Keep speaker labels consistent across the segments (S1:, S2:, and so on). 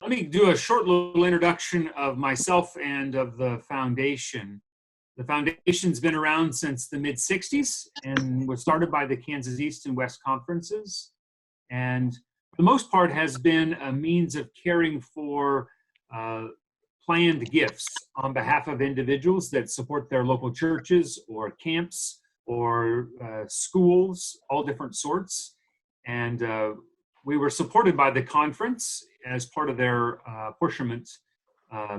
S1: Let me do a short little introduction of myself and of the foundation. The foundation's been around since the mid-'60s and was started by the Kansas East and West Conferences. And for the most part has been a means of caring for planned gifts on behalf of individuals that support their local churches or camps or schools, all different sorts. And we were supported by the conference as part of their apportionment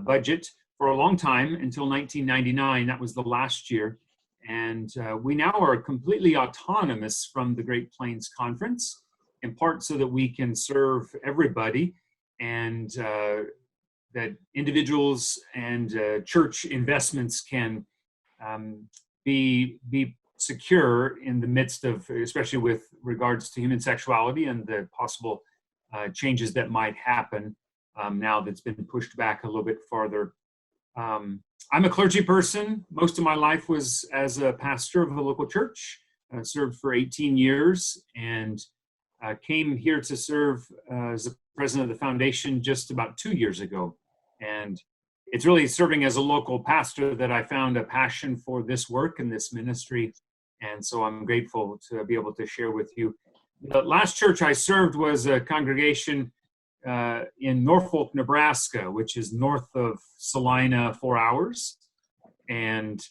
S1: budget for a long time until 1999. That was the last year. And we now are completely autonomous from the Great Plains Conference, in part so that we can serve everybody and that individuals and church investments can be secure in the midst of, especially with regards to human sexuality and the possible changes that might happen now that's been pushed back a little bit farther. I'm a clergy person. Most of my life was as a pastor of a local church. I served for 18 years and came here to serve as the president of the foundation just about 2 years ago. And it's really serving as a local pastor that I found a passion for this work and this ministry. And so I'm grateful to be able to share with you. The last church I served was a congregation in Norfolk, Nebraska, which is north of Salina, 4 hours. And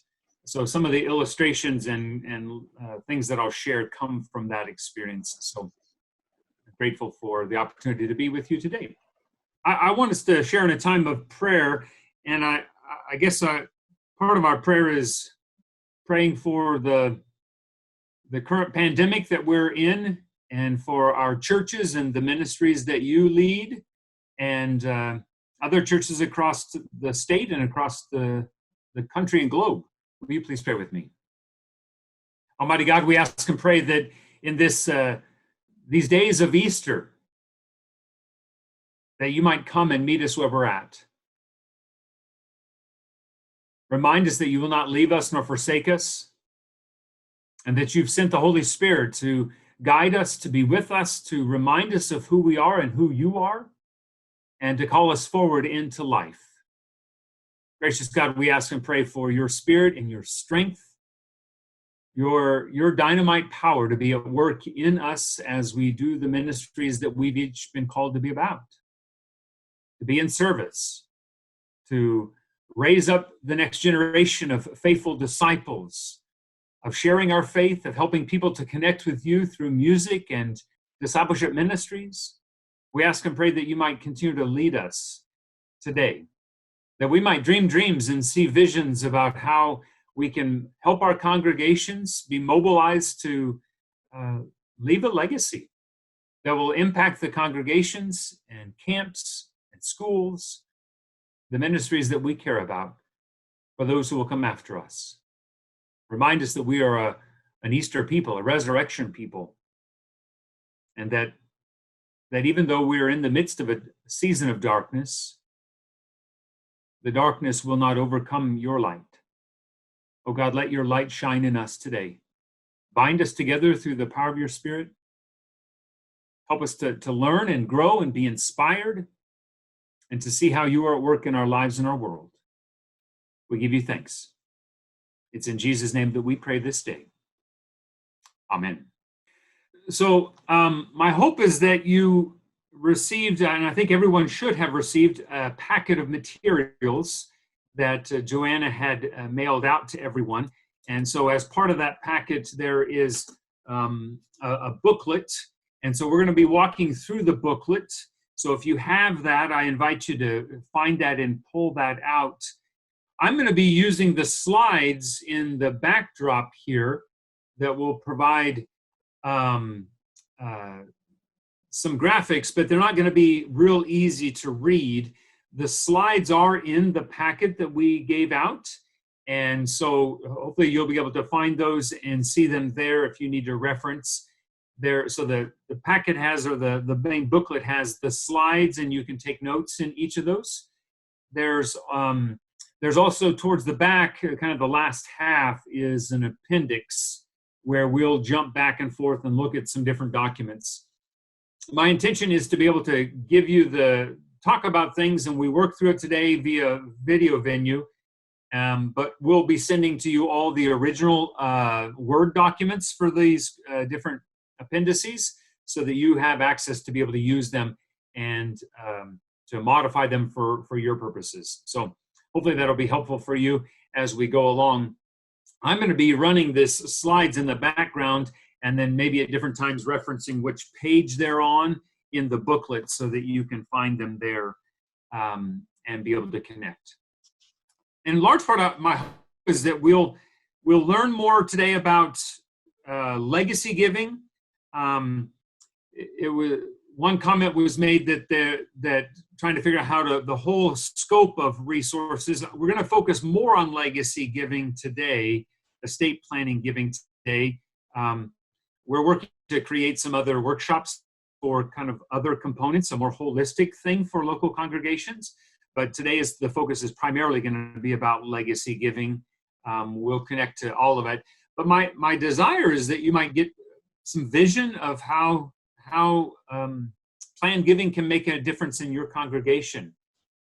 S1: so some of the illustrations and things that I'll share come from that experience. So I'm grateful for the opportunity to be with you today. I want us to share in a time of prayer. And I guess part of our prayer is praying for the current pandemic that we're in, and for our churches and the ministries that you lead, and other churches across the state and across the country and globe. Will you please pray with me? Almighty God, we ask and pray that in these days of Easter, that you might come and meet us where we're at. Remind us that you will not leave us nor forsake us, and that you've sent the Holy Spirit to guide us, to be with us, to remind us of who we are and who you are, and to call us forward into life. Gracious God, we ask and pray for your spirit and your strength, your dynamite power to be at work in us as we do the ministries that we've each been called to be about, to be in service, to raise up the next generation of faithful disciples, of sharing our faith, of helping people to connect with you through music and discipleship ministries. We ask and pray that you might continue to lead us today, that we might dream dreams and see visions about how we can help our congregations be mobilized to leave a legacy that will impact the congregations and camps and schools, the ministries that we care about, for those who will come after us. Remind us that we are an Easter people, a resurrection people, and that even though we are in the midst of a season of darkness, the darkness will not overcome your light. Oh God, let your light shine in us today. Bind us together through the power of your Spirit. Help us to learn and grow and be inspired, and to see how you are at work in our lives and our world. We give you thanks. It's in Jesus' name that we pray this day. Amen. So my hope is that you received, and I think everyone should have received, a packet of materials that Joanna had mailed out to everyone. And so as part of that packet, there is a booklet. And so we're going to be walking through the booklet. So if you have that, I invite you to find that and pull that out. I'm going to be using the slides in the backdrop here that will provide some graphics, but they're not going to be real easy to read. The slides are in the packet that we gave out, and so hopefully you'll be able to find those and see them there if you need to reference there. So the packet has, or the main booklet has, the slides, and you can take notes in each of those. There's also towards the back, kind of the last half, is an appendix where we'll jump back and forth and look at some different documents. My intention is to be able to give you talk about things, and we work through it today via video venue. But we'll be sending to you all the original Word documents for these different appendices so that you have access to be able to use them and to modify them for your purposes. So hopefully that'll be helpful for you as we go along. I'm going to be running this slides in the background and then maybe at different times referencing which page they're on in the booklet so that you can find them there and be able to connect. In large part of my hope is that we'll learn more today about legacy giving. It was one comment was made that trying to figure out how to the whole scope of resources. We're going to focus more on legacy giving today, estate planning giving today. We're working to create some other workshops for kind of other components, a more holistic thing for local congregations. But today the focus is primarily going to be about legacy giving. We'll connect to all of it. But my desire is that you might get some vision of how planned giving can make a difference in your congregation,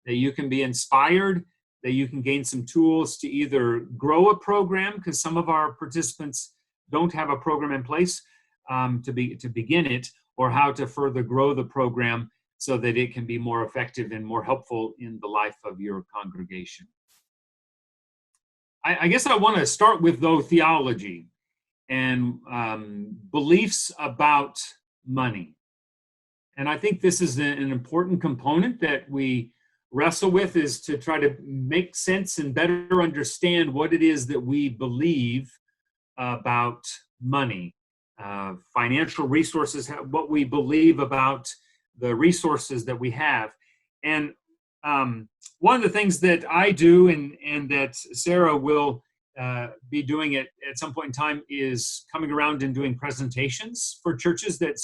S1: that you can be inspired, that you can gain some tools to either grow a program, because some of our participants don't have a program in place to begin it, or how to further grow the program so that it can be more effective and more helpful in the life of your congregation. I guess I want to start with, though, theology and beliefs about money. And I think this is an important component that we wrestle with, is to try to make sense and better understand what it is that we believe about money, financial resources, what we believe about the resources that we have. And one of the things that I do and that Sarah will be doing at some point in time is coming around and doing presentations for churches that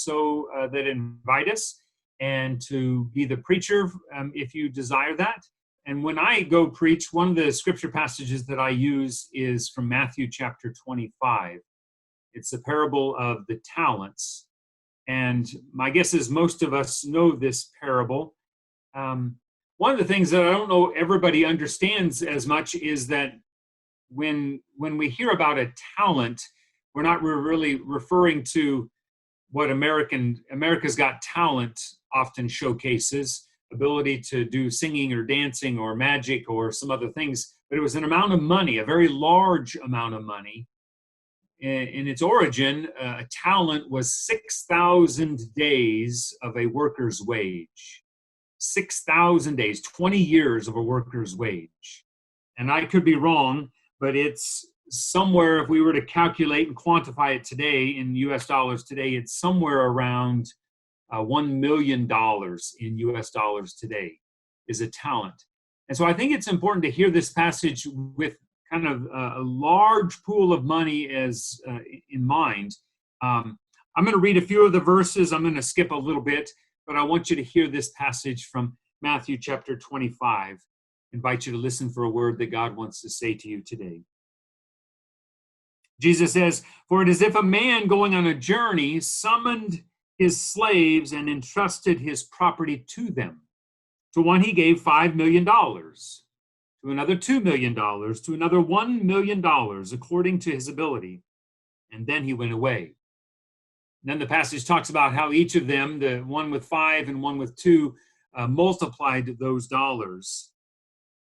S1: invite us, and to be the preacher if you desire that. And when I go preach, one of the scripture passages that I use is from Matthew chapter 25. It's the parable of the talents. And my guess is most of us know this parable. One of the things that I don't know everybody understands as much is that when we hear about a talent, we're not really referring to what America's Got Talent often showcases, ability to do singing or dancing or magic or some other things, but it was an amount of money, a very large amount of money. In its origin, a talent was 6,000 days of a worker's wage. 6,000 days, 20 years of a worker's wage. And I could be wrong, but it's somewhere, if we were to calculate and quantify it today in US dollars today, it's somewhere around $1 million in US dollars today is a talent. And so I think it's important to hear this passage with kind of a large pool of money as in mind. I'm going to read a few of the verses. I'm going to skip a little bit, but I want you to hear this passage from Matthew chapter 25. I invite you to listen for a word that God wants to say to you today. Jesus says, "For it is if a man going on a journey summoned his slaves and entrusted his property to them. To one he gave $5 million, to another $2 million, to another $1 million, according to his ability. And then he went away." And then the passage talks about how each of them, the one with 5 and one with 2, multiplied those dollars.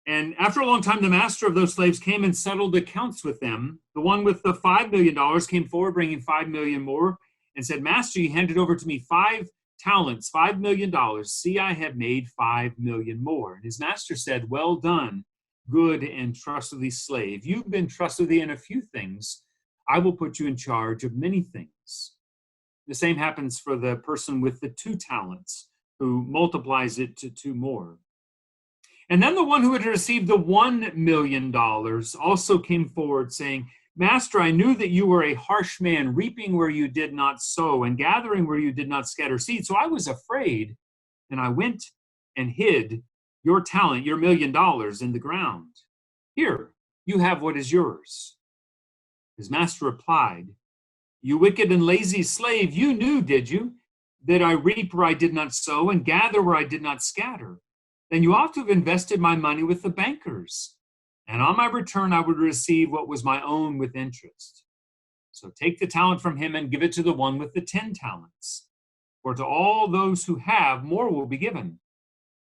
S1: And after a long time, the master of those slaves came and settled accounts with them. The one with the $5 million came forward, bringing $5 million more, and said, "Master, you handed over to me 5 talents, $5 million. See, I have made 5 million more." And his master said, "Well done, good and trustworthy slave. You've been trustworthy in a few things. I will put you in charge of many things." The same happens for the person with the 2 talents, who multiplies it to 2 more. And then the one who had received the $1 million also came forward, saying, "Master, I knew that you were a harsh man, reaping where you did not sow and gathering where you did not scatter seed. So I was afraid, and I went and hid your talent, your $1 million, in the ground. Here, you have what is yours." His master replied, "You wicked and lazy slave, you knew, did you, that I reap where I did not sow and gather where I did not scatter? then you ought to have invested my money with the bankers, and on my return I would receive what was my own with interest. So take the talent from him and give it to the one with the 10 talents. For to all those who have, more will be given,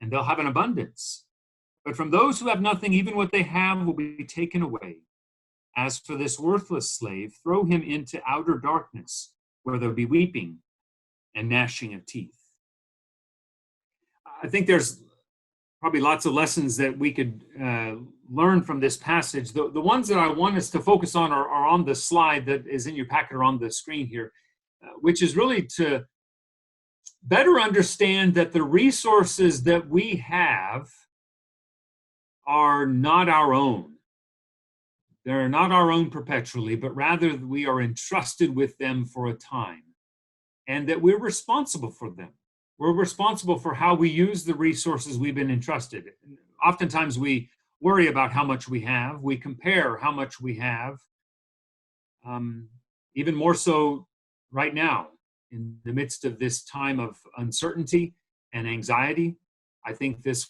S1: and they'll have an abundance. But from those who have nothing, even what they have will be taken away. As for this worthless slave, throw him into outer darkness, where there'll be weeping and gnashing of teeth. I think there's probably lots of lessons that we could learn from this passage. The ones that I want us to focus on are on the slide that is in your packet or on the screen here, which is really to better understand that the resources that we have are not our own. They're not our own perpetually, but rather we are entrusted with them for a time, and that we're responsible for them. We're responsible for how we use the resources we've been entrusted. Oftentimes we worry about how much we have. We compare how much we have. Even more so right now, in the midst of this time of uncertainty and anxiety, I think this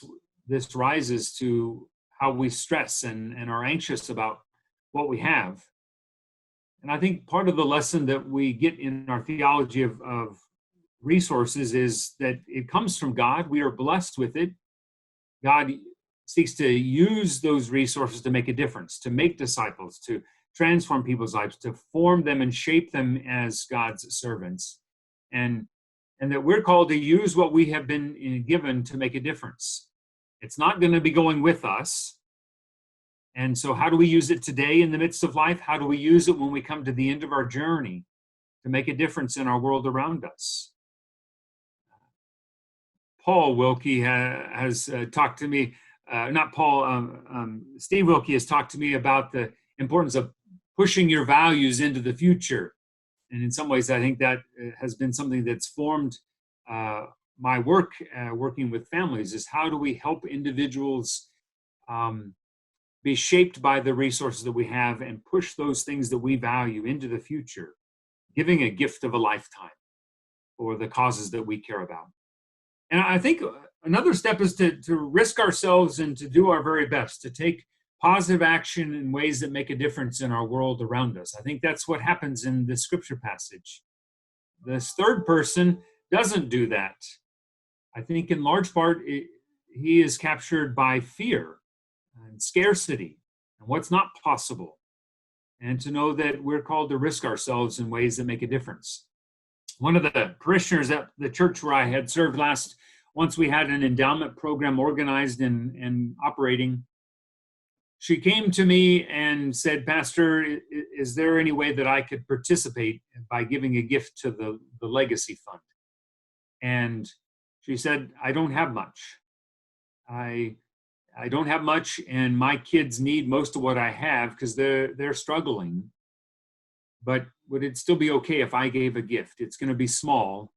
S1: rises to how we stress and are anxious about what we have. And I think part of the lesson that we get in our theology of resources is that it comes from God. We are blessed with it. God seeks to use those resources to make a difference, to make disciples, to transform people's lives, to form them and shape them as God's servants. And that we're called to use what we have been given to make a difference. It's not going to be going with us. And so how do we use it today in the midst of life? How do we use it when we come to the end of our journey to make a difference in our world around us? Paul Wilkie has talked to me, Steve Wilkie has talked to me about the importance of pushing your values into the future. And in some ways, I think that has been something that's formed my work working with families, is how do we help individuals be shaped by the resources that we have and push those things that we value into the future, giving a gift of a lifetime for the causes that we care about. And I think another step is to risk ourselves and to do our very best, to take positive action in ways that make a difference in our world around us. I think that's what happens in this scripture passage. This third person doesn't do that. I think in large part, he is captured by fear and scarcity and what's not possible, and to know that we're called to risk ourselves in ways that make a difference. One of the parishioners at the church where I had served once we had an endowment program organized and operating, she came to me and said, "Pastor, is there any way that I could participate by giving a gift to the legacy fund?" And she said, "I don't have much. I don't have much, and my kids need most of what I have because they're struggling. But would it still be okay if I gave a gift? It's going to be small,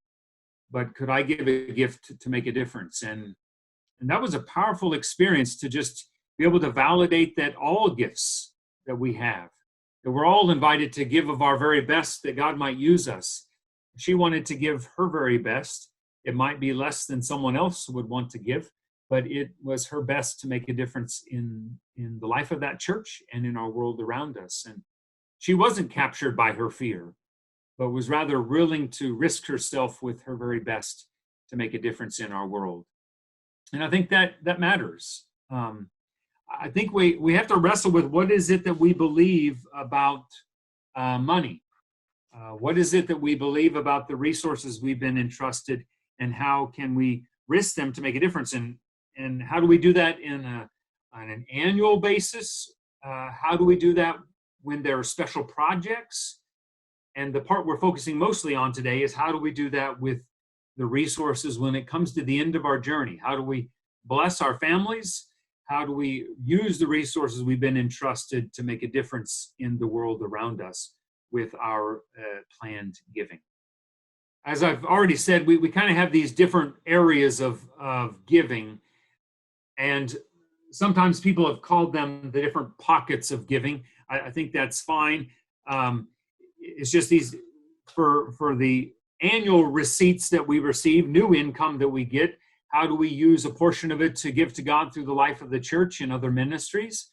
S1: but could I give a gift to make a difference?" And that was a powerful experience, to just be able to validate that all gifts that we have, that we're all invited to give of our very best, that God might use us. She wanted to give her very best. It might be less than someone else would want to give, but it was her best to make a difference in the life of that church and in our world around us. And she wasn't captured by her fear, but was rather willing to risk herself with her very best to make a difference in our world. And I think that matters. I think we have to wrestle with, what is it that we believe about money? What is it that we believe about the resources we've been entrusted, and how can we risk them to make a difference? And how do we do that on an annual basis? How do we do that when there are special projects? And the part we're focusing mostly on today is, how do we do that with the resources when it comes to the end of our journey? How do we bless our families? How do we use the resources we've been entrusted to make a difference in the world around us with our planned giving? As I've already said, we kind of have these different areas of giving, and sometimes people have called them the different pockets of giving. I think that's fine. It's just these, for the annual receipts that we receive, new income that we get, How do we use a portion of it to give to God through the life of the church and other ministries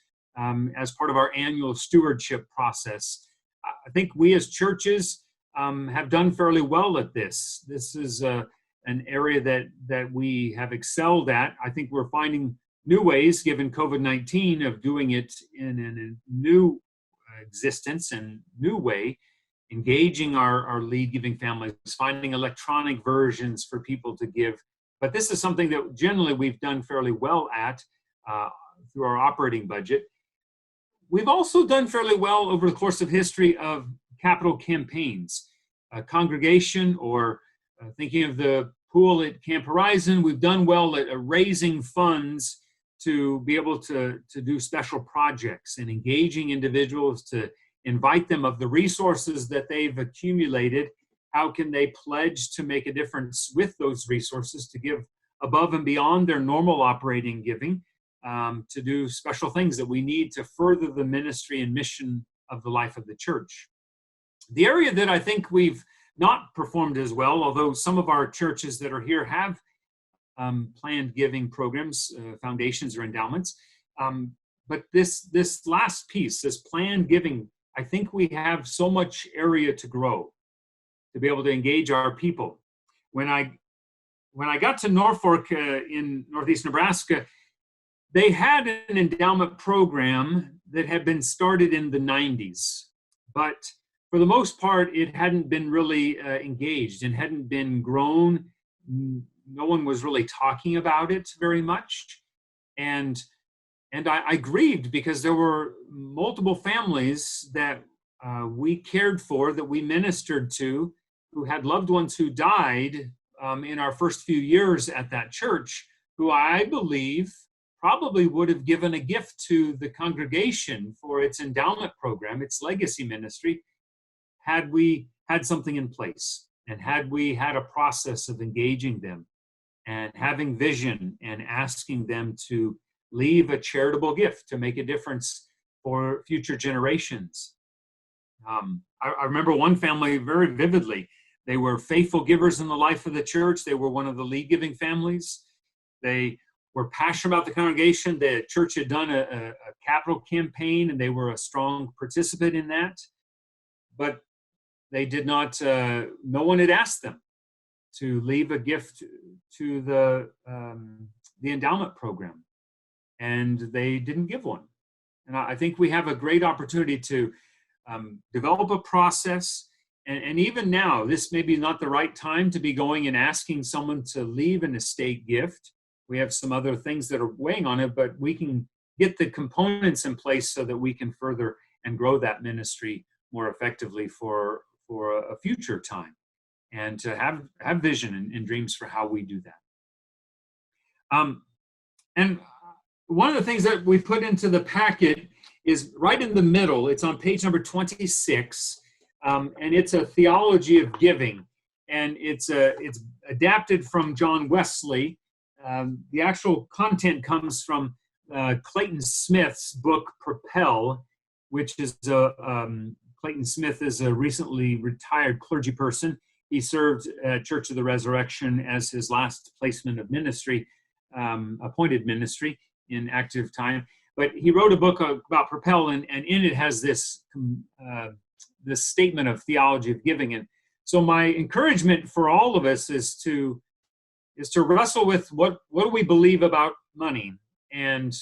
S1: as part of our annual stewardship process? I think we as churches have done fairly well at this. This is an area that we have excelled at. I think we're finding new ways, given COVID-19, of doing it in a new existence and new way, engaging our lead giving families, finding electronic versions for people to give. But this is something that generally we've done fairly well at through our operating budget. We've also done fairly well over the course of history of capital campaigns. A congregation, or thinking of the pool at Camp Horizon, we've done well at raising funds to be able to do special projects and engaging individuals to invite them of the resources that they've accumulated. How can they pledge to make a difference with those resources, to give above and beyond their normal operating giving, to do special things that we need to further the ministry and mission of the life of the church. The area that I think we've not performed as well, although some of our churches that are here have planned giving programs, foundations or endowments, but this last piece, this planned giving, I think we have so much area to grow, to be able to engage our people. When I got to Norfolk in Northeast Nebraska, they had an endowment program that had been started in the 90s, but for the most part, it hadn't been really engaged and hadn't been grown. No one was really talking about it very much. And I grieved because there were multiple families that we cared for, that we ministered to, who had loved ones who died in our first few years at that church, who I believe probably would have given a gift to the congregation for its endowment program, its legacy ministry, had we had something in place, and had we had a process of engaging them and having vision and asking them to leave a charitable gift to make a difference for future generations. I remember one family very vividly. They were faithful givers in the life of the church. They were one of the lead giving families. They were passionate about the congregation. The church had done a capital campaign, and they were a strong participant in that. But they did not, no one had asked them to leave a gift to the endowment program, and they didn't give one. And I think we have a great opportunity to develop a process, and even now, this may be not the right time to be going and asking someone to leave an estate gift. We have some other things that are weighing on it, but we can get the components in place so that we can further and grow that ministry more effectively for a future time, and to have vision and dreams for how we do that. And one of the things that we put into the packet is right in the middle. It's on page number 26, and it's a theology of giving, and it's adapted from John Wesley. The actual content comes from Clayton Smith's book Propel, which is Clayton Smith is a recently retired clergy person. He served at Church of the Resurrection as his last placement of ministry, appointed ministry in active time. But he wrote a book about Propel, and in it has this statement of theology of giving. And so my encouragement for all of us is to wrestle with what do we believe about money, and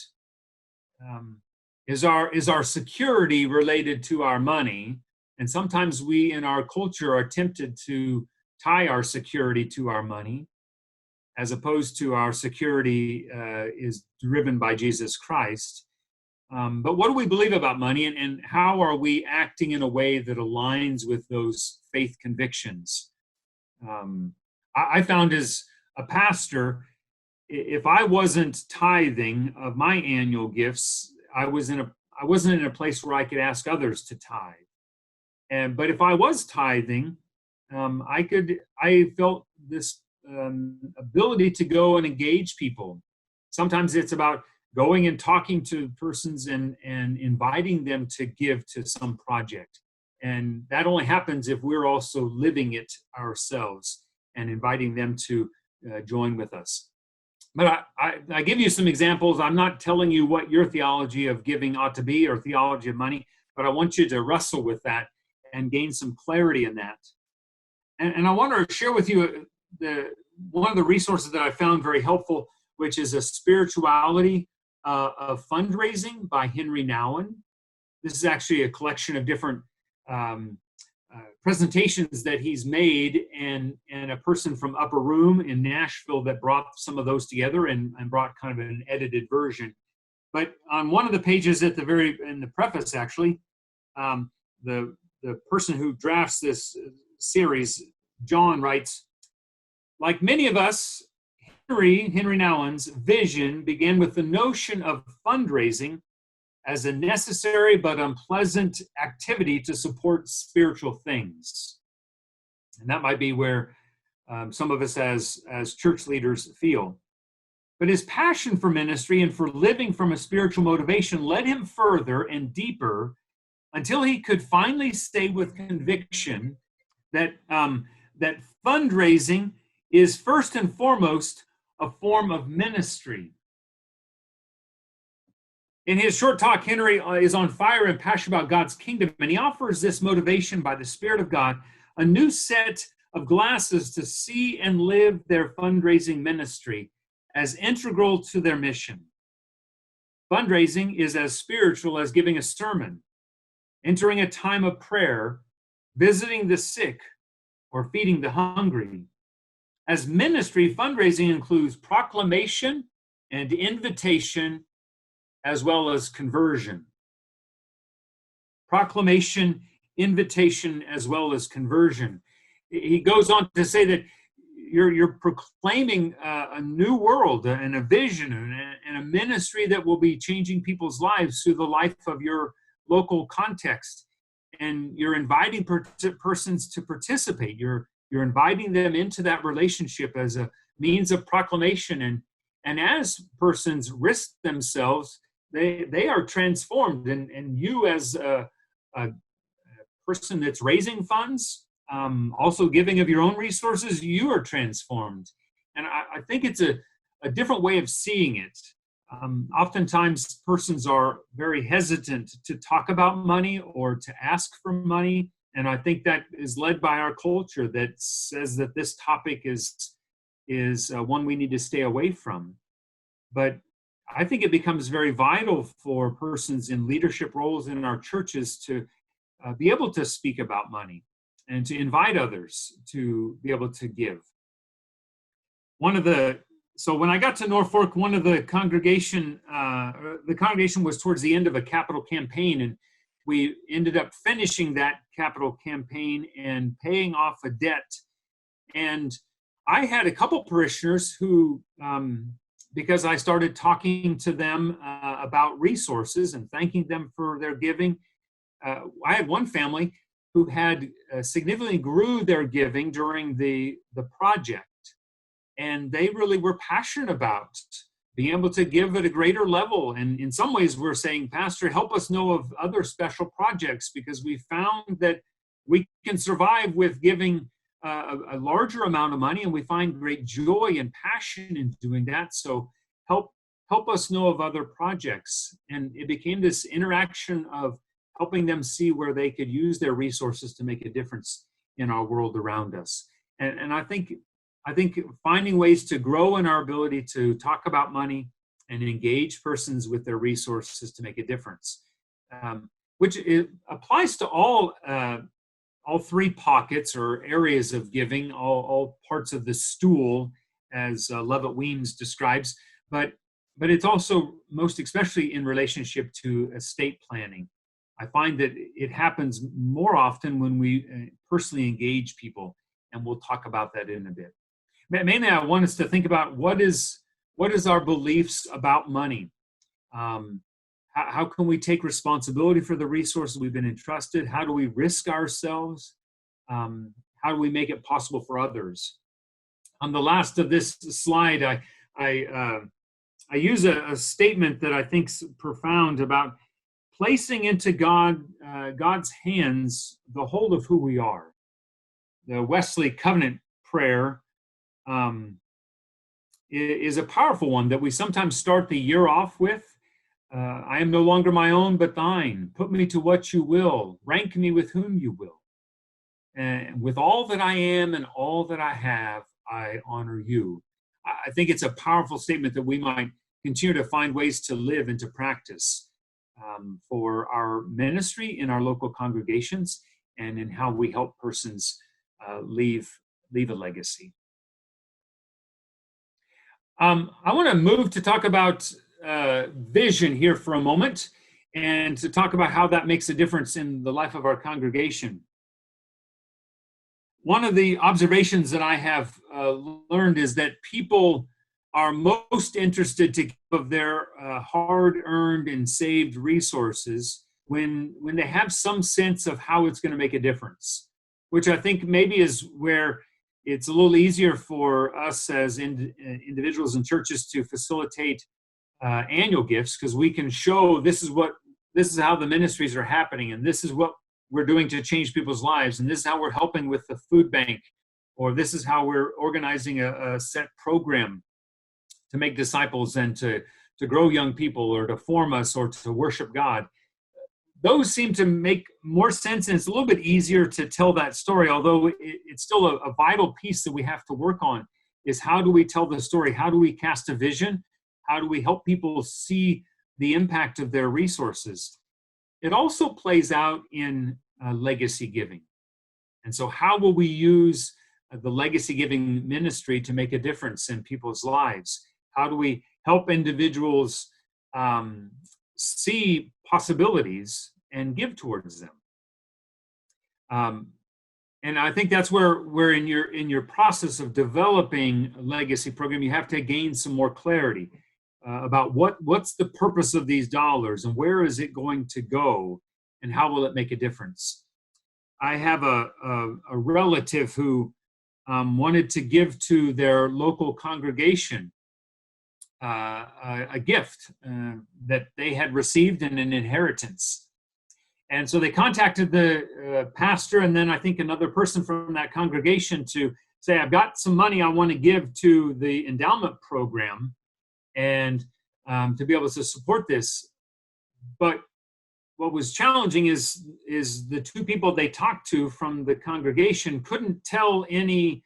S1: is our security related to our money? And sometimes we in our culture are tempted to tie our security to our money, as opposed to our security is driven by Jesus Christ. But what do we believe about money, and how are we acting in a way that aligns with those faith convictions? I found as a pastor, if I wasn't tithing of my annual gifts, I wasn't in a place where I could ask others to tithe. But if I was tithing, I felt this ability to go and engage people. Sometimes it's about going and talking to persons and inviting them to give to some project. And that only happens if we're also living it ourselves and inviting them to join with us. But I give you some examples. I'm not telling you what your theology of giving ought to be or theology of money, but I want you to wrestle with that and gain some clarity in that. And I want to share with you one of the resources that I found very helpful, which is a spirituality of fundraising by Henry Nouwen. This is actually a collection of different presentations that he's made, and a person from Upper Room in Nashville that brought some of those together and brought kind of an edited version. But on one of the pages in the preface, actually, the person who drafts this series, John, writes, like many of us, Henry Nouwen's vision began with the notion of fundraising as a necessary but unpleasant activity to support spiritual things. And that might be where some of us as church leaders feel. But his passion for ministry and for living from a spiritual motivation led him further and deeper until he could finally say with conviction that fundraising is first and foremost a form of ministry. In his short talk, Henry is on fire and passionate about God's kingdom, and he offers this motivation by the Spirit of God, a new set of glasses to see and live their fundraising ministry as integral to their mission. Fundraising is as spiritual as giving a sermon, entering a time of prayer, visiting the sick, or feeding the hungry. As ministry, fundraising includes proclamation and invitation, as well as conversion. Proclamation, invitation, as well as conversion. He goes on to say that you're proclaiming a new world and a vision and a ministry that will be changing people's lives through the life of your local context. And you're inviting persons to participate. You're inviting them into that relationship as a means of proclamation. And as persons risk themselves, they are transformed. And you as a person that's raising funds, also giving of your own resources, you are transformed. And I think it's a different way of seeing it. Oftentimes persons are very hesitant to talk about money or to ask for money. And I think that is led by our culture that says that this topic is one we need to stay away from. But I think it becomes very vital for persons in leadership roles in our churches to be able to speak about money and to invite others to be able to give. So when I got to Norfolk, one of the congregation was towards the end of a capital campaign, and we ended up finishing that capital campaign and paying off a debt. And I had a couple parishioners who, because I started talking to them about resources and thanking them for their giving, I had one family who had significantly grew their giving during the project. And they really were passionate about being able to give at a greater level. And in some ways, we're saying, Pastor, help us know of other special projects, because we found that we can survive with giving a larger amount of money, and we find great joy and passion in doing that. So help us know of other projects. And it became this interaction of helping them see where they could use their resources to make a difference in our world around us. And I think finding ways to grow in our ability to talk about money and engage persons with their resources to make a difference, which applies to all three pockets or areas of giving, all parts of the stool, as Levitt Weems describes, but it's also most especially in relationship to estate planning. I find that it happens more often when we personally engage people, and we'll talk about that in a bit. Mainly, I want us to think about what is our beliefs about money. How can we take responsibility for the resources we've been entrusted? How do we risk ourselves? How do we make it possible for others? On the last of this slide, I use a statement that I think is profound about placing into God's hands the whole of who we are. The Wesley Covenant prayer is a powerful one that we sometimes start the year off with. I am no longer my own, but thine. Put me to what you will. Rank me with whom you will. And with all that I am and all that I have, I honor you. I think it's a powerful statement that we might continue to find ways to live and to practice for our ministry in our local congregations and in how we help persons leave a legacy. I want to move to talk about vision here for a moment and to talk about how that makes a difference in the life of our congregation. One of the observations that I have learned is that people are most interested to give of their hard-earned and saved resources when they have some sense of how it's going to make a difference, which I think maybe is where it's a little easier for us as individuals and churches to facilitate annual gifts, because we can show this is how the ministries are happening, and this is what we're doing to change people's lives, and this is how we're helping with the food bank, or this is how we're organizing a set program to make disciples and to grow young people or to form us or to worship God. Those seem to make more sense, and it's a little bit easier to tell that story, although it's still a vital piece that we have to work on, is how do we tell the story? How do we cast a vision? How do we help people see the impact of their resources? It also plays out in legacy giving. And so how will we use the legacy giving ministry to make a difference in people's lives? How do we help individuals see possibilities and give towards them? And I think that's where in your process of developing a legacy program, you have to gain some more clarity about what's the purpose of these dollars and where is it going to go and how will it make a difference. I have a relative who wanted to give to their local congregation a gift that they had received in an inheritance. And so they contacted the pastor and then I think another person from that congregation to say, I've got some money I want to give to the endowment program and to be able to support this. But what was challenging is the two people they talked to from the congregation couldn't tell any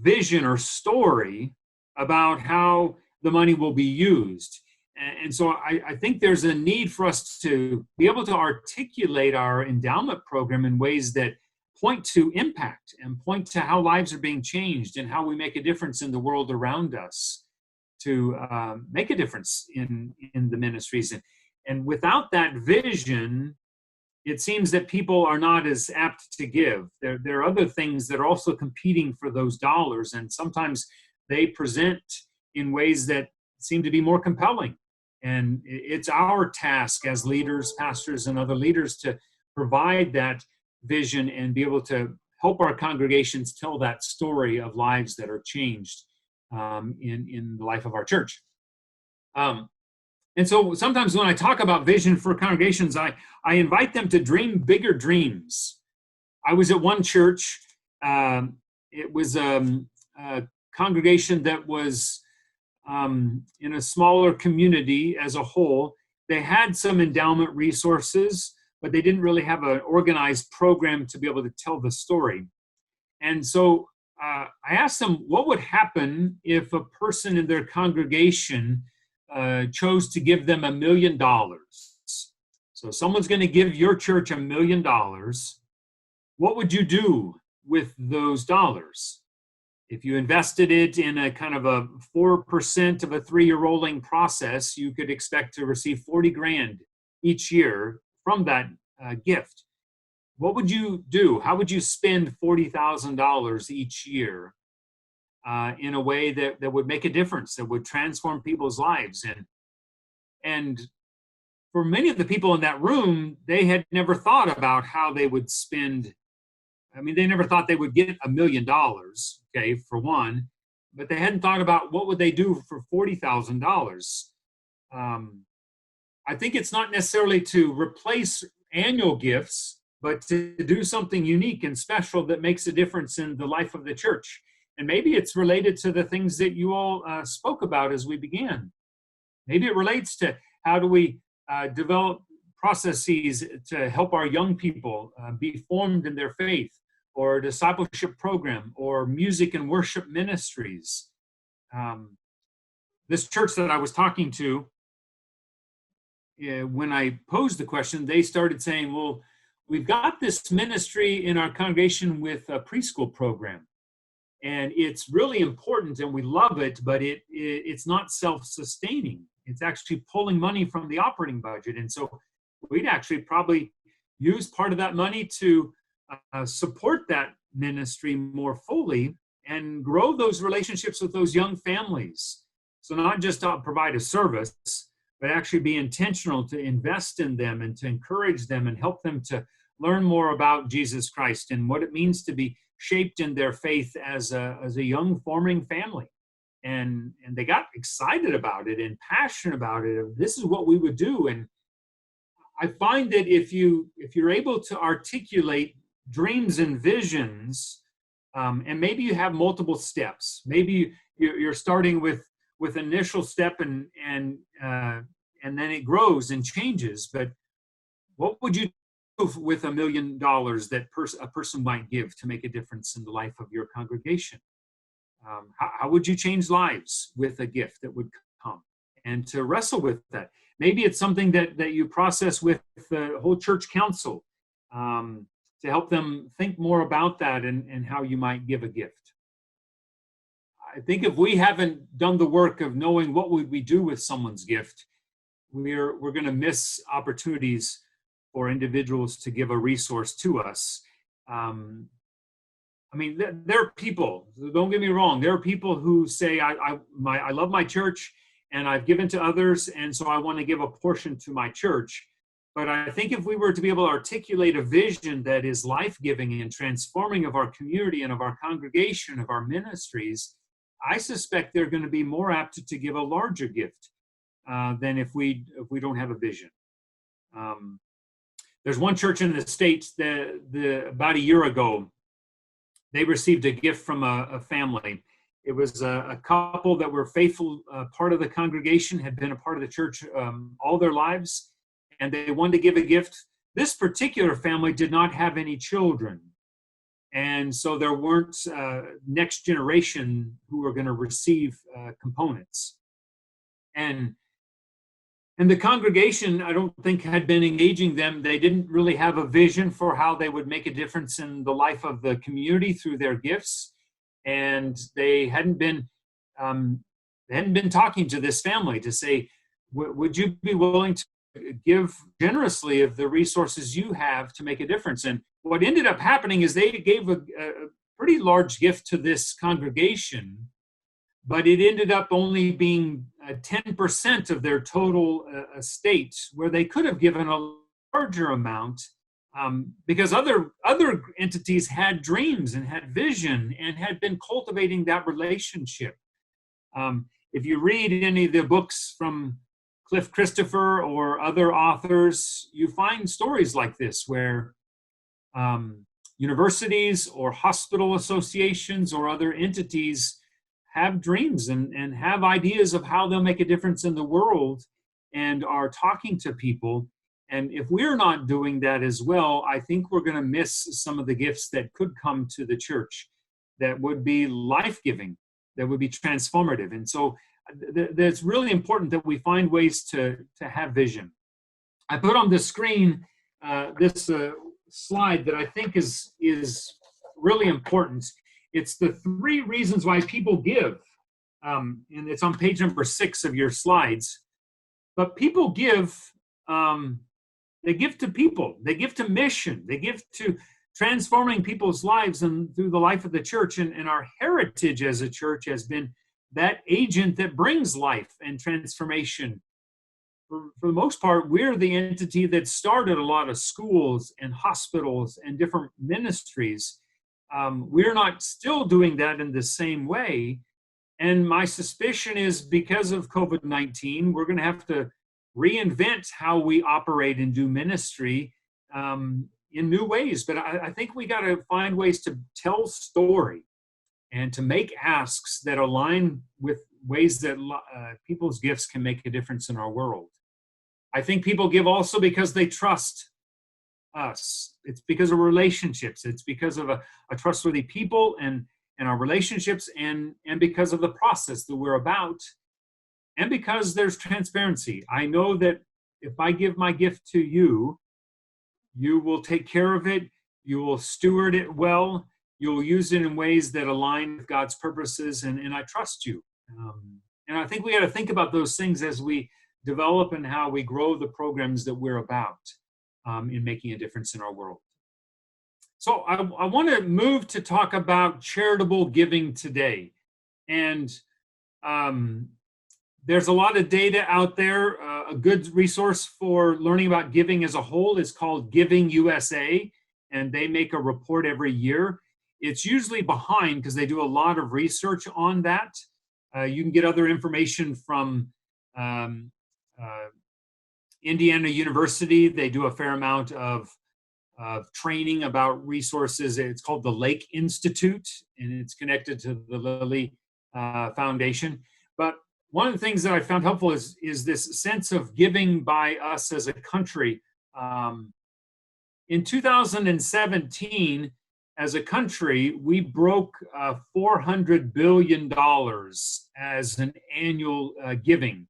S1: vision or story about how the money will be used. And so I think there's a need for us to be able to articulate our endowment program in ways that point to impact and point to how lives are being changed and how we make a difference in the world around us to make a difference in the ministries. And without that vision, it seems that people are not as apt to give. There are other things that are also competing for those dollars, and sometimes they present in ways that seem to be more compelling. And it's our task as leaders, pastors, and other leaders to provide that vision and be able to help our congregations tell that story of lives that are changed in the life of our church. And so sometimes when I talk about vision for congregations, I invite them to dream bigger dreams. I was at one church. It was a congregation that was in a smaller community as a whole. They had some endowment resources, but they didn't really have an organized program to be able to tell the story. And so I asked them, what would happen if a person in their congregation chose to give them $1 million? So someone's going to give your church $1 million. What would you do with those dollars? If you invested it in a kind of a 4% of a 3-year rolling process, you could expect to receive 40 grand each year from that gift. What would you do? How would you spend $40,000 each year in a way that would make a difference, that would transform people's lives? And for many of the people in that room, they had never thought about how they would spend. I mean, they never thought they would get $1 million, okay, for one, but they hadn't thought about what would they do for $40,000. I think it's not necessarily to replace annual gifts, but to do something unique and special that makes a difference in the life of the church. And maybe it's related to the things that you all spoke about as we began. Maybe it relates to how do we develop processes to help our young people be formed in their faith, or a discipleship program, or music and worship ministries. This church that I was talking to, when I posed the question, they started saying, well, we've got this ministry in our congregation with a preschool program, and it's really important and we love it, but it's not self-sustaining. It's actually pulling money from the operating budget. And so we'd actually probably use part of that money to support that ministry more fully and grow those relationships with those young families. So not just provide a service, but actually be intentional to invest in them and to encourage them and help them to learn more about Jesus Christ and what it means to be shaped in their faith as a young forming family. And they got excited about it and passionate about it. This is what we would do. And I find that if you're able to articulate dreams and visions, and maybe you have multiple steps. Maybe you're starting with initial step and then it grows and changes. But what would you do with $1 million that a person might give to make a difference in the life of your congregation? How would you change lives with a gift that would come? And to wrestle with that. Maybe it's something that you process with the whole church council to help them think more about that and how you might give a gift. I think if we haven't done the work of knowing what would we do with someone's gift, we're going to miss opportunities for individuals to give a resource to us. I mean, there are people, don't get me wrong, there are people who say, I love my church and I've given to others, and so I want to give a portion to my church. But I think if we were to be able to articulate a vision that is life-giving and transforming of our community and of our congregation, of our ministries, I suspect they're going to be more apt to give a larger gift than if we don't have a vision. There's one church in the States that about a year ago, they received a gift from a family. It was a couple that were faithful part of the congregation, had been a part of the church all their lives, and they wanted to give a gift. This particular family did not have any children, and so there weren't next generation who were going to receive components. And the congregation, I don't think, had been engaging them. They didn't really have a vision for how they would make a difference in the life of the community through their gifts. And they hadn't been talking to this family to say, would you be willing to give generously of the resources you have to make a difference? And what ended up happening is they gave a pretty large gift to this congregation, but it ended up only being 10% of their total estate, where they could have given a larger amount because other entities had dreams and had vision and had been cultivating that relationship. If you read any of the books from Cliff Christopher or other authors, you find stories like this where universities or hospital associations or other entities have dreams and have ideas of how they'll make a difference in the world and are talking to people. And if we're not doing that as well, I think we're going to miss some of the gifts that could come to the church that would be life-giving, that would be transformative. And so it's really important that we find ways to have vision. I put on the screen this slide that I think is really important. It's the 3 reasons why people give, and it's on page number 6 of your slides. But people give, they give to people, they give to mission, they give to transforming people's lives and through the life of the church. And our heritage as a church has been that agent that brings life and transformation. For the most part, we're the entity that started a lot of schools and hospitals and different ministries. We're not still doing that in the same way. And my suspicion is because of COVID-19, we're going to have to reinvent how we operate and do ministry in new ways. But I think we got to find ways to tell story and to make asks that align with ways that people's gifts can make a difference in our world. I think people give also because they trust us. It's because of relationships. It's because of a trustworthy people and our relationships, and because of the process that we're about, and because there's transparency. I know that if I give my gift to you, you will take care of it, you will steward it well, you'll use it in ways that align with God's purposes, and I trust you. And I think we got to think about those things as we develop and how we grow the programs that we're about in making a difference in our world. So I want to move to talk about charitable giving today. And there's a lot of data out there. A good resource for learning about giving as a whole is called Giving USA, and they make a report every year. It's usually behind because they do a lot of research on that. You can get other information from Indiana University. They do a fair amount of training about resources. It's called the Lake Institute, and it's connected to the Lilly Foundation. But one of the things that I found helpful is this sense of giving by us as a country. In 2017, as a country, we broke $400 billion as an annual giving.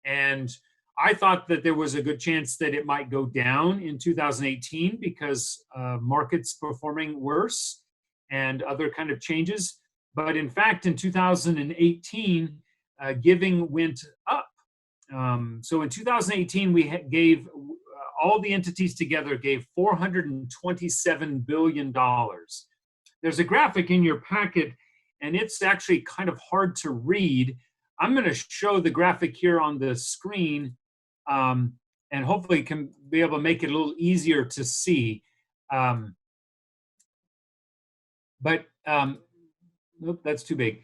S1: And I thought that there was a good chance that it might go down in 2018 because markets performing worse and other kind of changes. But in fact, in 2018, giving went up. So in 2018, we gave, all the entities together gave $427 billion. There's a graphic in your packet, and it's actually kind of hard to read. I'm going to show the graphic here on the screen, and hopefully can be able to make it a little easier to see. Nope, that's too big.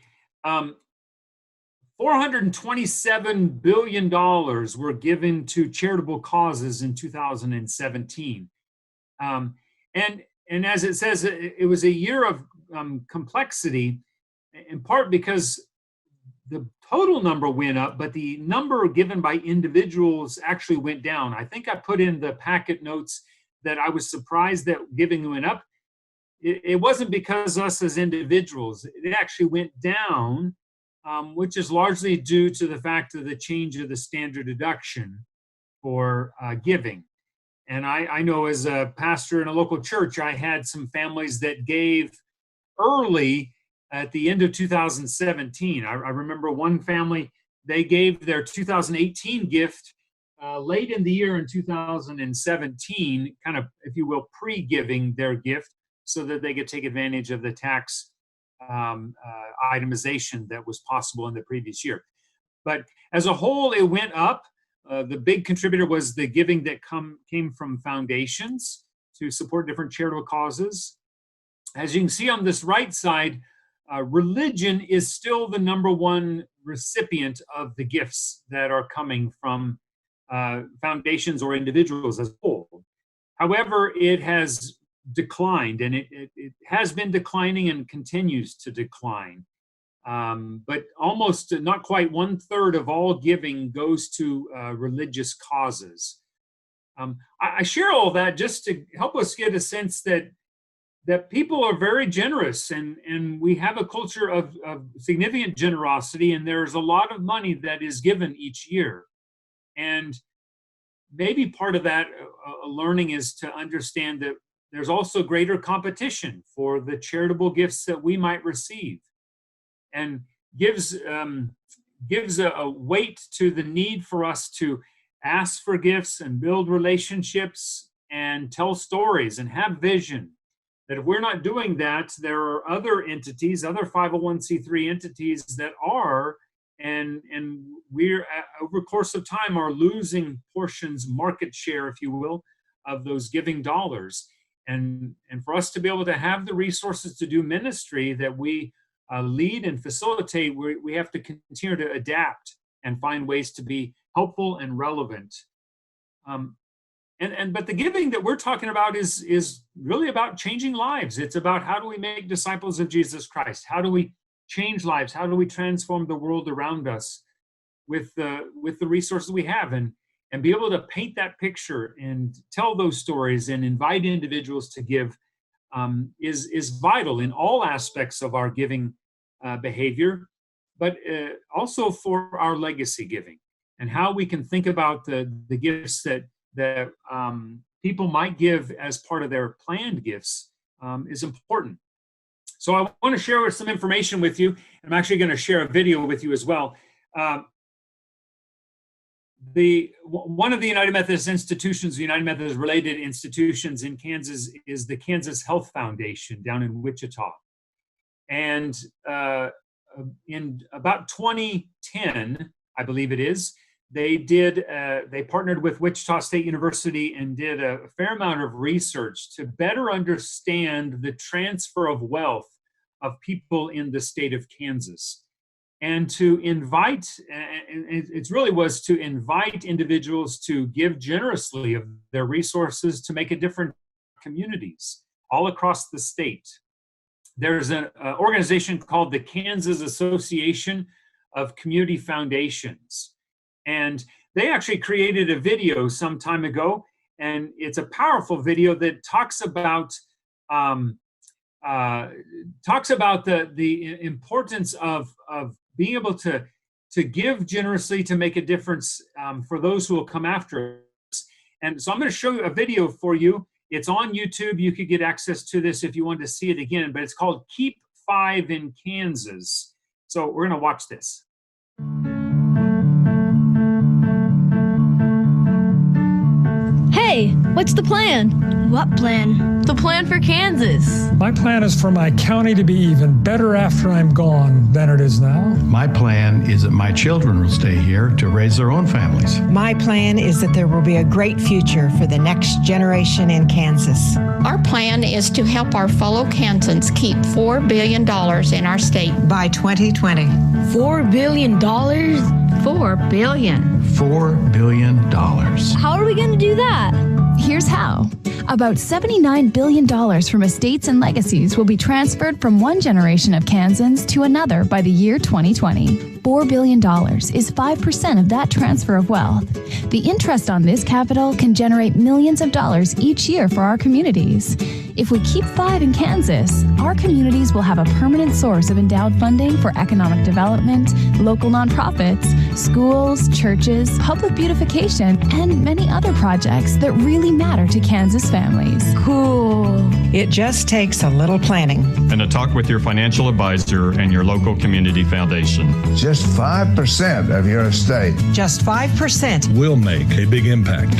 S1: $427 billion were given to charitable causes in 2017. And as it says, it was a year of complexity, in part because the total number went up, but the number given by individuals actually went down. I think I put in the packet notes that I was surprised that giving went up. It wasn't because us as individuals. It actually went down, which is largely due to the fact of the change of the standard deduction for giving. And I know as a pastor in a local church, I had some families that gave early at the end of 2017. I remember one family, they gave their 2018 gift late in the year in 2017, kind of, if you will, pre-giving their gift so that they could take advantage of the tax itemization that was possible in the previous year. But as a whole, it went up. The big contributor was the giving that came from foundations to support different charitable causes. As you can see on this right side, religion is still the number one recipient of the gifts that are coming from foundations or individuals as a whole. However, it has declined, and it has been declining and continues to decline. But almost not quite 1/3 of all giving goes to religious causes. I share all that just to help us get a sense that people are very generous, and we have a culture of significant generosity, and there's a lot of money that is given each year. And maybe part of that learning is to understand that there's also greater competition for the charitable gifts that we might receive, and gives a weight to the need for us to ask for gifts and build relationships and tell stories and have vision. That if we're not doing that, there are other entities, other 501c3 entities that are, and we're over the course of time are losing portions, market share, if you will, of those giving dollars. And for us to be able to have the resources to do ministry that we lead and facilitate, we have to continue to adapt and find ways to be helpful and relevant. But the giving that we're talking about is really about changing lives. It's about how do we make disciples of Jesus Christ? How do we change lives? How do we transform the world around us with the resources we have, and be able to paint that picture and tell those stories and invite individuals to give is vital in all aspects of our giving behavior, but also for our legacy giving and how we can think about the gifts that people might give as part of their planned gifts is important. So I want to share some information with you. I'm actually going to share a video with you as well. One of the United Methodist institutions, the United Methodist related institutions in Kansas, is the Kansas Health Foundation down in Wichita. And in about 2010, I believe it is, they partnered with Wichita State University and did a fair amount of research to better understand the transfer of wealth of people in the state of Kansas. And to invite, it really was to invite individuals to give generously of their resources to make a difference in communities all across the state. There's an organization called the Kansas Association of Community Foundations. And they actually created a video some time ago, and it's a powerful video that talks about the importance of being able to give generously to make a difference for those who will come after us. And so I'm going to show you a video for you. It's on YouTube. You could get access to this if you want to see it again, but it's called Keep 5 in Kansas. So we're going to watch this.
S2: Hey, what's the plan?
S3: What plan?
S2: The plan for Kansas.
S4: My plan is for my county to be even better after I'm gone than it is now.
S5: My plan is that my children will stay here to raise their own families.
S6: My plan is that there will be a great future for the next generation in Kansas.
S7: Our plan is to help our fellow Kansans keep $4 billion in our state
S6: by 2020.
S2: $4 billion?
S7: $4 billion.
S5: $4 billion.
S2: How are we going to do that?
S3: Here's how. About $79 billion from estates and legacies will be transferred from one generation of Kansans to another by the year 2020. $4 billion is 5% of that transfer of wealth. The interest on this capital can generate millions of dollars each year for our communities. If we keep 5 in Kansas, our communities will have a permanent source of endowed funding for economic development, local nonprofits, schools, churches, public beautification, and many other projects that really matter to Kansas families.
S2: Cool.
S6: It just takes a little planning.
S8: And a talk with your financial advisor and your local community foundation.
S9: Just 5% of your estate.
S6: Just 5%
S10: will make a big impact.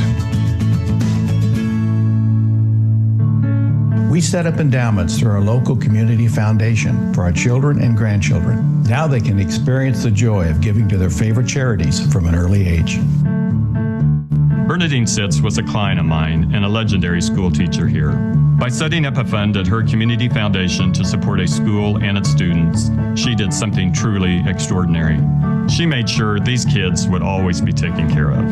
S5: We set up endowments through our local community foundation for our children and grandchildren. Now they can experience the joy of giving to their favorite charities from an early age.
S8: Bernadine Sitz was a client of mine and a legendary school teacher here. By setting up a fund at her community foundation to support a school and its students, she did something truly extraordinary. She made sure these kids would always be taken care of.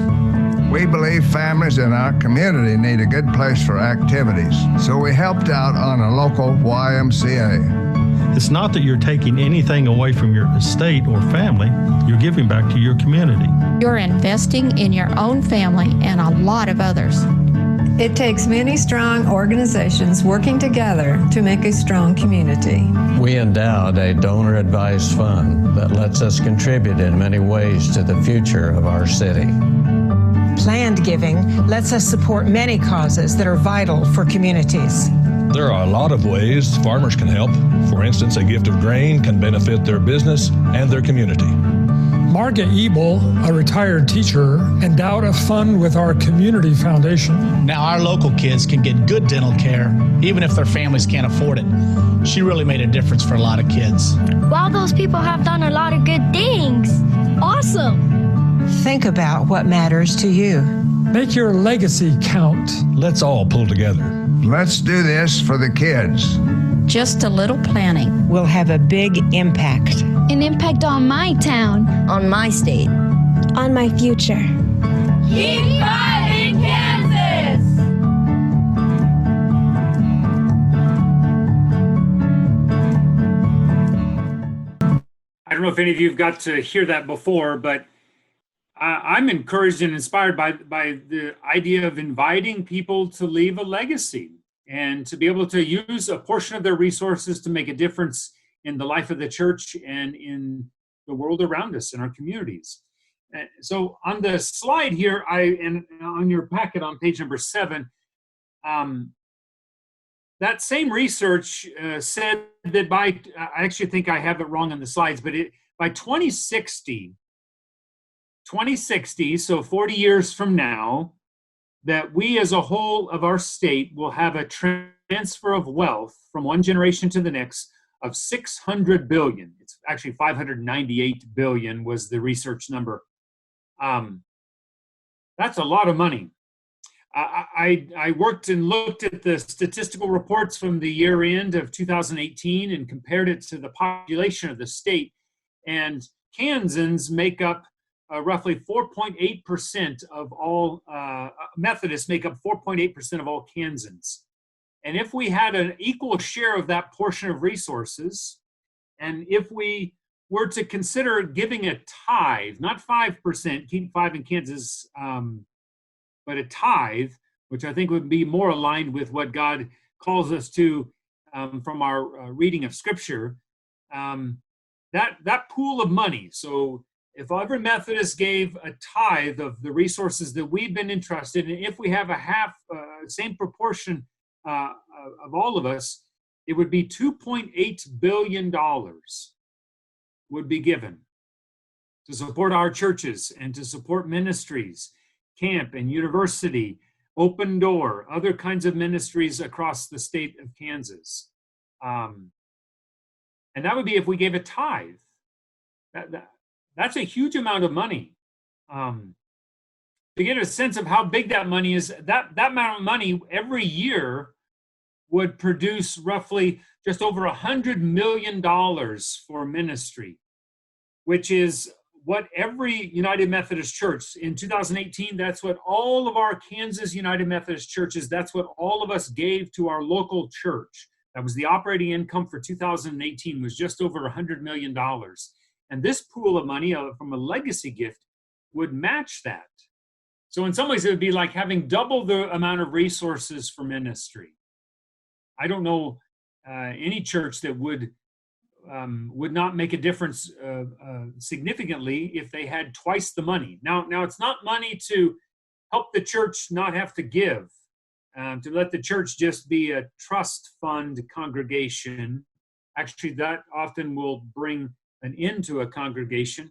S9: We believe families in our community need a good place for activities, so we helped out on a local YMCA.
S10: It's not that you're taking anything away from your estate or family, you're giving back to your community.
S7: You're investing in your own family and a lot of others.
S11: It takes many strong organizations working together to make a strong community.
S12: We endowed a donor-advised fund that lets us contribute in many ways to the future of our city.
S6: Planned giving lets us support many causes that are vital for communities.
S10: There are a lot of ways farmers can help. For instance, a gift of grain can benefit their business and their community.
S4: Marga Ebel, a retired teacher, endowed a fund with our community foundation.
S13: Now our local kids can get good dental care, even if their families can't afford it. She really made a difference for a lot of kids.
S2: Wow, those people have done a lot of good things. Awesome.
S6: Think about what matters to you.
S4: Make your legacy count.
S10: Let's all pull together.
S9: Let's do this for the kids.
S7: Just a little planning
S6: will have a big impact.
S3: An impact on my town.
S2: On my state.
S3: On my future.
S2: Keep 5 in Kansas!
S1: don't know if any of you have got to hear that before, but I'm encouraged and inspired by the idea of inviting people to leave a legacy and to be able to use a portion of their resources to make a difference in the life of the church and in the world around us, in our communities. So on the slide here, and on your packet on page number 7, that same research said that I actually think I have it wrong on the slides, but by 2060, so 40 years from now, that we as a whole of our state will have a transfer of wealth from one generation to the next of 600 billion. It's actually 598 billion was the research number. That's a lot of money. I worked and looked at the statistical reports from the year end of 2018 and compared it to the population of the state. And Kansans make up roughly 4.8% of all, Methodists make up 4.8% of all Kansans. And if we had an equal share of that portion of resources, and if we were to consider giving a tithe, not 5%, keep 5 in Kansas, but a tithe, which I think would be more aligned with what God calls us to from our reading of Scripture, that pool of money. So if every Methodist gave a tithe of the resources that we've been entrusted, and if we have a same proportion of all of us, it would be $2.8 billion would be given to support our churches and to support ministries, camp and university, Open Door, other kinds of ministries across the state of Kansas. And that would be if we gave a tithe. That's a huge amount of money. To get a sense of how big that money is, that amount of money every year would produce roughly just over $100 million for ministry, which is what every United Methodist Church in 2018, that's what all of our Kansas United Methodist churches, that's what all of us gave to our local church. That was the operating income for 2018, was just over $100 million. And this pool of money from a legacy gift would match that. So in some ways, it would be like having double the amount of resources for ministry. I don't know any church that would not make a difference significantly if they had twice the money. Now it's not money to help the church not have to give, to let the church just be a trust fund congregation. Actually, that often will bring an end to a congregation.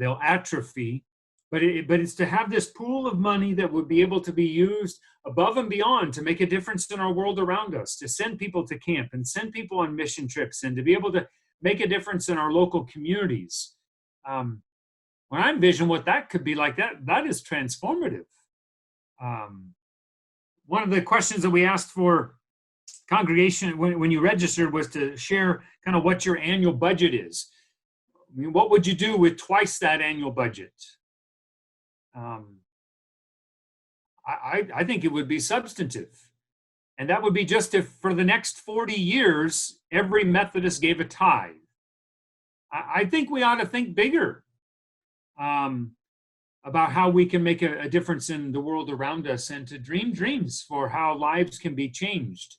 S1: They'll atrophy. But it's to have this pool of money that would be able to be used above and beyond to make a difference in our world around us, to send people to camp and send people on mission trips and to be able to make a difference in our local communities. When I envision what that could be like, that is transformative. One of the questions that we asked for congregation when you registered was to share kind of what your annual budget is. I mean, what would you do with twice that annual budget? I think it would be substantive. And that would be just if for the next 40 years, every Methodist gave a tithe. I think we ought to think bigger about how we can make a difference in the world around us and to dream dreams for how lives can be changed.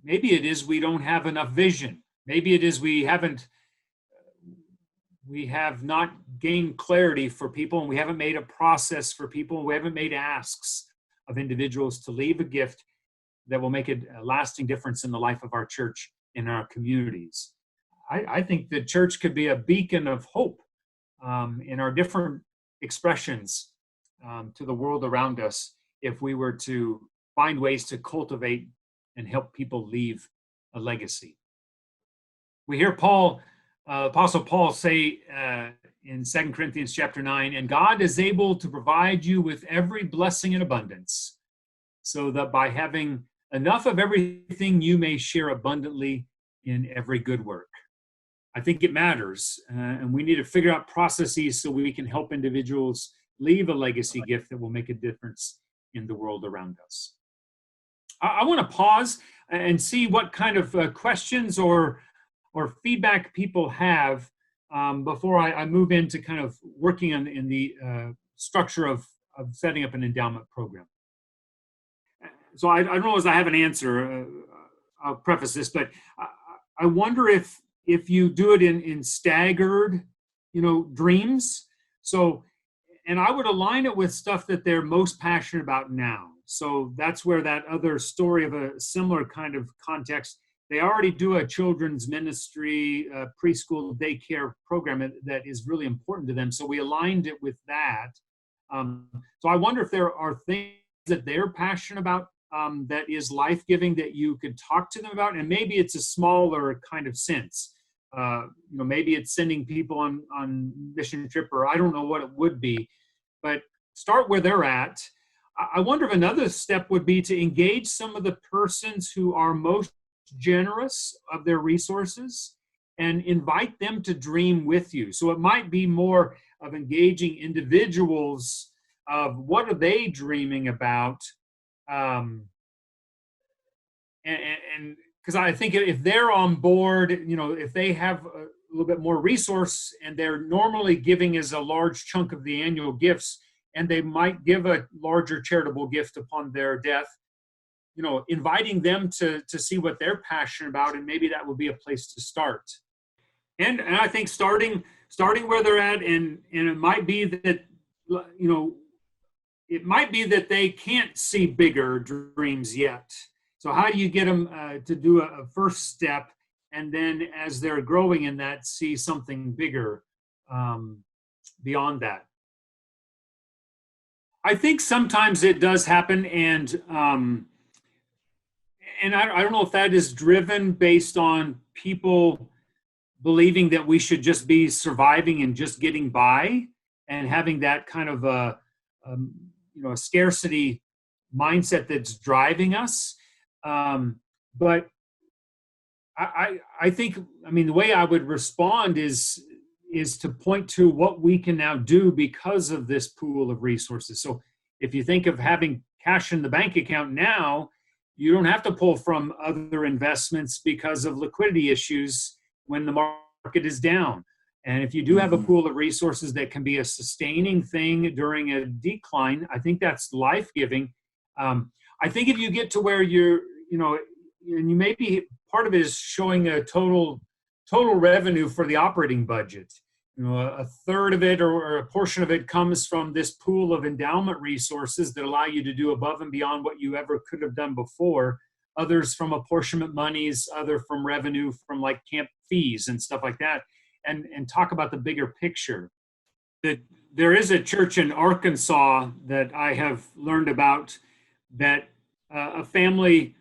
S1: Maybe it is we don't have enough vision. Maybe it is we have not gained clarity for people, and we haven't made a process for people, and we haven't made asks of individuals to leave a gift that will make a lasting difference in the life of our church and our communities. I think the church could be a beacon of hope in our different expressions to the world around us if we were to find ways to cultivate and help people leave a legacy. We hear Apostle Paul say in 2 Corinthians chapter 9, and God is able to provide you with every blessing in abundance, so that by having enough of everything, you may share abundantly in every good work. I think it matters, and we need to figure out processes so we can help individuals leave a legacy gift that will make a difference in the world around us. I want to pause and see what kind of questions or or feedback people have before I move into kind of working in the structure of setting up an endowment program. So I don't know as I have an answer. I'll preface this, but I wonder if you do it in staggered, dreams. So, and I would align it with stuff that they're most passionate about now. So that's where that other story of a similar kind of context, they already do a children's ministry, preschool daycare program that is really important to them. So we aligned it with that. So I wonder if there are things that they're passionate about that is life-giving that you could talk to them about, and maybe it's a smaller kind of sense. Maybe it's sending people on mission trip, or I don't know what it would be, but start where they're at. I wonder if another step would be to engage some of the persons who are most generous of their resources and invite them to dream with you. So it might be more of engaging individuals of what are they dreaming about. And because I think if they're on board, if they have a little bit more resource and they're normally giving as a large chunk of the annual gifts, and they might give a larger charitable gift upon their death, inviting them to see what they're passionate about, and maybe that would be a place to start. And I think starting where they're at, and it might be that, it might be that they can't see bigger dreams yet. So how do you get them to do a first step, and then as they're growing in that, see something bigger beyond that? I think sometimes it does happen, and I don't know if that is driven based on people believing that we should just be surviving and just getting by, and having that kind of a scarcity mindset that's driving us. But I think, the way I would respond is to point to what we can now do because of this pool of resources. So if you think of having cash in the bank account now, you don't have to pull from other investments because of liquidity issues when the market is down. And if you do have a pool of resources that can be a sustaining thing during a decline, I think that's life-giving. I think if you get to where you're, and you maybe part of it is showing a total revenue for the operating budget. A third of it or a portion of it comes from this pool of endowment resources that allow you to do above and beyond what you ever could have done before. Others from apportionment monies, other from revenue from like camp fees and stuff like that. And talk about the bigger picture. That there is a church in Arkansas that I have learned about that a family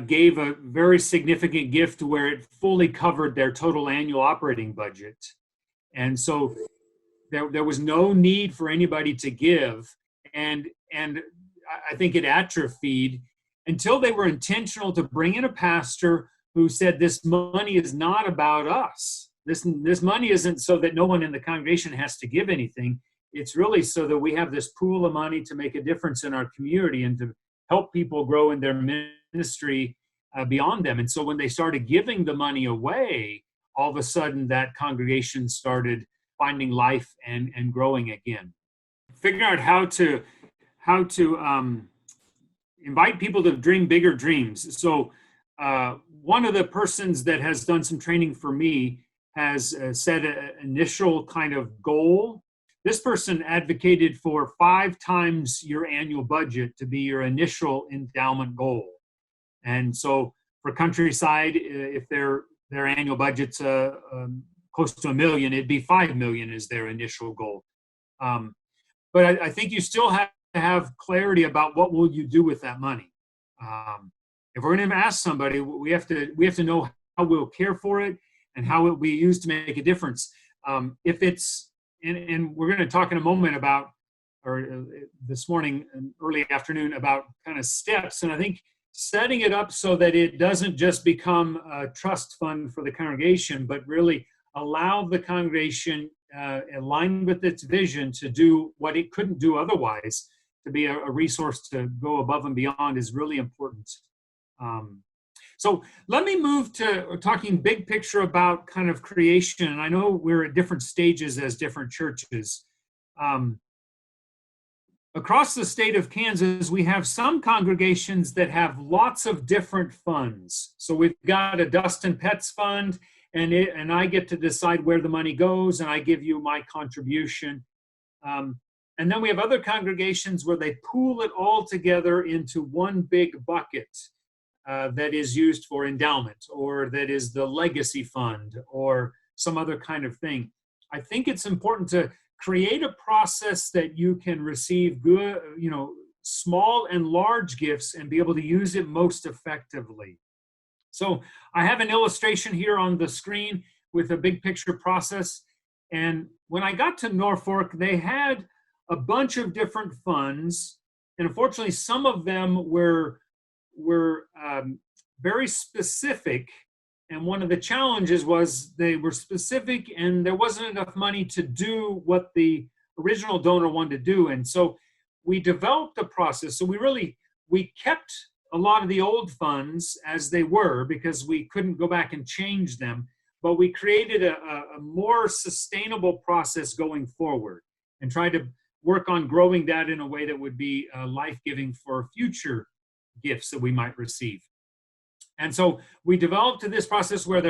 S1: gave a very significant gift where it fully covered their total annual operating budget. And so there was no need for anybody to give. And I think it atrophied until they were intentional to bring in a pastor who said, this money is not about us. This money isn't so that no one in the congregation has to give anything. It's really so that we have this pool of money to make a difference in our community and to help people grow in their ministry beyond them. And so when they started giving the money away, all of a sudden that congregation started finding life and growing again. Figuring out how to invite people to dream bigger dreams. So one of the persons that has done some training for me has set an initial kind of goal. This person advocated for 5 times your annual budget to be your initial endowment goal. And so for Countryside, if their annual budget's close to $1 million, it'd be $5 million is their initial goal. But I think you still have to have clarity about what will you do with that money. If we're going to ask somebody, we have to know how we'll care for it and how it will be used to make a difference. If it's, and we're going to talk in a moment about, or this morning, early afternoon, about kind of steps. And I think setting it up so that it doesn't just become a trust fund for the congregation, but really allow the congregation, aligned with its vision, to do what it couldn't do otherwise, to be a resource to go above and beyond, is really important. So let me move to talking big picture about kind of creation. And I know we're at different stages as different churches. Across the state of Kansas, we have some congregations that have lots of different funds. So we've got a Dustin Petz fund, and I get to decide where the money goes, and I give you my contribution. And then we have other congregations where they pool it all together into one big bucket that is used for endowment, or that is the legacy fund, or some other kind of thing. I think it's important to create a process that you can receive good, small and large gifts and be able to use it most effectively. So I have an illustration here on the screen with a big picture process. And when I got to Norfolk, they had a bunch of different funds. And unfortunately, some of them were very specific. And one of the challenges was they were specific and there wasn't enough money to do what the original donor wanted to do. And so we developed a process. So we kept a lot of the old funds as they were because we couldn't go back and change them. But we created a more sustainable process going forward and tried to work on growing that in a way that would be life-giving for future gifts that we might receive. And so we developed this process where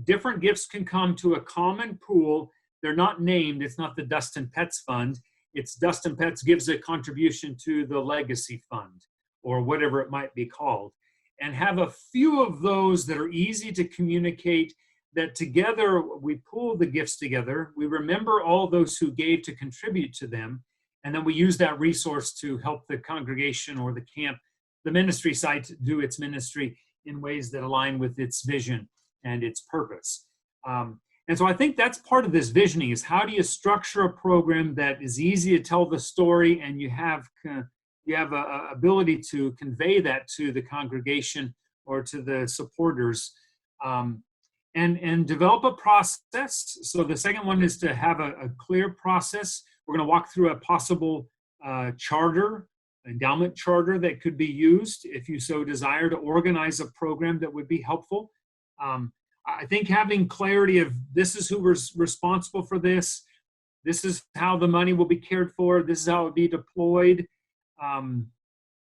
S1: different gifts can come to a common pool. They're not named. It's not the Dustin Petz Fund. It's Dustin Petz gives a contribution to the Legacy Fund, or whatever it might be called, and have a few of those that are easy to communicate, that together we pool the gifts together. We remember all those who gave to contribute to them, and then we use that resource to help the congregation or the camp, the ministry site, do its ministry in ways that align with its vision and its purpose. And so I think that's part of this visioning, is how do you structure a program that is easy to tell the story, and you have a ability to convey that to the congregation or to the supporters, and develop a process. So the second one is to have a clear process. We're going to walk through a possible charter, endowment charter that could be used if you so desire to organize a program that would be helpful. I think having clarity of this is who was responsible for this is how the money will be cared for, this is how it will be deployed.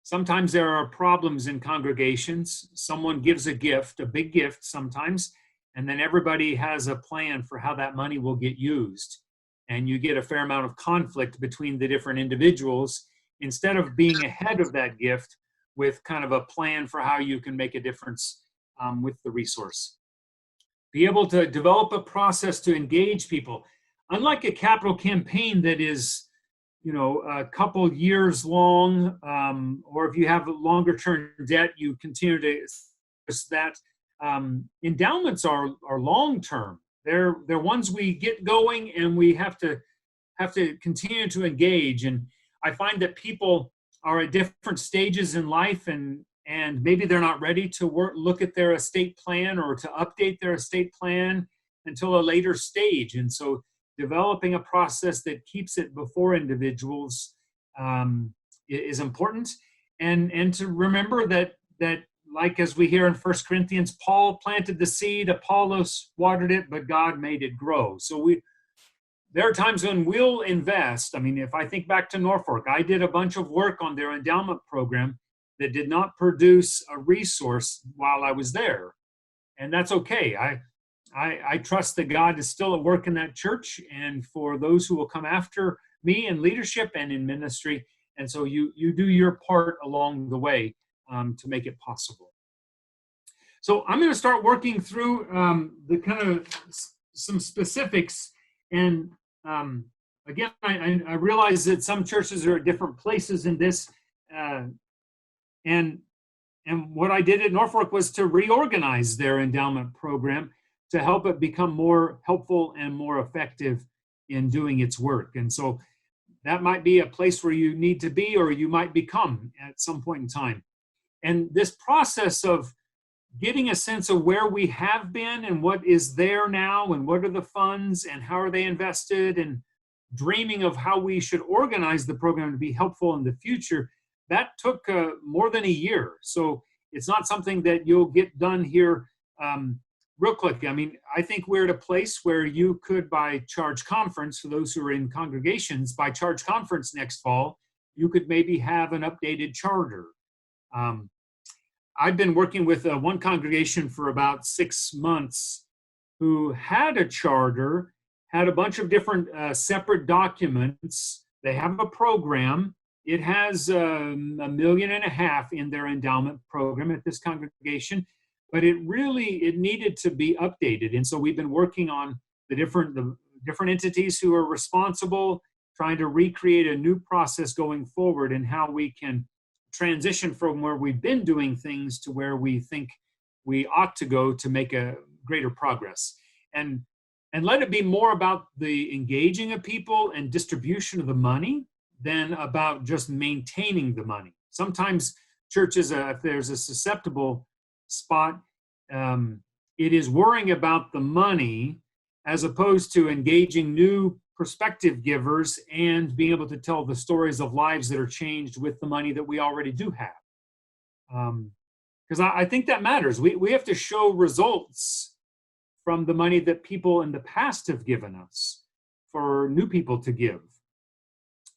S1: Sometimes there are problems in congregations. Someone gives a gift, a big gift sometimes, and then everybody has a plan for how that money will get used. And you get a fair amount of conflict between the different individuals, instead of being ahead of that gift with kind of a plan for how you can make a difference with the resource. Be able to develop a process to engage people. Unlike a capital campaign that is, a couple years long, or if you have a longer term debt, you continue to that. Endowments are long term. They're ones we get going, and we have to continue to engage. And I find that people are at different stages in life, and maybe they're not ready to look at their estate plan or to update their estate plan until a later stage. And so developing a process that keeps it before individuals is important. And to remember that like as we hear in 1 Corinthians, Paul planted the seed, Apollos watered it, but God made it grow. So there are times when we'll invest. I mean, if I think back to Norfolk, I did a bunch of work on their endowment program that did not produce a resource while I was there. And that's okay. I trust that God is still at work in that church, and for those who will come after me in leadership and in ministry. And so you do your part along the way to make it possible. So I'm going to start working through the kind of some specifics. And again, I realize that some churches are at different places in this. And what I did at Norfolk was to reorganize their endowment program to help it become more helpful and more effective in doing its work. And so that might be a place where you need to be, or you might become at some point in time. And this process of getting a sense of where we have been and what is there now, and what are the funds and how are they invested, and dreaming of how we should organize the program to be helpful in the future, that took more than a year. So it's not something that you'll get done here real quick. I mean, I think we're at a place where you could, by charge conference, for those who are in congregations, by charge conference next fall, you could maybe have an updated charter. I've been working with one congregation for about 6 months who had a charter, had a bunch of different separate documents. They have a program. It has $1.5 million in their endowment program at this congregation, but it needed to be updated. And so we've been working on the different entities who are responsible, trying to recreate a new process going forward and how we can transition from where we've been doing things to where we think we ought to go to make a greater progress. And let it be more about the engaging of people and distribution of the money than about just maintaining the money. Sometimes churches, if there's a susceptible spot, it is worrying about the money as opposed to engaging new prospective givers and being able to tell the stories of lives that are changed with the money that we already do have. Because I think that matters. We have to show results from the money that people in the past have given us for new people to give.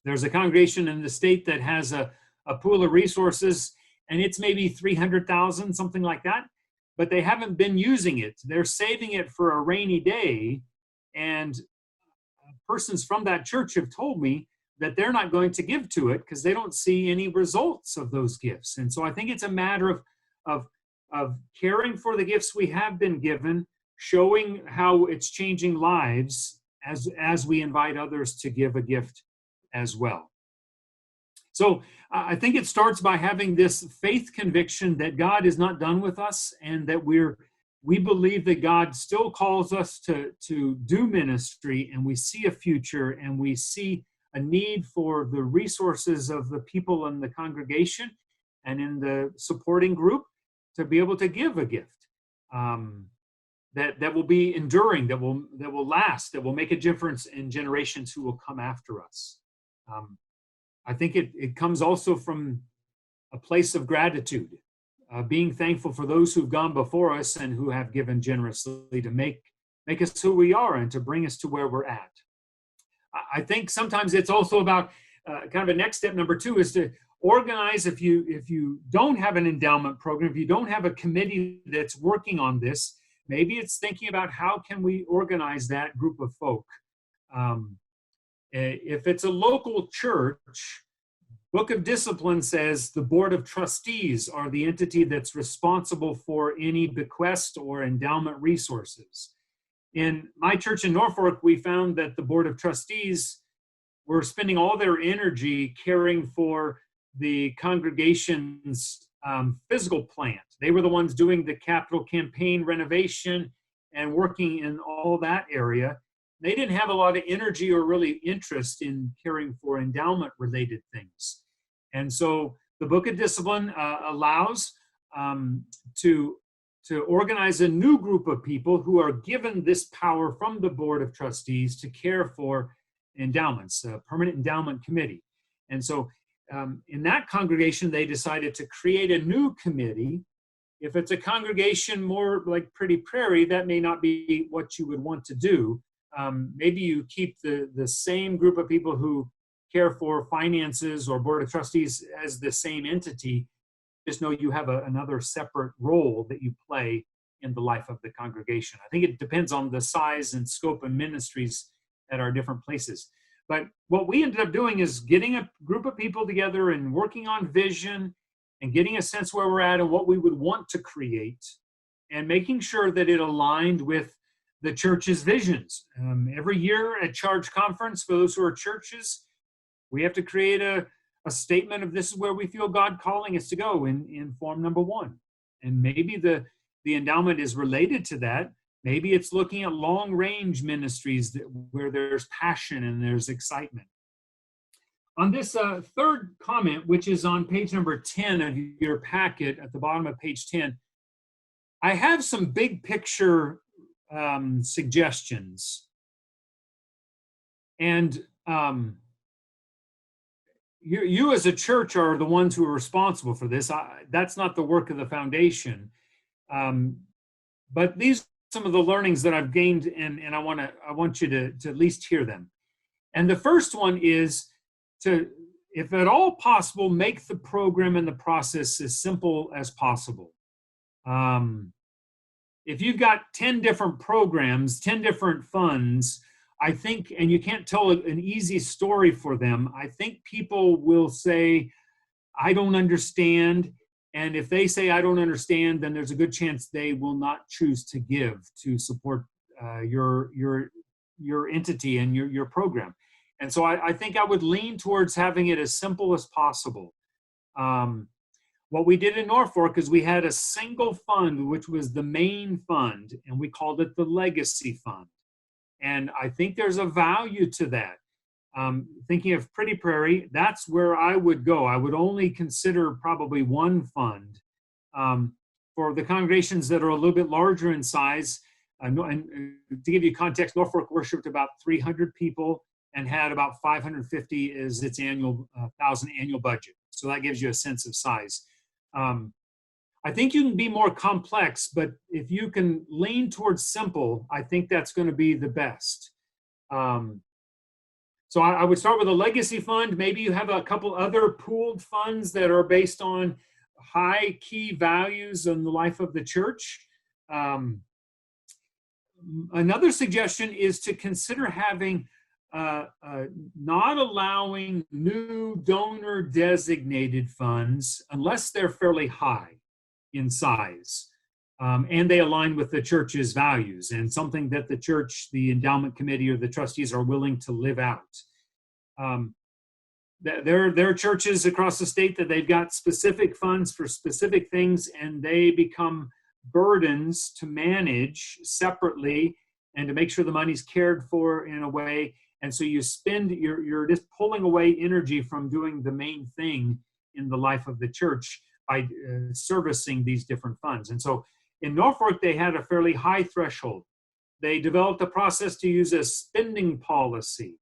S1: There's a congregation in the state that has a pool of resources, and it's maybe 300,000, something like that, but they haven't been using it. They're saving it for a rainy day, and persons from that church have told me that they're not going to give to it because they don't see any results of those gifts. And so I think it's a matter of caring for the gifts we have been given, showing how it's changing lives as we invite others to give a gift as well. So I think it starts by having this faith conviction that God is not done with us, and that we believe that God still calls us to do ministry, and we see a future, and we see a need for the resources of the people in the congregation and in the supporting group to be able to give a gift that will be enduring, that will last, that will make a difference in generations who will come after us. I think it comes also from a place of gratitude. Being thankful for those who've gone before us and who have given generously to make us who we are and to bring us to where we're at. I think sometimes it's also about kind of a next step, number 2, is to organize. If you don't have an endowment program, if you don't have a committee that's working on this, maybe it's thinking about how can we organize that group of folk. If it's a local church, Book of Discipline says the Board of Trustees are the entity that's responsible for any bequest or endowment resources. In my church in Norfolk, we found that the Board of Trustees were spending all their energy caring for the congregation's physical plant. They were the ones doing the capital campaign renovation and working in all that area. They didn't have a lot of energy or really interest in caring for endowment-related things. And so the Book of Discipline allows to organize a new group of people who are given this power from the Board of Trustees to care for endowments, a permanent endowment committee. And so in that congregation, they decided to create a new committee. If it's a congregation more like Pretty Prairie, that may not be what you would want to do. Maybe you keep the same group of people who care for finances or Board of Trustees as the same entity. Just know you have another separate role that you play in the life of the congregation. I think it depends on the size and scope of ministries at our different places. But what we ended up doing is getting a group of people together and working on vision and getting a sense where we're at and what we would want to create, and making sure that it aligned with the church's visions. Every year at Charge Conference, for those who are churches, we have to create a statement of this is where we feel God calling us to go in form number 1. And maybe the endowment is related to that. Maybe it's looking at long-range ministries where there's passion and there's excitement. On this third comment, which is on page number 10 of your packet, at the bottom of page 10, I have some big picture suggestions. And you as a church are the ones who are responsible for this. That's not the work of the foundation. But these are some of the learnings that I've gained, and I want you to at least hear them. And the first one is to, if at all possible, make the program and the process as simple as possible. If you've got 10 different programs, 10 different funds, I think, and you can't tell an easy story for them, I think people will say, I don't understand. And if they say, I don't understand, then there's a good chance they will not choose to give to support your entity and your program. And so I think I would lean towards having it as simple as possible. What we did in Norfolk is we had a single fund, which was the main fund, and we called it the Legacy Fund. And I think there's a value to that. Thinking of Pretty Prairie, that's where I would go. I would only consider probably one fund. For the congregations that are a little bit larger in size, and to give you context, Norfolk worshiped about 300 people and had about 550 as its annual 1,000 annual budget. So that gives you a sense of size. I think you can be more complex, but if you can lean towards simple, I think that's going to be the best. So I would start with a legacy fund. Maybe you have a couple other pooled funds that are based on high key values in the life of the church. Another suggestion is to consider having not allowing new donor designated funds unless they're fairly high in size and they align with the church's values and something that the church, the endowment committee, or the trustees are willing to live out. There are churches across the state that they've got specific funds for specific things, and they become burdens to manage separately and to make sure the money's cared for in a way. And so you spend, you're just pulling away energy from doing the main thing in the life of the church by servicing these different funds. And so in Norfolk, they had a fairly high threshold. They developed a process to use a spending policy.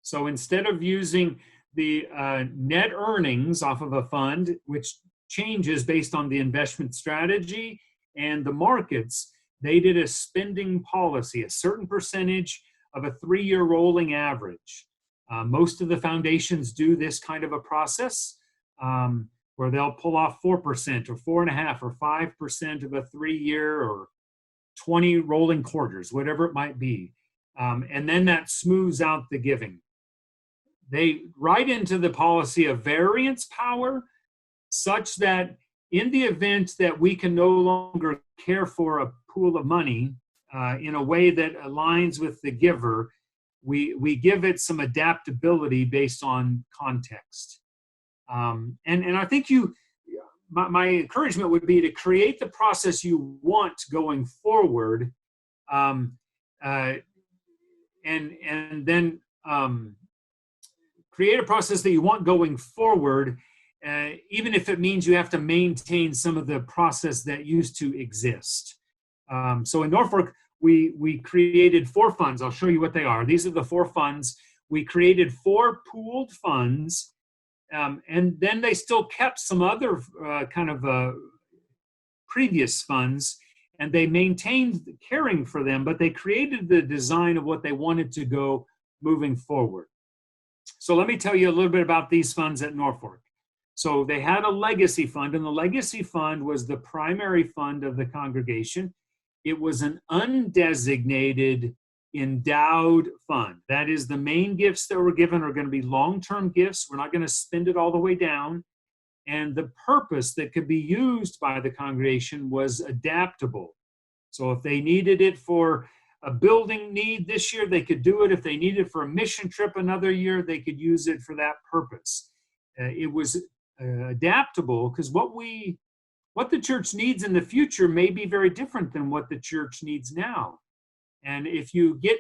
S1: So instead of using the net earnings off of a fund, which changes based on the investment strategy and the markets, they did a spending policy, a certain percentage of a 3-year rolling average. Most of the foundations do this kind of a process where they'll pull off 4% or 4.5% or 5% of a 3-year or 20 rolling quarters, whatever it might be. And then that smooths out the giving. They write into the policy a variance power such that in the event that we can no longer care for a pool of money in a way that aligns with the giver, we give it some adaptability based on context. And I think my encouragement would be to create the process you want going forward, and then create a process that you want going forward, even if it means you have to maintain some of the process that used to exist. So in Norfolk, we created 4 funds. I'll show you what they are. These are the 4 funds. We created 4 pooled funds, and then they still kept some other previous funds, and they maintained caring for them, but they created the design of what they wanted to go moving forward. So let me tell you a little bit about these funds at Norfolk. So they had a legacy fund, and the legacy fund was the primary fund of the congregation. It was an undesignated endowed fund. That is, the main gifts that were given are going to be long-term gifts. We're not going to spend it all the way down. And the purpose that could be used by the congregation was adaptable. So if they needed it for a building need this year, they could do it. If they needed it for a mission trip another year, they could use it for that purpose. It was adaptable because what the church needs in the future may be very different than what the church needs now. And if you get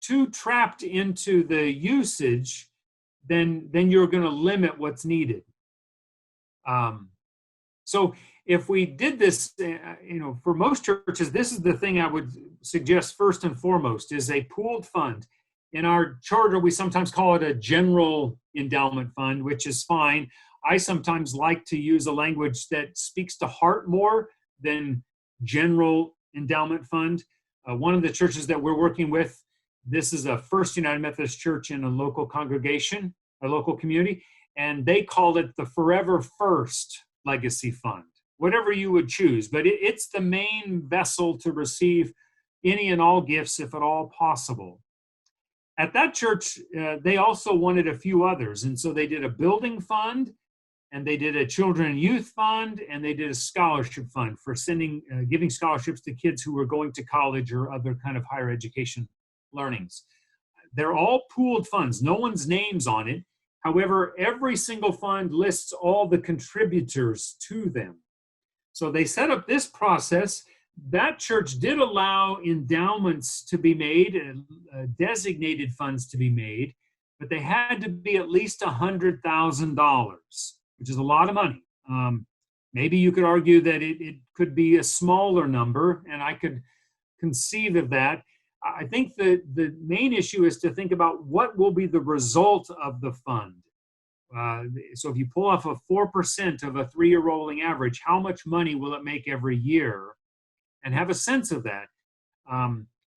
S1: too trapped into the usage, then you're going to limit what's needed. So if we did this, for most churches, this is the thing I would suggest first and foremost is a pooled fund. In our charter, we sometimes call it a general endowment fund, which is fine. I sometimes like to use a language that speaks to heart more than general endowment fund. One of the churches that we're working with, this is a First United Methodist Church in a local congregation, a local community, and they called it the Forever First Legacy Fund, whatever you would choose. But it's the main vessel to receive any and all gifts, if at all possible. At that church, they also wanted a few others. And so they did a building fund, and they did a children and youth fund, and they did a scholarship fund for giving scholarships to kids who were going to college or other kind of higher education learnings. They're all pooled funds. No one's name's on it. However, every single fund lists all the contributors to them. So they set up this process. That church did allow endowments to be made and designated funds to be made, but they had to be at least $100,000, which is a lot of money. Maybe you could argue that it could be a smaller number, and I could conceive of that. I think the main issue is to think about what will be the result of the fund. So if you pull off a 4% of a 3-year rolling average, how much money will it make every year? And have a sense of that.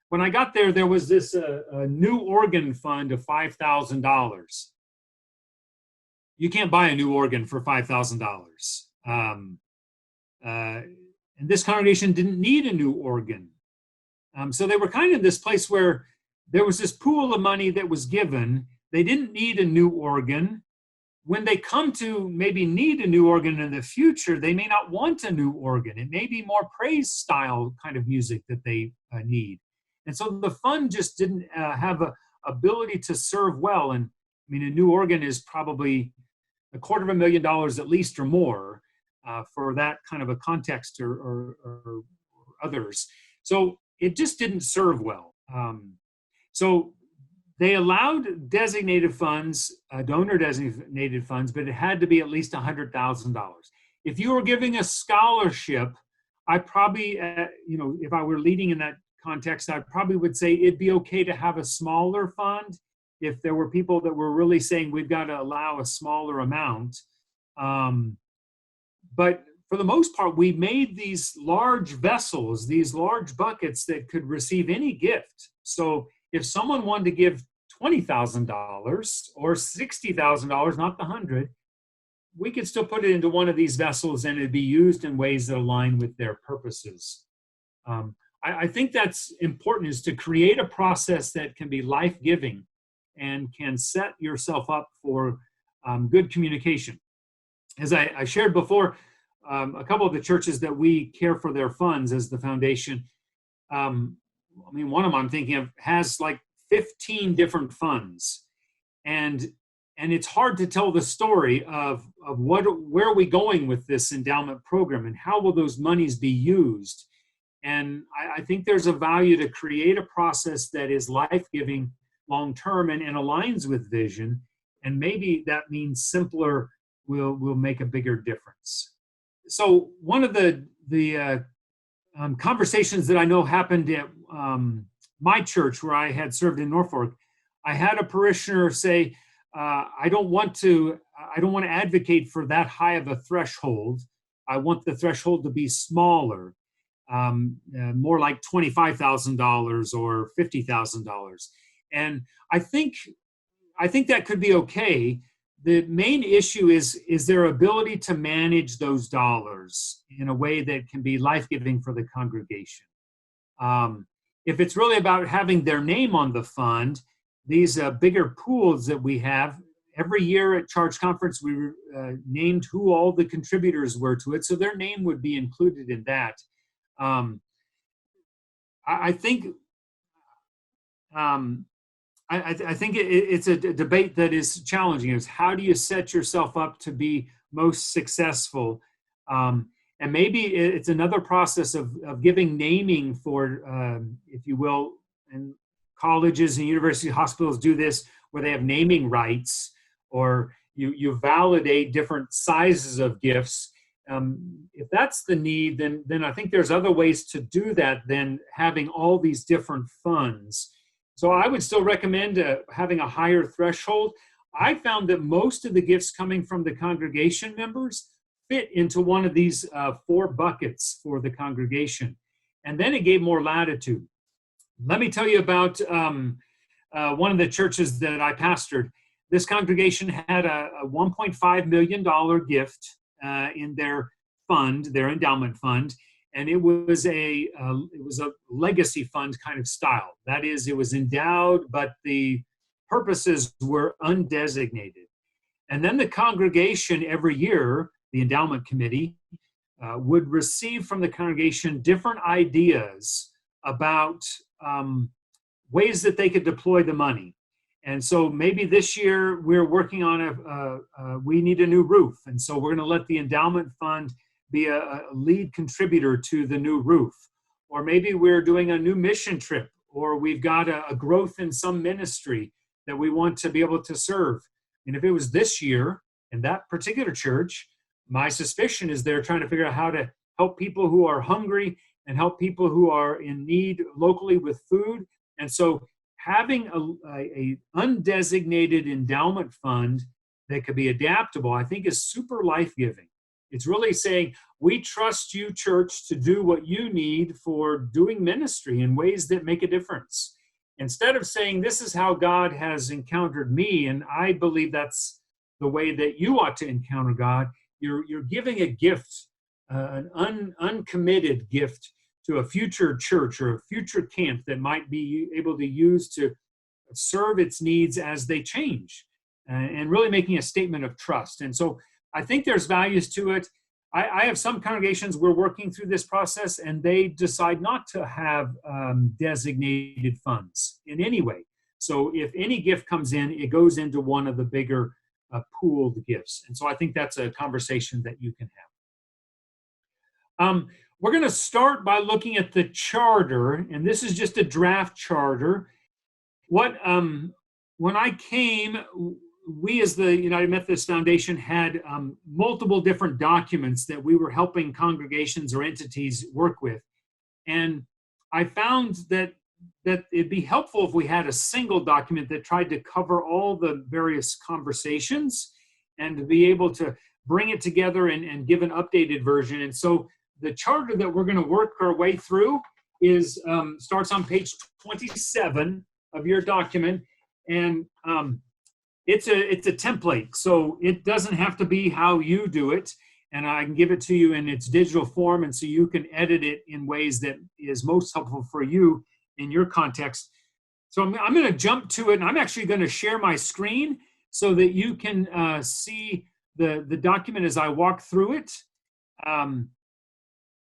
S1: When I got there, there was this a new organ fund of $5,000. You can't buy a new organ for $5,000. And this congregation didn't need a new organ. So they were kind of in this place where there was this pool of money that was given. They didn't need a new organ. When they come to maybe need a new organ in the future, they may not want a new organ. It may be more praise style kind of music that they need. And so the fund just didn't have a ability to serve well. And I mean, a new organ is probably $250,000 at least or more for that kind of a context or others. So it just didn't serve well. So they allowed designated funds, donor designated funds, but it had to be at least $100,000. If you were giving a scholarship, I probably, if I were leading in that context, I probably would say it'd be okay to have a smaller fund if there were people that were really saying we've got to allow a smaller amount. But for the most part, we made these large vessels, these large buckets that could receive any gift. So if someone wanted to give $20,000 or $60,000, not the 100, we could still put it into one of these vessels and it'd be used in ways that align with their purposes. I think that's important, is to create a process that can be life-giving and can set yourself up for good communication. As I shared before, a couple of the churches that we care for their funds as the foundation, one of them I'm thinking of has like 15 different funds, and it's hard to tell the story of where are we going with this endowment program and how will those monies be used. And I think there's a value to create a process that is life-giving, long-term, and aligns with vision, and maybe that means simpler will make a bigger difference. So one of the conversations that I know happened at my church where I had served in Norfolk, I had a parishioner say, I don't want to advocate for that high of a threshold. I want the threshold to be smaller, more like $25,000 or $50,000. And I think that could be okay. The main issue is their ability to manage those dollars in a way that can be life-giving for the congregation. If it's really about having their name on the fund, these bigger pools that we have, every year at Charge Conference, we named who all the contributors were to it, so their name would be included in that. I think it's a debate that is challenging. Is how do you set yourself up to be most successful? And maybe it's another process of giving naming for, if you will, and colleges and university hospitals do this where they have naming rights, or you validate different sizes of gifts. If that's the need, then I think there's other ways to do that than having all these different funds. So I would still recommend having a higher threshold. I found that most of the gifts coming from the congregation members fit into one of these 4 buckets for the congregation. And then it gave more latitude. Let me tell you about one of the churches that I pastored. This congregation had a $1.5 million gift in their fund, their endowment fund, and it was a legacy fund kind of style. That is, it was endowed, but the purposes were undesignated. And then the congregation every year, the endowment committee, would receive from the congregation different ideas about ways that they could deploy the money. And so maybe this year we're working on we need a new roof. And so we're going to let the endowment fund be a lead contributor to the new roof. Or maybe we're doing a new mission trip, or we've got a growth in some ministry that we want to be able to serve. And if it was this year in that particular church, my suspicion is they're trying to figure out how to help people who are hungry and help people who are in need locally with food. And so having a undesignated endowment fund that could be adaptable, I think is super life-giving. It's really saying, we trust you, church, to do what you need for doing ministry in ways that make a difference. Instead of saying, this is how God has encountered me, and I believe that's the way that you ought to encounter God, you're giving a gift, an uncommitted gift to a future church or a future camp that might be able to use to serve its needs as they change, and really making a statement of trust. And so I think there's values to it. I have some congregations we're working through this process, and they decide not to have designated funds in any way. So if any gift comes in, it goes into one of the bigger pooled gifts. And so I think that's a conversation that you can have. We're going to start by looking at the charter, and this is just a draft charter. When I came, we as the United Methodist Foundation had multiple different documents that we were helping congregations or entities work with. And I found that it'd be helpful if we had a single document that tried to cover all the various conversations and to be able to bring it together and give an updated version. And so the charter that we're going to work our way through is starts on page 27 of your document, and it's a template, so it doesn't have to be how you do it, and I can give it to you in its digital form, and so you can edit it in ways that is most helpful for you in your context. So I'm going to jump to it, and I'm actually going to share my screen so that you can see the document as I walk through it.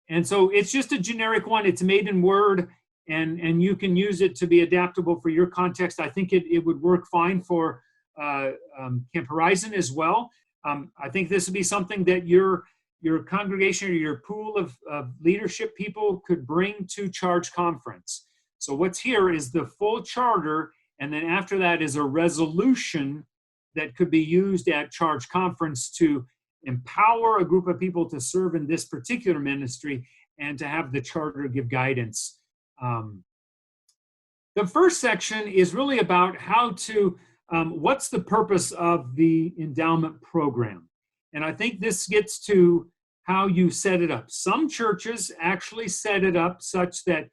S1: And so it's just a generic one. It's made in Word, and you can use it to be adaptable for your context. I think it would work fine for Camp Horizon as well. I think this would be something that your congregation or your pool of leadership people could bring to Charge Conference. So what's here is the full charter, and then after that is a resolution that could be used at Charge Conference to empower a group of people to serve in this particular ministry and to have the charter give guidance. The first section is really about how to, what's the purpose of the endowment program? And I think this gets to how you set it up. Some churches actually set it up such that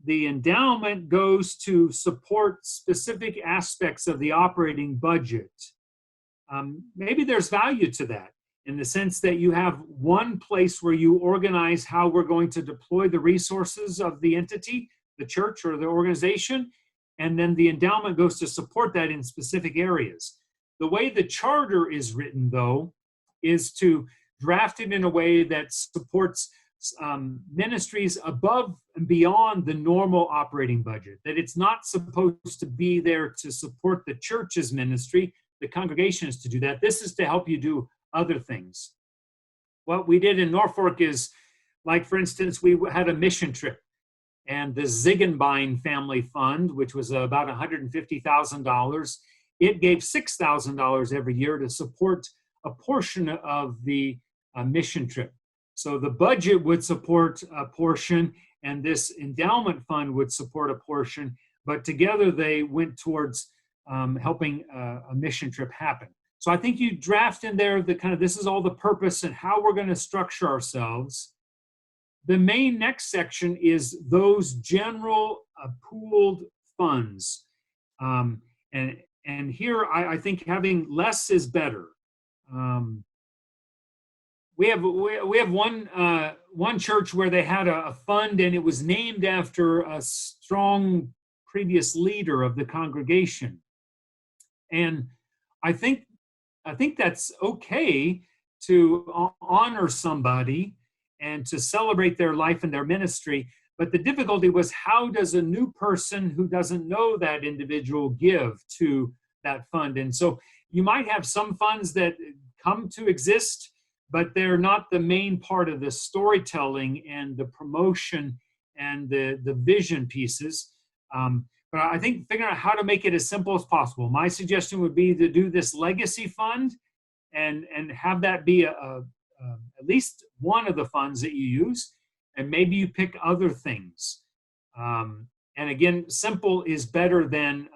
S1: the endowment goes to support specific aspects of the operating budget. Maybe there's value to that, in the sense that you have one place where you organize how we're going to deploy the resources of the entity, the church or the organization, and then the endowment goes to support that in specific areas. The way the charter is written, though, is to draft it in a way that supports ministries above and beyond the normal operating budget, that it's not supposed to be there to support the church's ministry. The congregation is to do that. This is to help you do other things. What we did in Norfolk is, like, for instance, we had a mission trip, and the Ziegenbein Family Fund, which was about $150,000, it gave $6,000 every year to support a portion of the mission trip. So the budget would support a portion, and this endowment fund would support a portion, but together they went towards helping a mission trip happen. So I think you draft in there the kind of, this is all the purpose and how we're going to structure ourselves. The main next section is those general pooled funds. And here I think having less is better. We have one church where they had a fund, and it was named after a strong previous leader of the congregation. And I think that's okay to honor somebody and to celebrate their life and their ministry. But the difficulty was, how does a new person who doesn't know that individual give to that fund? And so you might have some funds that come to exist, but they're not the main part of the storytelling and the promotion and the vision pieces. But I think figuring out how to make it as simple as possible. My suggestion would be to do this legacy fund and have that be at least one of the funds that you use, and maybe you pick other things. And again, simple is better than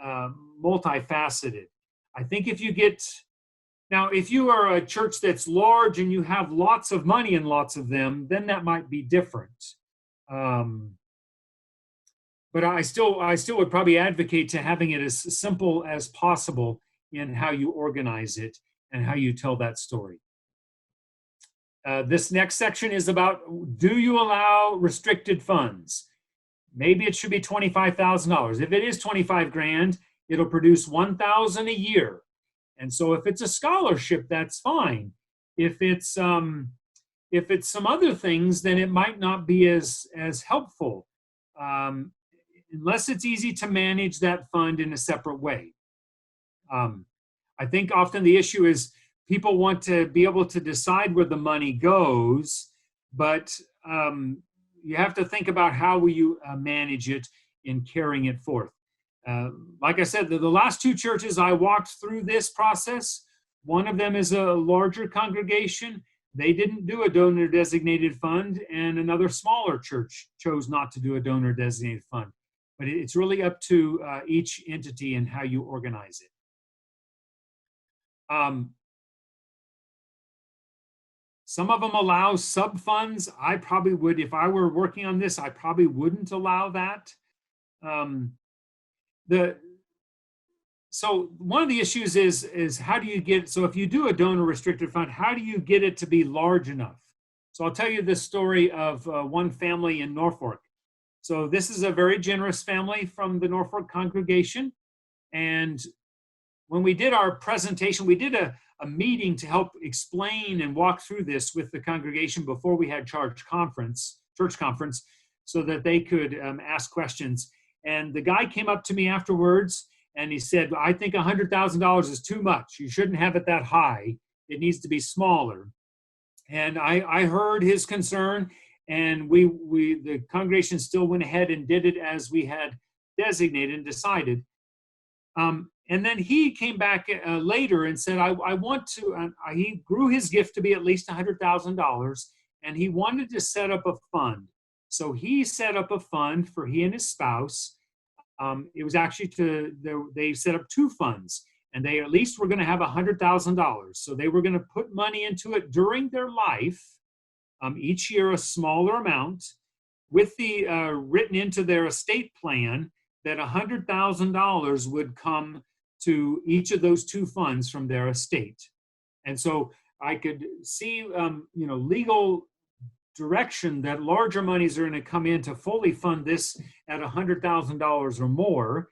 S1: multifaceted. I think if you get, now if you are a church that's large and you have lots of money and lots of them, then that might be different. But I still would probably advocate to having it as simple as possible in how you organize it and how you tell that story. This next section is about, do you allow restricted funds? Maybe it should be $25,000. If it is 25 grand, it'll produce 1,000 a year. And so if it's a scholarship, that's fine. If it's some other things, then it might not be as helpful, unless it's easy to manage that fund in a separate way. I think often the issue is people want to be able to decide where the money goes, but you have to think about how will you manage it in carrying it forth. Like I said, the last two churches I walked through this process. One of them is a larger congregation. They didn't do a donor designated fund, and another smaller church chose not to do a donor designated fund. But it's really up to each entity and how you organize it. Some of them allow sub-funds. I probably would, if I were working on this, I probably wouldn't allow that. So one of the issues is how do you get, so if you do a donor restricted fund, how do you get it to be large enough? So I'll tell you this story of one family in Norfolk. So this is a very generous family from the Norfolk congregation. And when we did our presentation, we did a meeting to help explain and walk through this with the congregation before we had church conference, so that they could ask questions. And the guy came up to me afterwards and he said, I think $100,000 is too much. You shouldn't have it that high. It needs to be smaller. And I heard his concern, and the congregation still went ahead and did it as we had designated and decided. And then he came back later and said, I want to, he grew his gift to be at least $100,000, and he wanted to set up a fund. So he set up a fund for he and his spouse. It was actually they set up two funds, and they at least were going to have $100,000. So they were going to put money into it during their life, each year a smaller amount, with the written into their estate plan that $100,000 would come to each of those two funds from their estate. And so I could see, legal direction that larger monies are going to come in to fully fund this at $100,000 or more,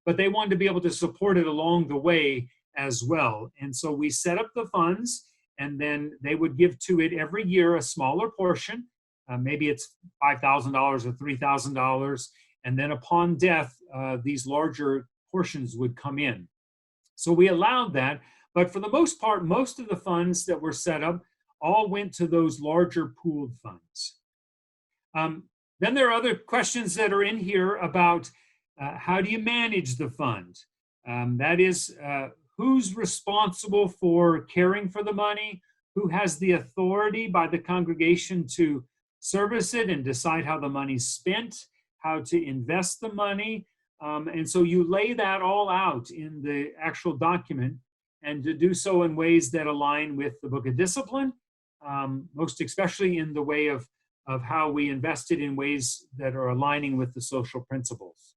S1: but they wanted to be able to support it along the way as well. And so we set up the funds, and then they would give to it every year a smaller portion. Maybe it's $5,000 or $3,000. And then upon death, these larger portions would come in. So we allowed that, but for the most part, most of the funds that were set up all went to those larger pooled funds. Then there are other questions that are in here about how do you manage the fund? That is, who's responsible for caring for the money? Who has the authority by the congregation to service it and decide how the money's spent, how to invest the money? And so you lay that all out in the actual document, and to do so in ways that align with the Book of Discipline, most especially in the way of how we invested in ways that are aligning with the social principles.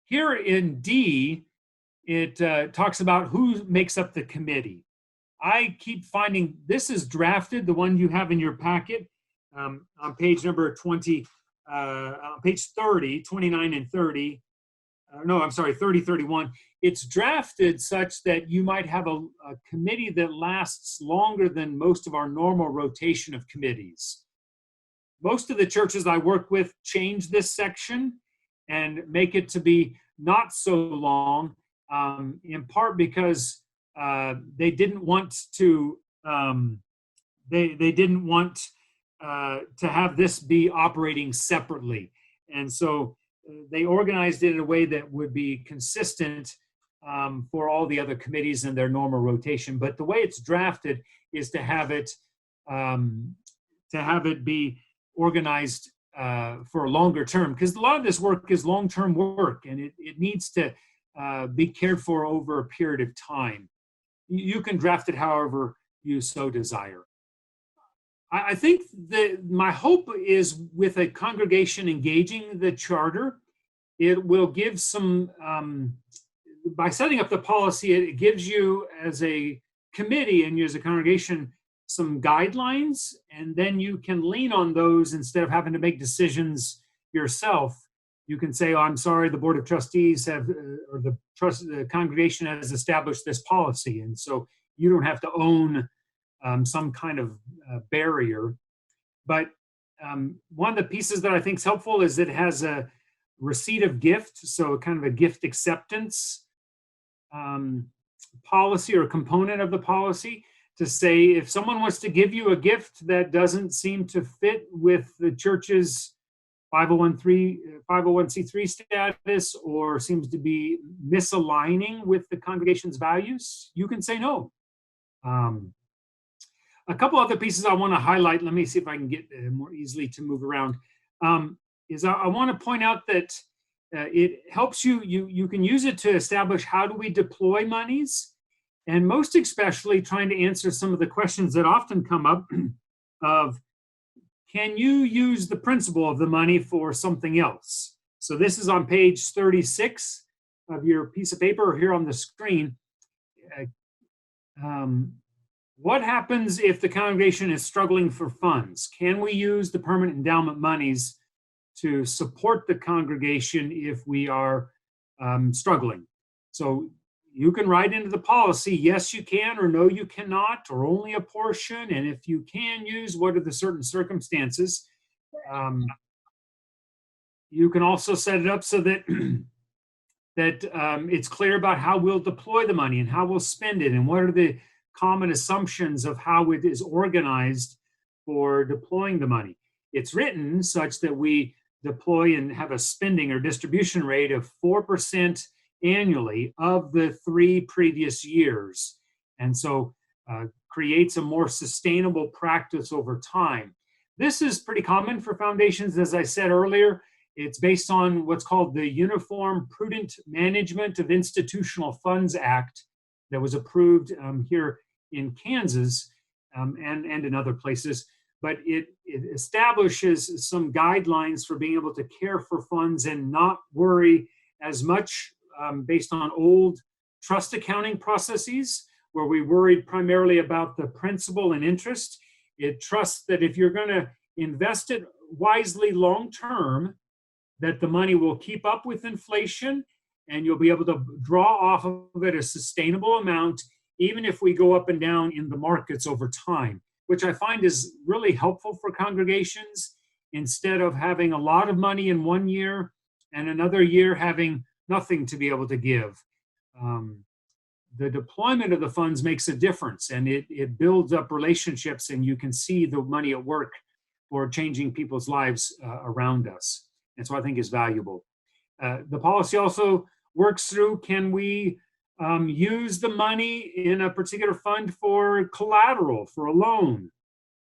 S1: Here in D, it talks about who makes up the committee. I keep finding this is drafted, the one you have in your packet, on page number 20, on page 30, 29 and 30. No, I'm sorry, 30, 31. It's drafted such that you might have a committee that lasts longer than most of our normal rotation of committees. Most of the churches I work with change this section and make it to be not so long, in part because they didn't want to they didn't want to have this be operating separately, and so they organized it in a way that would be consistent for all the other committees in their normal rotation. But the way it's drafted is to have it be organized for a longer term, because a lot of this work is long-term work, and it needs to be cared for over a period of time. You can draft it however you so desire. I think that my hope is with a congregation engaging the charter, it will give some, by setting up the policy, it gives you as a committee and you as a congregation some guidelines, and then you can lean on those instead of having to make decisions yourself. You can say, oh, I'm sorry, the Board of Trustees have, or the congregation has established this policy, and so you don't have to own some kind of barrier. But one of the pieces that I think is helpful is it has a receipt of gift, so kind of a gift acceptance policy or component of the policy, to say if someone wants to give you a gift that doesn't seem to fit with the church's 501c3 status or seems to be misaligning with the congregation's values, you can say no. A couple other pieces I want to highlight, let me see if I can get more easily to move around, is I want to point out that it helps you can use it to establish how do we deploy monies, and most especially trying to answer some of the questions that often come up of, can you use the principle of the money for something else? So this is on page 36 of your piece of paper, or here on the screen. What happens if the congregation is struggling for funds? Can we use the permanent endowment monies to support the congregation if we are struggling? So you can write into the policy, yes, you can, or no, you cannot, or only a portion. And if you can use, what are the certain circumstances? You can also set it up so that it's clear about how we'll deploy the money and how we'll spend it, and what are the common assumptions of how it is organized for deploying the money. It's written such that we deploy and have a spending or distribution rate of 4% annually of the 3 previous years, and so creates a more sustainable practice over time. This is pretty common for foundations, as I said earlier. It's based on what's called the Uniform Prudent Management of Institutional Funds Act that was approved here in Kansas and in other places. But it establishes some guidelines for being able to care for funds and not worry as much based on old trust accounting processes, where we worried primarily about the principal and interest. It trusts that if you're going to invest it wisely long-term, that the money will keep up with inflation and you'll be able to draw off of it a sustainable amount, even if we go up and down in the markets over time, which I find is really helpful for congregations, instead of having a lot of money in one year and another year having nothing to be able to give. The deployment of the funds makes a difference, and it builds up relationships, and you can see the money at work for changing people's lives around us. And so I think is valuable. The policy also works through, can we use the money in a particular fund for collateral, for a loan?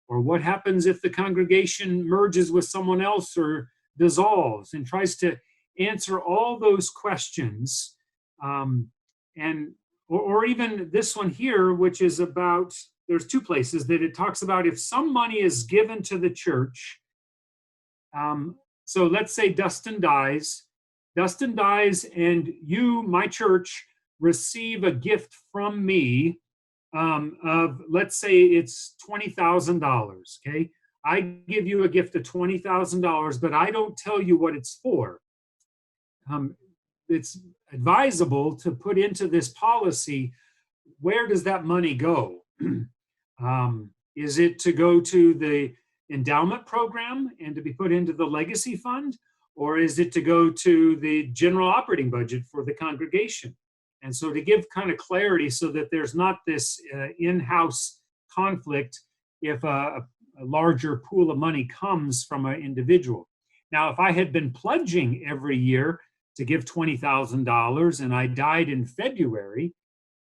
S1: Or what happens if the congregation merges with someone else or dissolves, and tries to answer all those questions, or even this one here, which is about, there's two places that it talks about if some money is given to the church. So let's say Dustin dies and you, my church, receive a gift from me of, let's say it's $20,000, okay? I give you a gift of $20,000, but I don't tell you what it's for. It's advisable to put into this policy, where does that money go? Is it to go to the endowment program and to be put into the legacy fund? Or is it to go to the general operating budget for the congregation? And so to give kind of clarity so that there's not this in-house conflict if a larger pool of money comes from an individual. Now, if I had been pledging every year to give $20,000 and I died in February,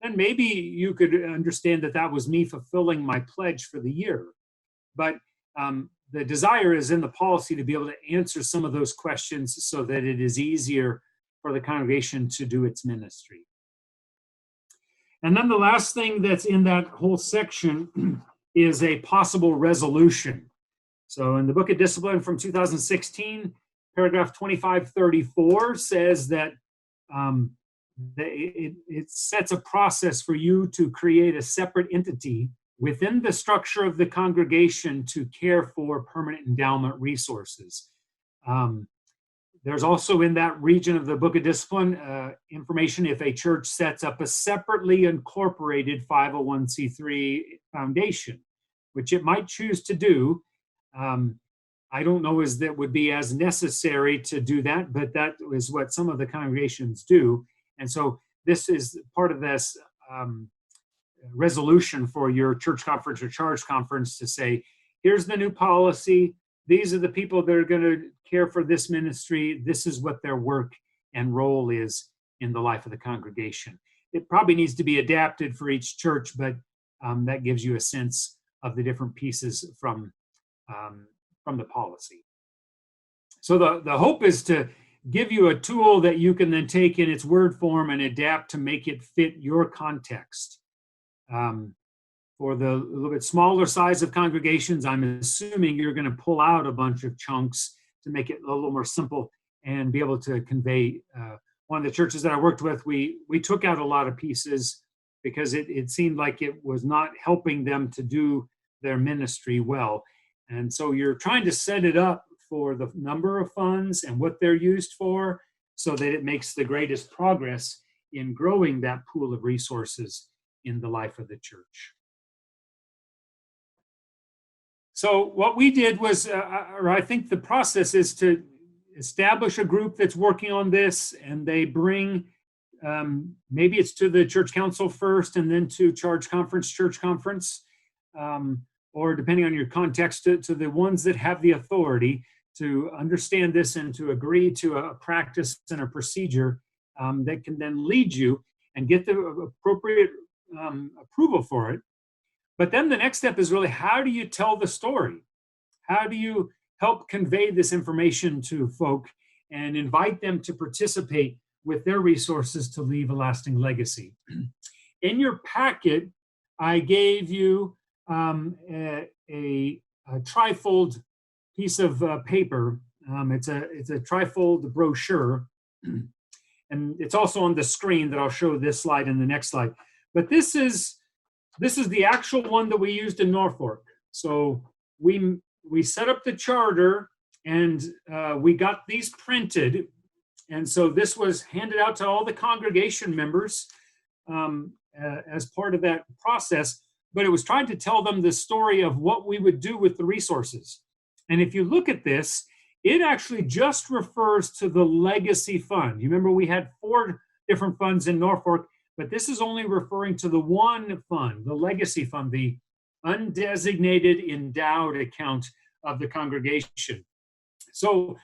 S1: then maybe you could understand that that was me fulfilling my pledge for the year. But the desire is in the policy to be able to answer some of those questions so that it is easier for the congregation to do its ministry. And then the last thing that's in that whole section is a possible resolution. So in the Book of Discipline from 2016, paragraph 2534 says that it sets a process for you to create a separate entity within the structure of the congregation to care for permanent endowment resources. There's also in that region of the Book of Discipline information if a church sets up a separately incorporated 501c3 foundation, which it might choose to do. I don't know as that would be as necessary to do that, but that is what some of the congregations do. And so this is part of this resolution for your church conference or charge conference to say, here's the new policy. These are the people that are going to care for this ministry. This is what their work and role is in the life of the congregation. It probably needs to be adapted for each church, but that gives you a sense of the different pieces from the policy. So the hope is to give you a tool that you can then take in its word form and adapt to make it fit your context. For the little bit smaller size of congregations, I'm assuming you're going to pull out a bunch of chunks to make it a little more simple and be able to convey. One of the churches that I worked with, we took out a lot of pieces because it seemed like it was not helping them to do their ministry well. And so you're trying to set it up for the number of funds and what they're used for so that it makes the greatest progress in growing that pool of resources in the life of the church. So what we did was, or I think the process is to establish a group that's working on this, and they bring, maybe it's to the church council first and then to church conference, or depending on your context, to the ones that have the authority to understand this and to agree to a practice and a procedure that can then lead you and get the appropriate approval for it. But then the next step is really, how do you tell the story? How do you help convey this information to folk and invite them to participate with their resources to leave a lasting legacy? In your packet, I gave you a trifold piece of paper. It's a trifold brochure, and it's also on the screen that I'll show this slide and the next slide. But this is the actual one that we used in Norfolk. So we set up the charter and we got these printed. And so this was handed out to all the congregation members as part of that process. But it was trying to tell them the story of what we would do with the resources. And if you look at this, it actually just refers to the legacy fund. You remember we had 4 different funds in Norfolk, but this is only referring to the one fund, the legacy fund, the undesignated endowed account of the congregation. So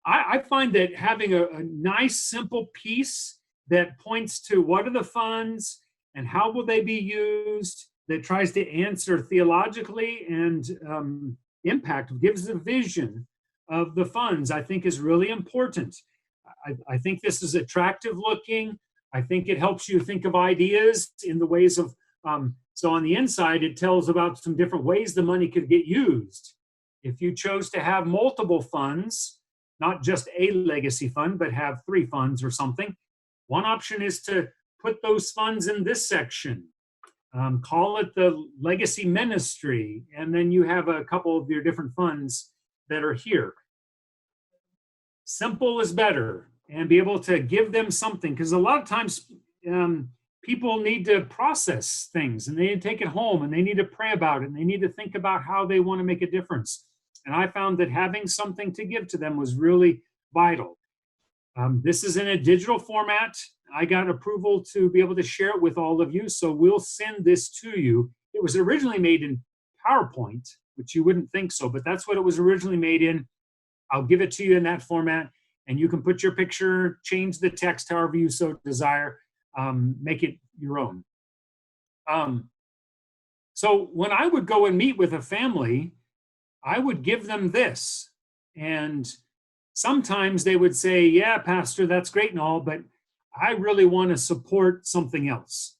S1: I find that having a nice, simple piece that points to what are the funds and how will they be used, that tries to answer theologically and impact, gives a vision of the funds, I think is really important. I think this is attractive looking. I think it helps you think of ideas in the ways of, so on the inside, it tells about some different ways the money could get used. If you chose to have multiple funds, not just a legacy fund, but have 3 funds or something, one option is to put those funds in this section. Call it the legacy ministry, and then you have a couple of your different funds that are here. Simple is better, and be able to give them something, because a lot of times people need to process things, and they need to take it home, and they need to pray about it, and they need to think about how they want to make a difference. And I found that having something to give to them was really vital. This is in a digital format. I got approval to be able to share it with all of you, so we'll send this to you. It was originally made in PowerPoint, which you wouldn't think so, but that's what it was originally made in. I'll give it to you in that format, and you can put your picture, change the text however you so desire, make it your own. So when I would go and meet with a family, I would give them this. And sometimes they would say, yeah, Pastor, that's great and all, but I really want to support something else.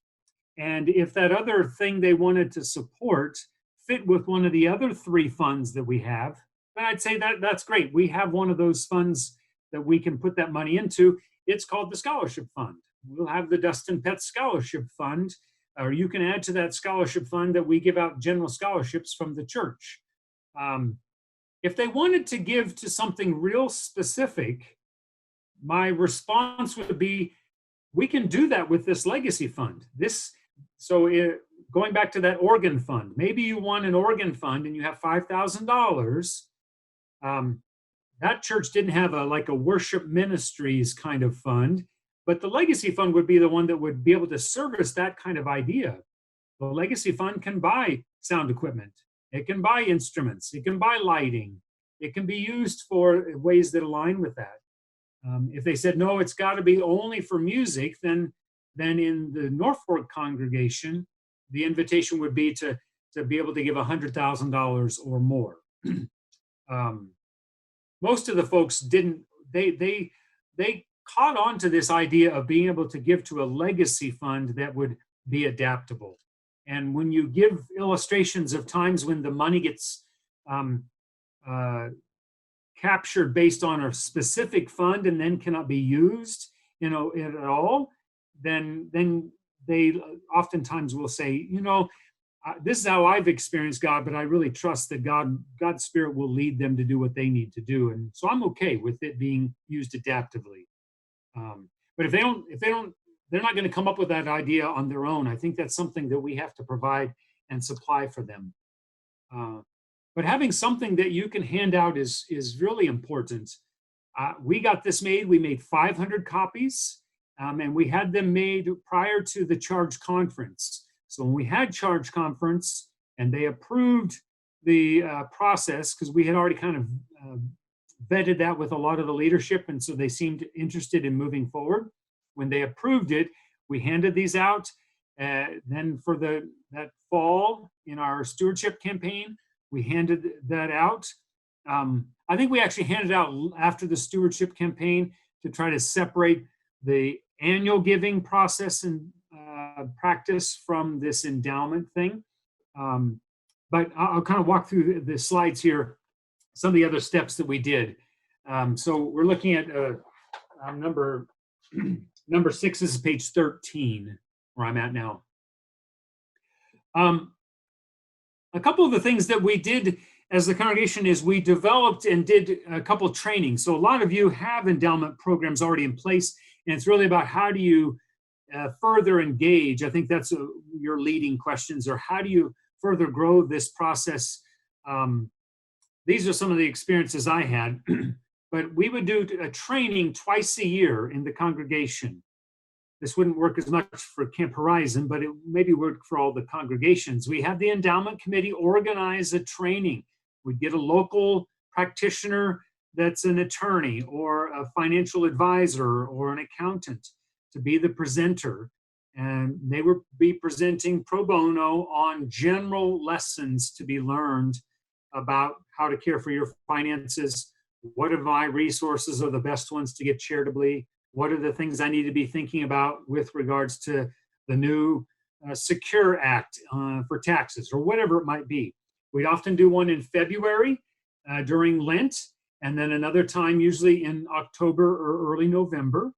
S1: And if that other thing they wanted to support fit with one of the other 3 funds that we have, then I'd say that's great. We have one of those funds that we can put that money into. It's called the Scholarship Fund. We'll have the Dustin Petz Scholarship Fund, or you can add to that scholarship fund that we give out general scholarships from the church. If they wanted to give to something real specific, my response would be, we can do that with this legacy fund. Going back to that organ fund, maybe you want an organ fund and you have $5,000. That church didn't have a worship ministries kind of fund, but the legacy fund would be the one that would be able to service that kind of idea. The legacy fund can buy sound equipment. It can buy instruments. It can buy lighting. It can be used for ways that align with that. If they said, no, it's got to be only for music, then in the North Fork congregation, the invitation would be to be able to give $100,000 or more. Most of the folks didn't, they caught on to this idea of being able to give to a legacy fund that would be adaptable. And when you give illustrations of times when the money gets captured based on a specific fund and then cannot be used, at all, then they oftentimes will say, this is how I've experienced God, but I really trust that God's Spirit will lead them to do what they need to do, and so I'm okay with it being used adaptively. But if they don't, they're not going to come up with that idea on their own. I think that's something that we have to provide and supply for them. But having something that you can hand out is really important. We got this made. We made 500 copies, and we had them made prior to the Charge Conference. So when we had Charge Conference and they approved the process, because we had already kind of vetted that with a lot of the leadership, and so they seemed interested in moving forward. When they approved it, we handed these out. Then for that fall in our stewardship campaign, we handed that out. I think we actually handed out after the stewardship campaign to try to separate the annual giving process and practice from this endowment thing. But I'll kind of walk through the slides here, some of the other steps that we did. So we're looking at number 6, this is page 13, where I'm at now. A couple of the things that we did as the congregation is we developed and did a couple of trainings. So a lot of you have endowment programs already in place, and it's really about how do you further engage. I think that's your leading questions, or how do you further grow this process? These are some of the experiences I had, but we would do a training twice a year in the congregation. This wouldn't work as much for Camp Horizon, but it maybe worked for all the congregations. We had the endowment committee organize a training. We'd get a local practitioner that's an attorney or a financial advisor or an accountant to be the presenter. And they would be presenting pro bono on general lessons to be learned about how to care for your finances What of my resources are the best ones to give charitably? What are the things I need to be thinking about with regards to the new Secure Act for taxes, or whatever it might be? We'd often do one in February during Lent, and then another time usually in October or early November,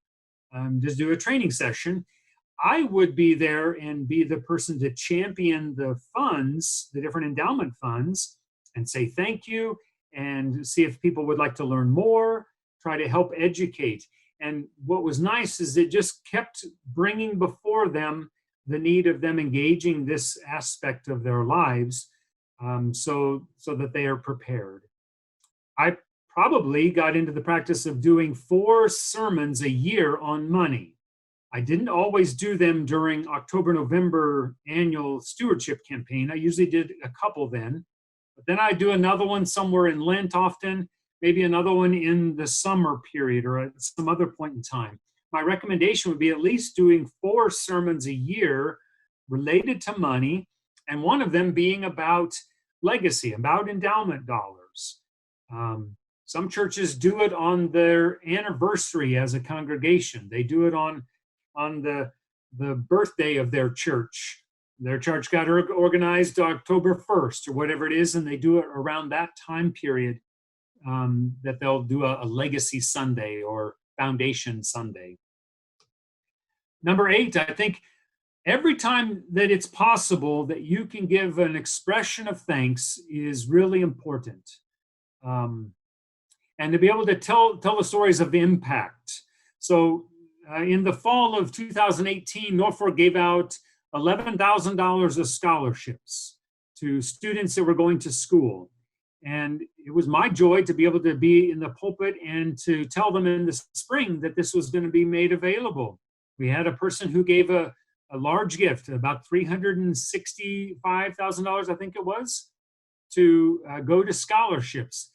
S1: just do a training session. I would be there and be the person to champion the funds, the different endowment funds, and say thank you, and see if people would like to learn more, try to help educate. And what was nice is it just kept bringing before them the need of them engaging this aspect of their lives, so that they are prepared. I probably got into the practice of doing 4 sermons a year on money. I didn't always do them during October, November annual stewardship campaign. I usually did a couple then, but then I do another one somewhere in Lent often, maybe another one in the summer period or at some other point in time. My recommendation would be at least doing 4 sermons a year related to money, and one of them being about legacy, about endowment dollars. Some churches do it on their anniversary as a congregation. They do it on the birthday of their church. Their church got organized October 1st or whatever it is, and they do it around that time period, that they'll do a legacy Sunday or foundation Sunday. Number 8, I think every time that it's possible that you can give an expression of thanks is really important. And to be able to tell the stories of impact. So in the fall of 2018, Norfolk gave out $11,000 of scholarships to students that were going to school. And it was my joy to be able to be in the pulpit and to tell them in the spring that this was going to be made available. We had a person who gave a large gift, about $365,000, I think it was, to go to scholarships.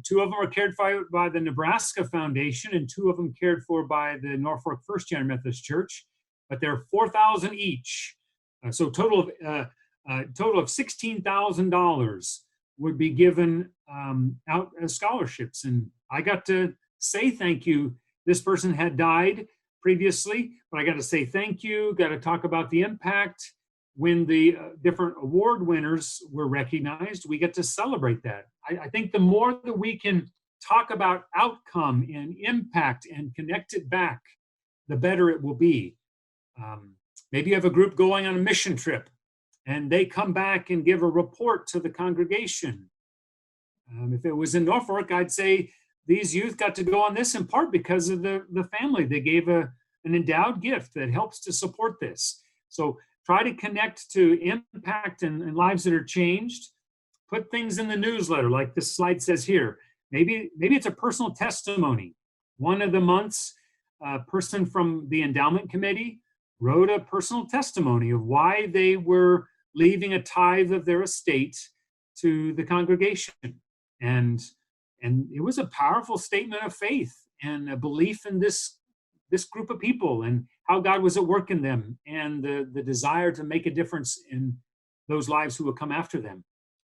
S1: 2 of them were cared for by the Nebraska Foundation, and 2 of them cared for by the Norfolk First Generation Methodist Church. But they're $4,000 each, so total of $16,000 would be given out as scholarships. And I got to say thank you. This person had died previously, but I got to say thank you, got to talk about the impact. When the different award winners were recognized, we get to celebrate that. I think the more that we can talk about outcome and impact and connect it back, the better it will be. Maybe you have a group going on a mission trip and they come back and give a report to the congregation. If it was in Norfolk, I'd say these youth got to go on this in part because of the family. They gave an endowed gift that helps to support this. So try to connect to impact and lives that are changed. Put things in the newsletter, like this slide says here. Maybe it's a personal testimony. One of the months, a person from the endowment committee wrote a personal testimony of why they were leaving a tithe of their estate to the congregation. And it was a powerful statement of faith and a belief in this group of people and how God was at work in them, and the desire to make a difference in those lives who would come after them.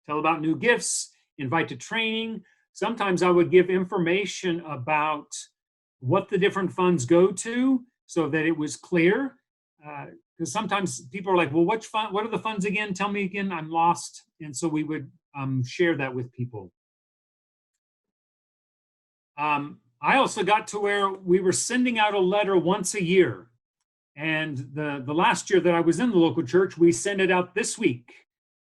S1: Tell about new gifts, invite to training. Sometimes I would give information about what the different funds go to so that it was clear. Because sometimes people are like, well, what are the funds again? Tell me again, I'm lost. And so we would share that with people. I also got to where we were sending out a letter once a year. And the last year that I was in the local church, we sent it out this week.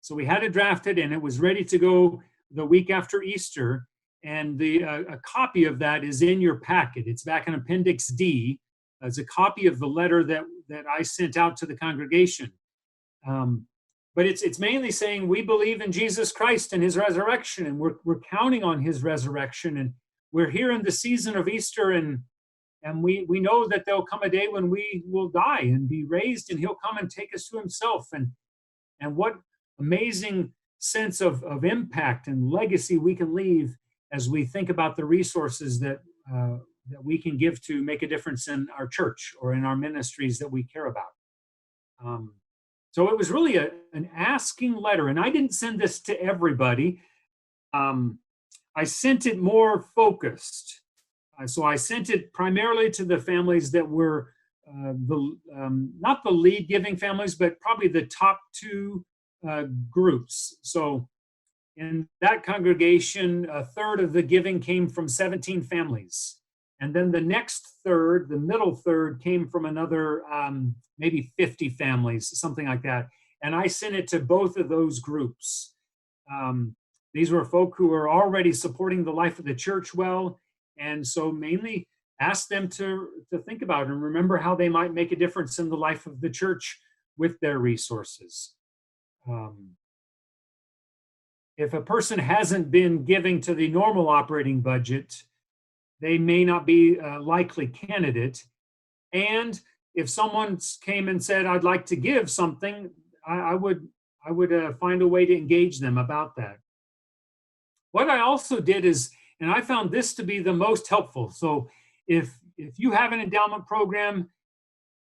S1: So we had it drafted and it was ready to go the week after Easter. And a copy of that is in your packet. It's back in Appendix D. It's a copy of the letter that I sent out to the congregation. But it's mainly saying we believe in Jesus Christ and his resurrection, and we're counting on his resurrection. And we're here in the season of Easter, and we know that there'll come a day when we will die and be raised, and he'll come and take us to himself. And what amazing sense of impact and legacy we can leave as we think about the resources that we can give to make a difference in our church or in our ministries that we care about. So it was really an asking letter, and I didn't send this to everybody. I sent it more focused. So I sent it primarily to the families that were not the lead giving families, but probably the top two groups. So in that congregation, a third of the giving came from 17 families. And then the next third, the middle third, came from another maybe 50 families, something like that. And I sent it to both of those groups. These were folk who were already supporting the life of the church well. And so mainly asked them to think about and remember how they might make a difference in the life of the church with their resources. If a person hasn't been giving to the normal operating budget, they may not be a likely candidate. And if someone came and said, I'd like to give something, I would find a way to engage them about that. What I also did is, and I found this to be the most helpful. So if you have an endowment program,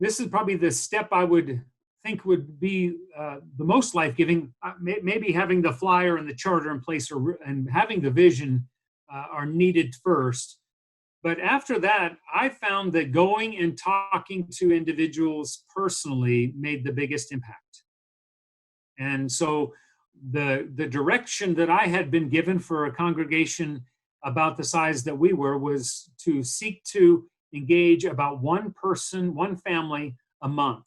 S1: this is probably the step I would think would be the most life-giving. Maybe having the flyer and the charter in place and having the vision are needed first. But after that, I found that going and talking to individuals personally made the biggest impact. And so the direction that I had been given for a congregation about the size that we were was to seek to engage about one person, one family a month.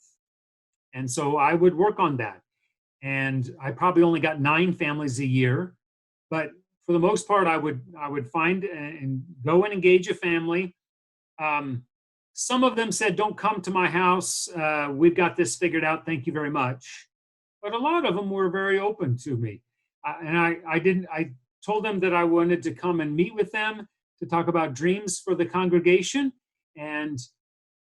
S1: And so I would work on that. And I probably only got 9 families a year, but for the most part, I would find and go and engage a family. Some of them said, don't come to my house. We've got this figured out. Thank you very much. But a lot of them were very open to me. I told them that I wanted to come and meet with them to talk about dreams for the congregation and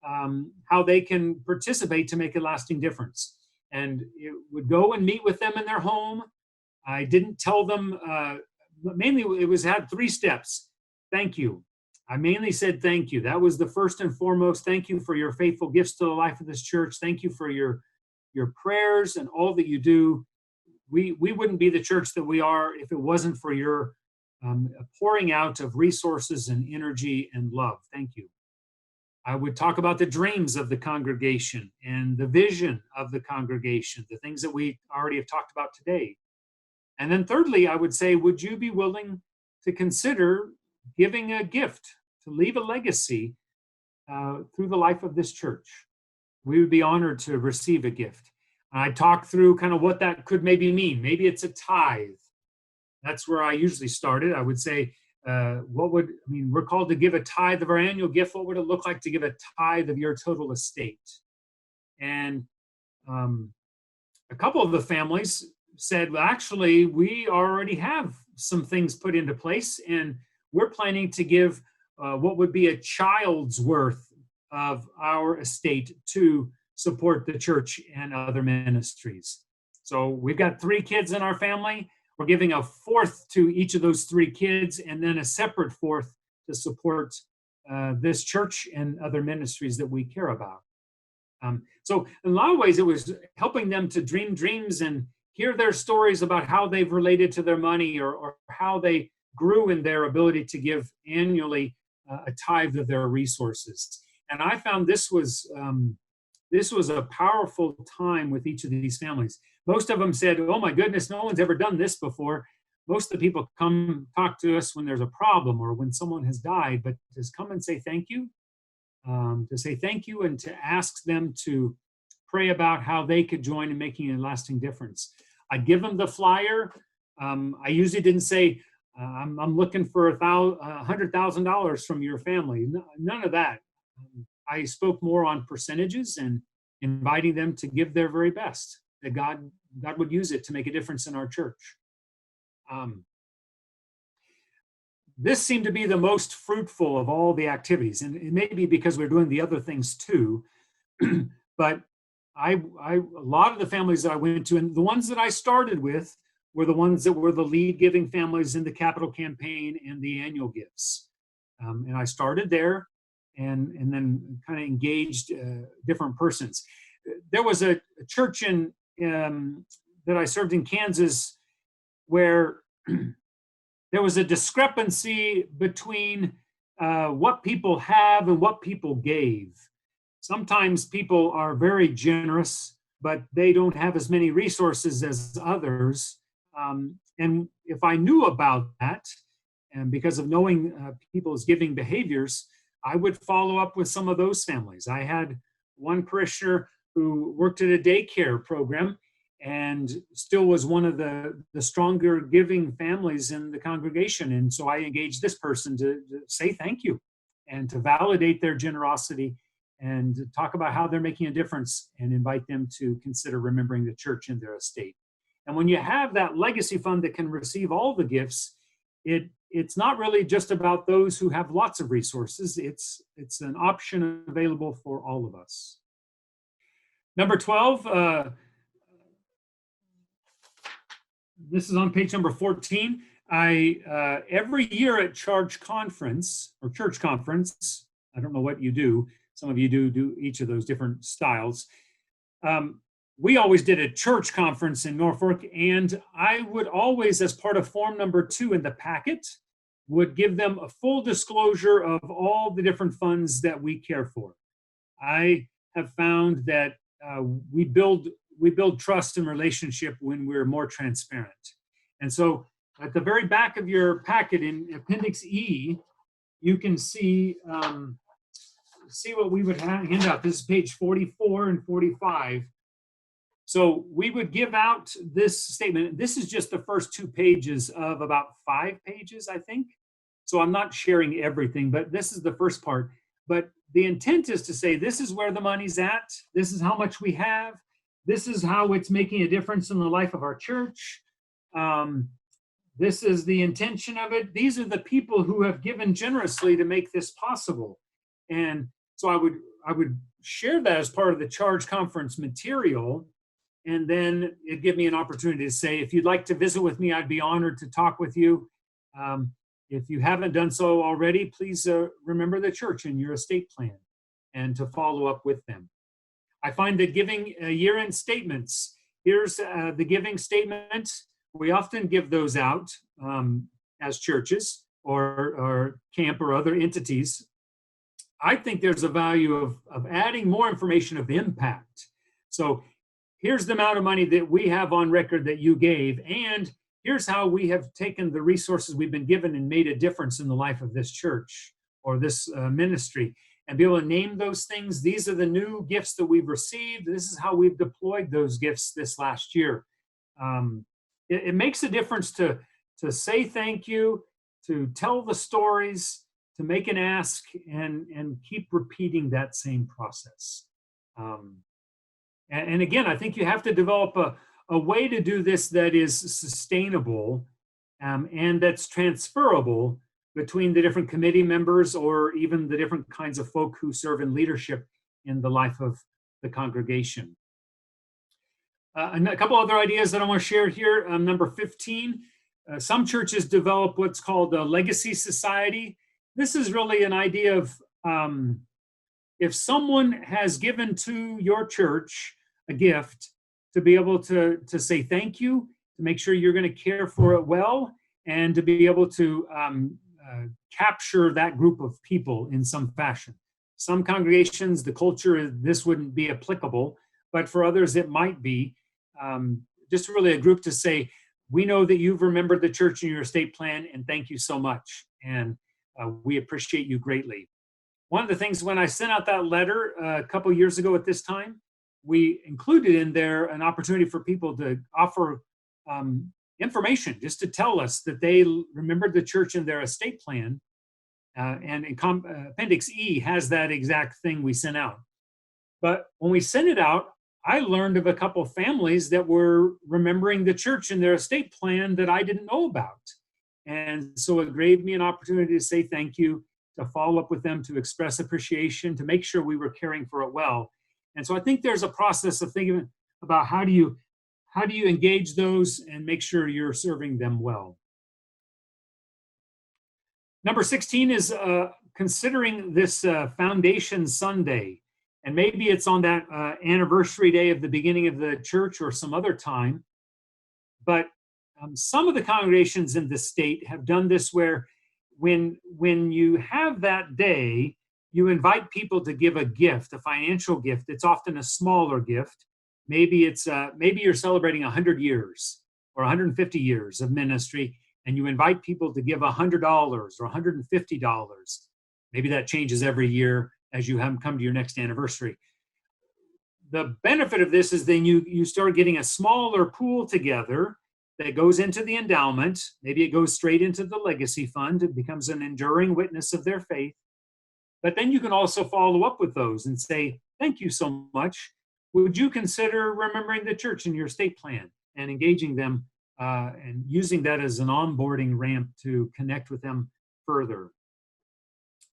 S1: how they can participate to make a lasting difference. And it would go and meet with them in their home. I didn't tell them, mainly it had 3 steps. Thank you. I mainly said thank you. That was the first and foremost. Thank you for your faithful gifts to the life of this church. Thank you for your prayers and all that you do. We wouldn't be the church that we are if it wasn't for your pouring out of resources and energy and love. Thank you. I would talk about the dreams of the congregation and the vision of the congregation, the things that we already have talked about today. And then thirdly, I would say, would you be willing to consider giving a gift, to leave a legacy through the life of this church? We would be honored to receive a gift. I talked through kind of what that could maybe mean. Maybe it's a tithe. That's where I usually started. I would say, we're called to give a tithe of our annual gift. What would it look like to give a tithe of your total estate? And a couple of the families said, well, actually, we already have some things put into place, and we're planning to give what would be a child's worth of our estate to support the church and other ministries. So we've got 3 kids in our family. We're giving a 4th to each of those 3 kids, and then a separate 4th to support this church and other ministries that we care about. So in a lot of ways, it was helping them to dream dreams and hear their stories about how they've related to their money or how they grew in their ability to give annually a tithe of their resources. And I found this was a powerful time with each of these families. Most of them said, oh my goodness, no one's ever done this before. Most of the people come talk to us when there's a problem or when someone has died, but just come and say thank you, to say thank you and to ask them to pray about how they could join in making a lasting difference. I give them the flyer. I usually didn't say, I'm looking for $100,000 from your family. None of that. I spoke more on percentages and inviting them to give their very best, that God would use it to make a difference in our church. This seemed to be the most fruitful of all the activities, and it may be because we're doing the other things too, but a lot of the families that I went to, and the ones that I started with were the ones that were the lead giving families in the capital campaign and the annual gifts. And I started there and then kind of engaged different persons. There was a church that I served in Kansas where there was a discrepancy between what people have and what people gave. Sometimes people are very generous, but they don't have as many resources as others. And if I knew about that, and because of knowing people's giving behaviors, I would follow up with some of those families. I had one parishioner who worked at a daycare program and still was one of the stronger giving families in the congregation. And so I engaged this person to say thank you and to validate their generosity and to talk about how they're making a difference and invite them to consider remembering the church in their estate. And when you have that legacy fund that can receive all the gifts, it's not really just about those who have lots of resources. It's an option available for all of us. Number 12, this is on page number 14. Every year at church conference, I don't know what you do. Some of you do each of those different styles. We always did a church conference in Norfolk, and I would always, as part of form number 2 in the packet, would give them a full disclosure of all the different funds that we care for. I have found that we build trust and relationship when we're more transparent. And so at the very back of your packet in Appendix E, you can see what we would hand out. This is page 44 and 45. So we would give out this statement. This is just the first 2 pages of about 5 pages, I think. So I'm not sharing everything, but this is the first part. But the intent is to say, this is where the money's at. This is how much we have. This is how it's making a difference in the life of our church. This is the intention of it. These are the people who have given generously to make this possible. And so I would share that as part of the charge conference material. And then it'd give me an opportunity to say, if you'd like to visit with me, I'd be honored to talk with you. If you haven't done so already, please remember the church in your estate plan and to follow up with them. I find that giving year-end statements, here's the giving statement. We often give those out as churches or camp or other entities. I think there's a value of adding more information of impact. So here's the amount of money that we have on record that you gave, and here's how we have taken the resources we've been given and made a difference in the life of this church or this ministry. And be able to name those things. These are the new gifts that we've received. This is how we've deployed those gifts this last year. It makes a difference to say thank you, to tell the stories, to make an ask, and keep repeating that same process. And again, I think you have to develop a way to do this that is sustainable and that's transferable between the different committee members or even the different kinds of folk who serve in leadership in the life of the congregation. And a couple other ideas that I want to share here. Number 15, some churches develop what's called a legacy society. This is really an idea of if someone has given to your church a gift, to be able to say thank you, to make sure you're going to care for it well, and to be able to capture that group of people in some fashion. Some congregations, the culture, this wouldn't be applicable, but for others it might be. Just really a group to say, we know that you've remembered the church in your estate plan, and thank you so much, and we appreciate you greatly. One of the things when I sent out that letter a couple years ago at this time, we included in there an opportunity for people to offer information, just to tell us that they remembered the church in their estate plan. And Appendix E has that exact thing we sent out. But when we sent it out, I learned of a couple families that were remembering the church in their estate plan that I didn't know about. And so it gave me an opportunity to say thank you, to follow up with them, to express appreciation, to make sure we were caring for it well. And so I think there's a process of thinking about how do you engage those and make sure you're serving them well. Number 16 is considering this Foundation Sunday. And maybe it's on that anniversary day of the beginning of the church or some other time. But Some of the congregations in the state have done this where when you have that day, you invite people to give a gift, a financial gift. It's often a smaller gift. Maybe you're celebrating 100 years or 150 years of ministry, and you invite people to give $100 or $150. Maybe that changes every year as you come to your next anniversary. The benefit of this is then you start getting a smaller pool together that goes into the endowment. Maybe it goes straight into the legacy fund. It becomes an enduring witness of their faith. But then you can also follow up with those and say, thank you so much. Would you consider remembering the church in your estate plan and engaging them and using that as an onboarding ramp to connect with them further?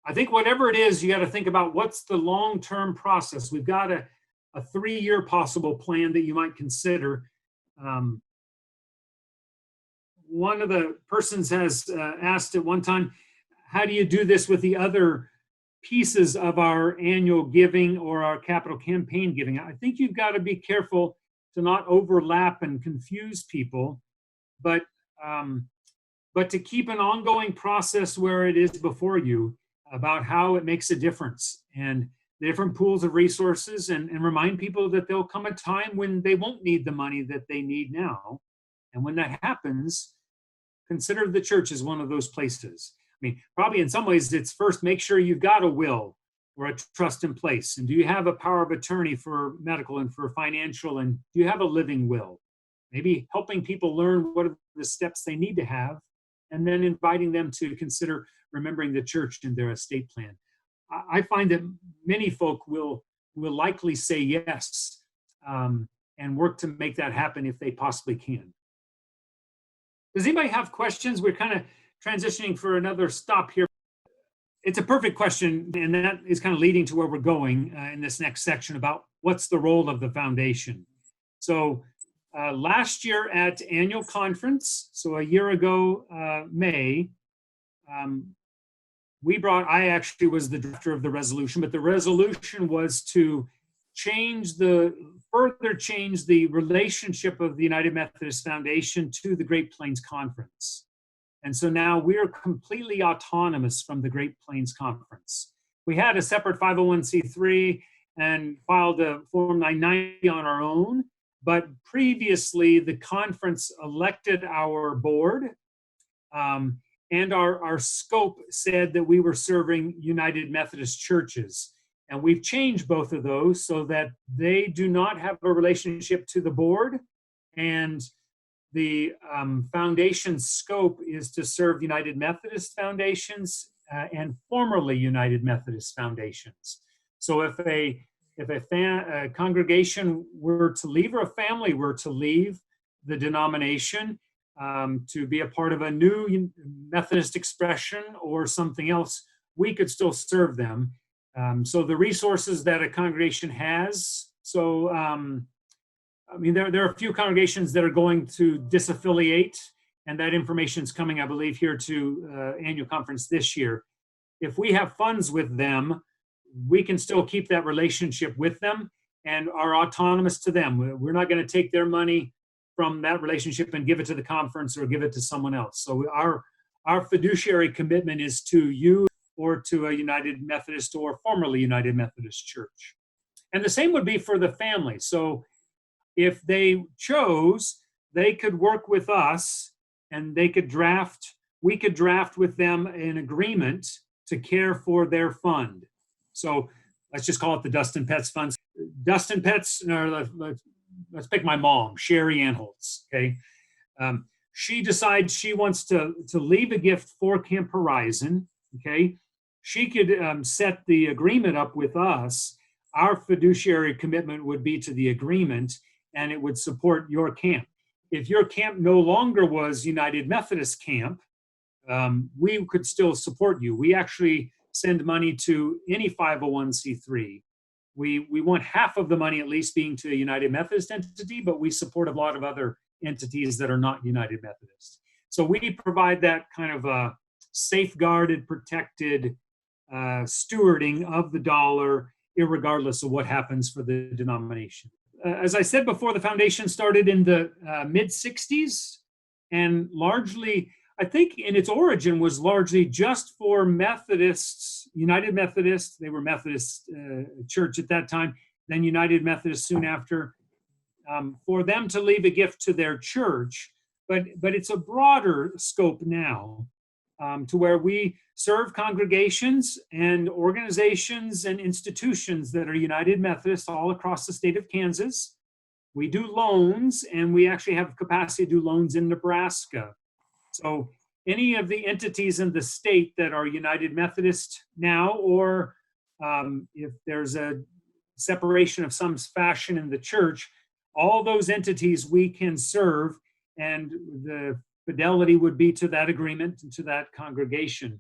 S1: I think whatever it is, you got to think about what's the long-term process. We've got a 3-year possible plan that you might consider. One of the persons has asked at one time, how do you do this with the other pieces of our annual giving or our capital campaign giving? I think you've got to be careful to not overlap and confuse people, but to keep an ongoing process where it is before you about how it makes a difference and the different pools of resources, and remind people that there'll come a time when they won't need the money that they need now. And when that happens, consider the church as one of those places. I mean, probably in some ways, it's first make sure you've got a will or a trust in place. And do you have a power of attorney for medical and for financial? And do you have a living will? Maybe helping people learn what are the steps they need to have, and then inviting them to consider remembering the church in their estate plan. I find that many folk will likely say yes and work to make that happen if they possibly can. Does anybody have questions? We're kind of transitioning for another stop here. It's a perfect question, and that is kind of leading to where we're going in this next section about what's the role of the foundation. So last year at annual conference, so a year ago, May, I actually was the drafter of the resolution, but the resolution was to further change the relationship of the United Methodist Foundation to the Great Plains Conference. And so now we're completely autonomous from the Great Plains Conference. We had a separate 501c3 and filed a Form 990 on our own, but previously the conference elected our board, and our scope said that we were serving United Methodist churches. And we've changed both of those so that they do not have a relationship to the board, and the foundation's scope is to serve United Methodist foundations and formerly United Methodist foundations. So if a congregation were to leave, or a family were to leave the denomination to be a part of a new Methodist expression or something else, we could still serve them. So the resources that a congregation has, there are a few congregations that are going to disaffiliate, and that information is coming, I believe, here to annual conference this year. If we have funds with them, we can still keep that relationship with them and are autonomous to them. We're not going to take their money from that relationship and give it to the conference or give it to someone else. So our fiduciary commitment is to you or to a United Methodist or formerly United Methodist church. And the same would be for the family. So if they chose, they could work with us, and we could draft with them an agreement to care for their fund. So let's just call it the Dustin Petz Fund. Dustin Petz, let's pick my mom, Sherry Anholtz, okay? She decides she wants to leave a gift for Camp Horizon, okay? She could set the agreement up with us. Our fiduciary commitment would be to the agreement, and it would support your camp. If your camp no longer was United Methodist Camp, we could still support you. We actually send money to any 501c3. We want half of the money at least being to a United Methodist entity, but we support a lot of other entities that are not United Methodist. So we provide that kind of a safeguarded, protected stewarding of the dollar, irregardless of what happens for the denomination. As I said before, the foundation started in the mid-60s. and largely, I think in its origin was largely just for Methodists, United Methodists. They were Methodist church at that time, then United Methodist soon after, for them to leave a gift to their church. But it's a broader scope now, to where we serve congregations and organizations and institutions that are United Methodist all across the state of Kansas. We do loans, and we actually have capacity to do loans in Nebraska. So any of the entities in the state that are United Methodist now, or if there's a separation of some fashion in the church, all those entities we can serve, and the fidelity would be to that agreement and to that congregation.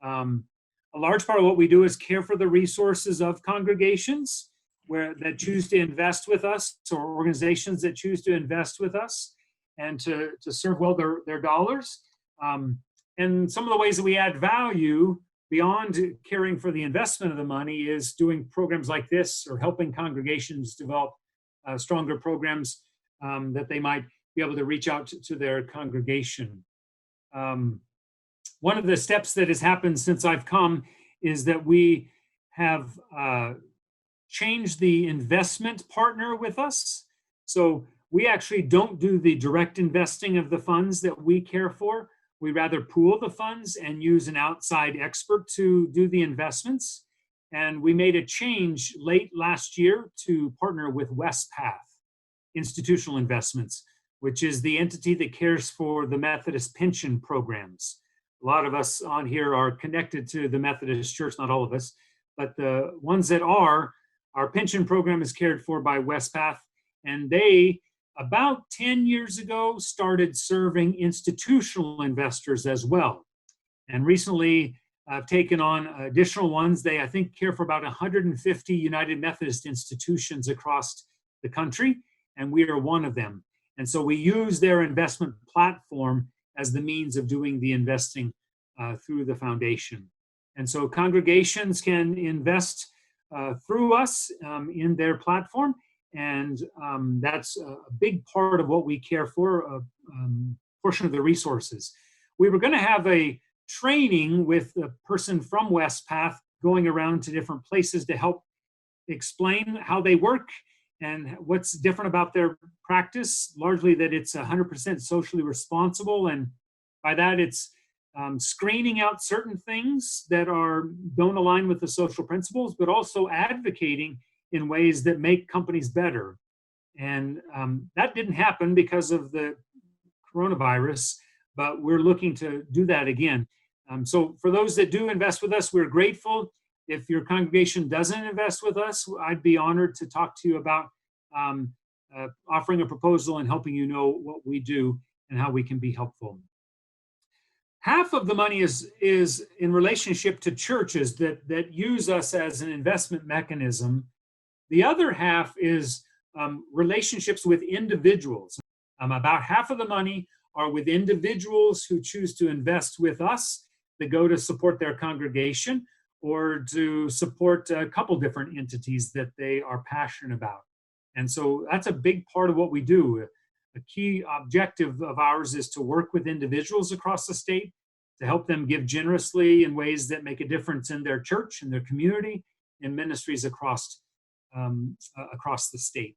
S1: A large part of what we do is care for the resources of congregations that choose to invest with us, or organizations that choose to invest with us, and to serve well their dollars. And some of the ways that we add value beyond caring for the investment of the money is doing programs like this, or helping congregations develop stronger programs that they might be able to reach out to their congregation. One of the steps that has happened since I've come is that we have changed the investment partner with us. So we actually don't do the direct investing of the funds that we care for. We rather pool the funds and use an outside expert to do the investments. And we made a change late last year to partner with WestPath Institutional Investments, which is the entity that cares for the Methodist pension programs. A lot of us on here are connected to the Methodist Church, not all of us, but the ones that are, our pension program is cared for by WestPath, and they, about 10 years ago, started serving institutional investors as well. And recently, I've taken on additional ones. They, I think, care for about 150 United Methodist institutions across the country, and we are one of them. And so we use their investment platform as the means of doing the investing through the foundation. And so congregations can invest through us in their platform, and that's a big part of what we care for, a portion of the resources. We were going to have a training with a person from WestPath going around to different places to help explain how they work and what's different about their practice, largely that it's 100% socially responsible. And by that, it's screening out certain things that don't align with the social principles, but also advocating in ways that make companies better. And that didn't happen because of the coronavirus, but we're looking to do that again. So for those that do invest with us, we're grateful. If your congregation doesn't invest with us, I'd be honored to talk to you about offering a proposal and helping you know what we do and how we can be helpful. Half of the money is in relationship to churches that use us as an investment mechanism. The other half is relationships with individuals. About half of the money are with individuals who choose to invest with us, that go to support their congregation or to support a couple different entities that they are passionate about. And so that's a big part of what we do. A key objective of ours is to work with individuals across the state to help them give generously in ways that make a difference in their church, in their community, in ministries across the state.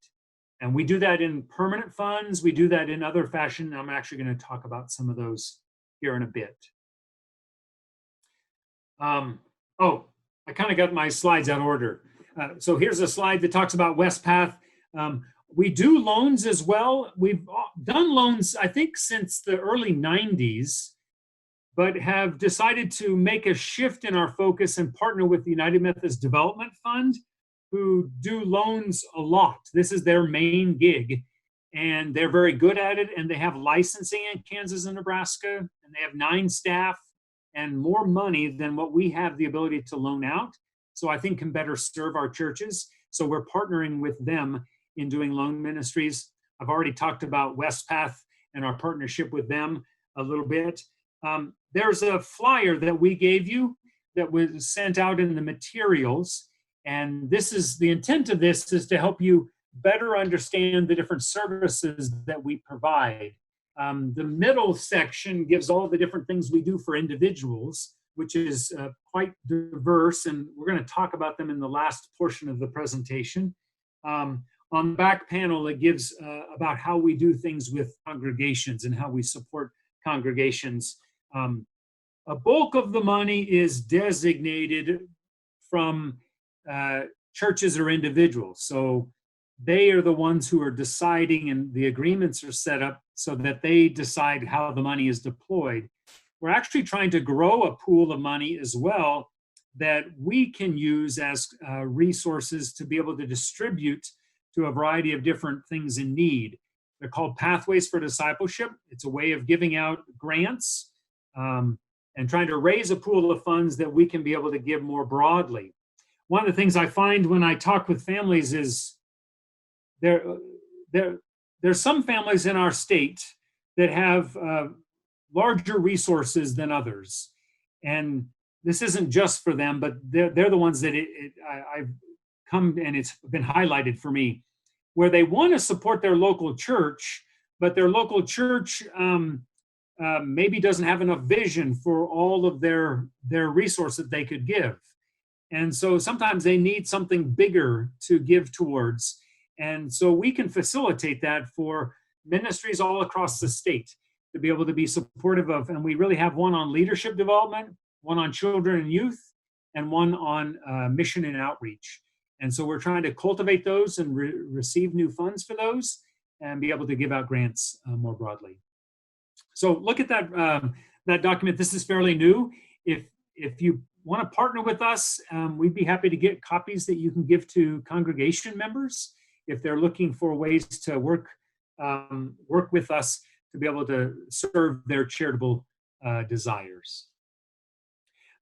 S1: And we do that in permanent funds. We do that in other fashion. I'm actually going to talk about some of those here in a bit. I kind of got my slides out of order. So here's a slide that talks about WestPath. We do loans as well. We've done loans, I think, since the early 90s, but have decided to make a shift in our focus and partner with the United Methodist Development Fund, who do loans a lot. This is their main gig, and they're very good at it, and they have licensing in Kansas and Nebraska, and they have 9 staff and more money than what we have the ability to loan out. So I think can better serve our churches. So we're partnering with them in doing loan ministries. I've already talked about WestPath and our partnership with them a little bit. There's a flyer that we gave you that was sent out in the materials. And this is the intent of this is to help you better understand the different services that we provide. The middle section gives all the different things we do for individuals, which is quite diverse, and we're going to talk about them in the last portion of the presentation. On the back panel, it gives about how we do things with congregations and how we support congregations. A bulk of the money is designated from churches or individuals. So they are the ones who are deciding, and the agreements are set up so that they decide how the money is deployed. We're actually trying to grow a pool of money as well that we can use as resources to be able to distribute to a variety of different things in need. They're called Pathways for Discipleship. It's a way of giving out grants and trying to raise a pool of funds that we can be able to give more broadly. One of the things I find when I talk with families is there's some families in our state that have larger resources than others. And this isn't just for them, but they're the ones that I've come, and it's been highlighted for me, where they want to support their local church, but their local church maybe doesn't have enough vision for all of their resources that they could give. And so sometimes they need something bigger to give towards. And so we can facilitate that for ministries all across the state to be able to be supportive of. And we really have one on leadership development, one on children and youth, and one on mission and outreach. And so we're trying to cultivate those and receive new funds for those and be able to give out grants more broadly. So look at that document. This is fairly new. If you want to partner with us, we'd be happy to get copies that you can give to congregation members if they're looking for ways to work with us to be able to serve their charitable desires.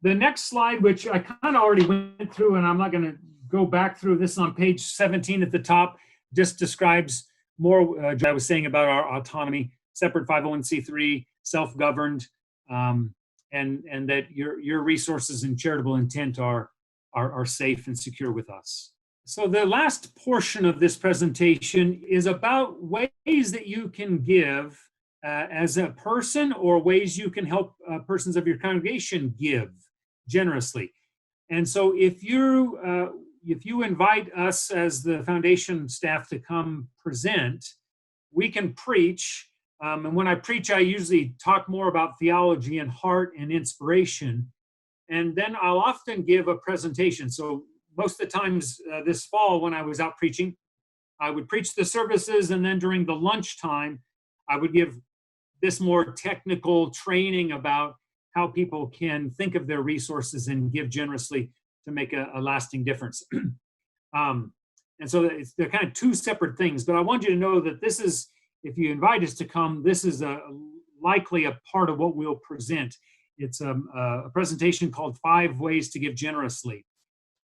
S1: The next slide, which I kind of already went through, and I'm not going to go back through this, on page 17 at the top, just describes more what I was saying about our autonomy, separate 501c3, self-governed, and that your resources and charitable intent are safe and secure with us. So the last portion of this presentation is about ways that you can give as a person, or ways you can help persons of your congregation give generously. And so if you invite us as the foundation staff to come present, we can preach. And when I preach, I usually talk more about theology and heart and inspiration. And then I'll often give a presentation. So most of the times this fall when I was out preaching, I would preach the services, and then during the lunchtime, I would give this more technical training about how people can think of their resources and give generously to make a lasting difference. And so they're kind of two separate things, but I want you to know that this is, if you invite us to come, this is likely a part of what we'll present. It's a presentation called 5 Ways to Give Generously.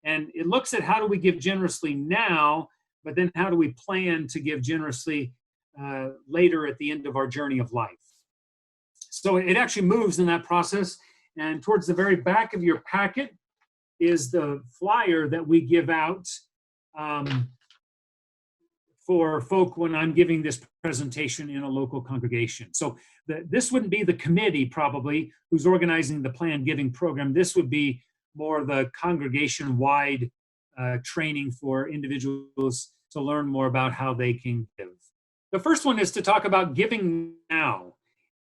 S1: And it looks at how do we give generously now, but then how do we plan to give generously later at the end of our journey of life. So it actually moves in that process. And towards the very back of your packet is the flyer that we give out for folk when I'm giving this presentation in a local congregation. So this wouldn't be the committee probably who's organizing the planned giving program. This would be more the congregation-wide training for individuals to learn more about how they can give. The first one is to talk about giving now.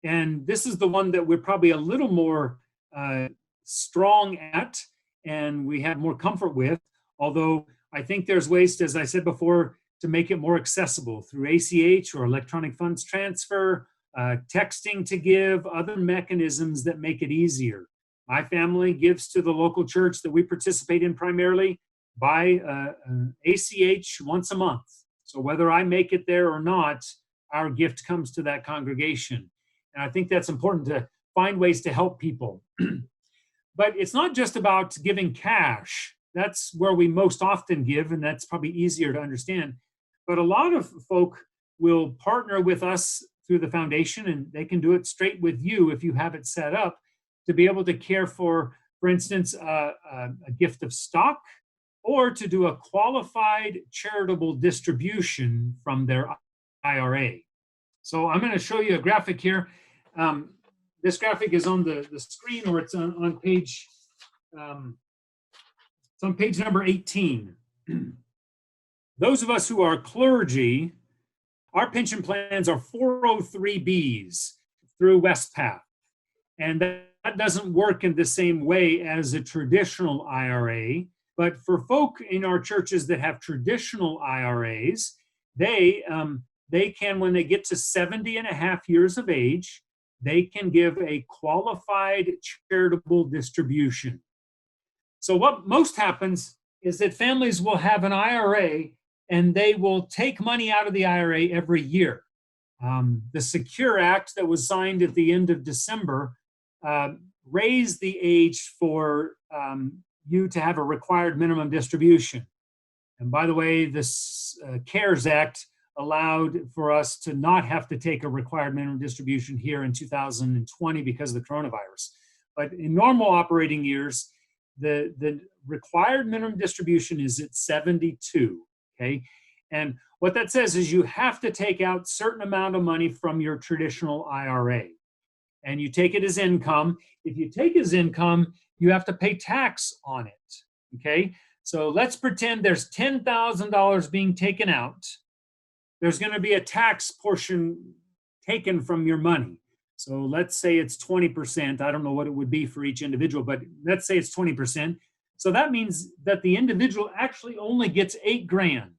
S1: And this is the one that we're probably a little more strong at and we have more comfort with, although I think there's ways, as I said before, to make it more accessible through ACH or electronic funds transfer, texting to give, other mechanisms that make it easier. My family gives to the local church that we participate in primarily by ACH once a month. So whether I make it there or not, our gift comes to that congregation. And I think that's important to find ways to help people. But it's not just about giving cash. That's where we most often give, and that's probably easier to understand. But a lot of folk will partner with us through the foundation, and they can do it straight with you if you have it set up to be able to care for instance, a gift of stock, or to do a qualified charitable distribution from their IRA. So I'm going to show you a graphic here. This graphic is on the screen, or it's on page, it's on page number 18. Those of us who are clergy, our pension plans are 403Bs through WestPath. And that doesn't work in the same way as a traditional IRA. But for folk in our churches that have traditional IRAs, they can, when they get to 70 and a half years of age, they can give a qualified charitable distribution. So what most happens is that families will have an IRA and they will take money out of the IRA every year. The Secure Act that was signed at the end of December raised the age for you to have a required minimum distribution. And by the way, this CARES Act allowed for us to not have to take a required minimum distribution here in 2020 because of the coronavirus. But in normal operating years, the required minimum distribution is at 72, okay? And what that says is you have to take out a certain amount of money from your traditional IRA. And you take it as income. If you take it as income, you have to pay tax on it, okay? So let's pretend there's $10,000 being taken out. There's going to be a tax portion taken from your money. So let's say it's 20%. I don't know what it would be for each individual, but let's say it's 20%. So that means that the individual actually only gets $8,000.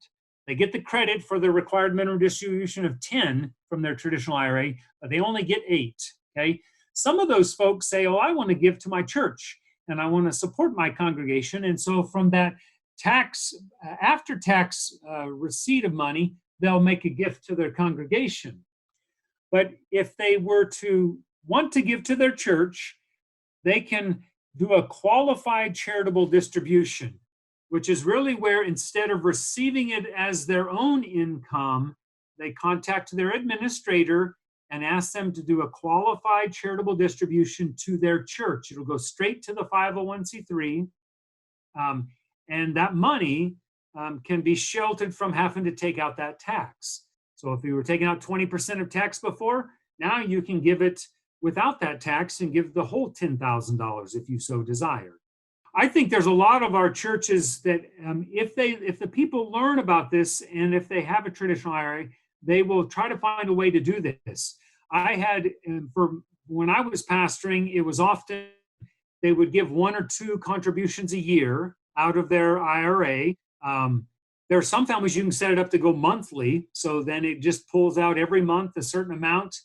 S1: They get the credit for the required minimum distribution of 10 from their traditional IRA, but they only get 8, okay? Some of those folks say, oh, I want to give to my church and I want to support my congregation. And so from that tax, after-tax receipt of money, they'll make a gift to their congregation. But if they were to want to give to their church, they can do a qualified charitable distribution, which is really where instead of receiving it as their own income, they contact their administrator and ask them to do a qualified charitable distribution to their church. It'll go straight to the 501c3, and that money can be sheltered from having to take out that tax. So if you were taking out 20% of tax before, now you can give it without that tax and give the whole $10,000 if you so desire. I think there's a lot of our churches that if the people learn about this and if they have a traditional IRA, they will try to find a way to do this. I had, when I was pastoring, it was often they would give 1 or 2 contributions a year out of their IRA. There are some families you can set it up to go monthly, so then it just pulls out every month a certain amount.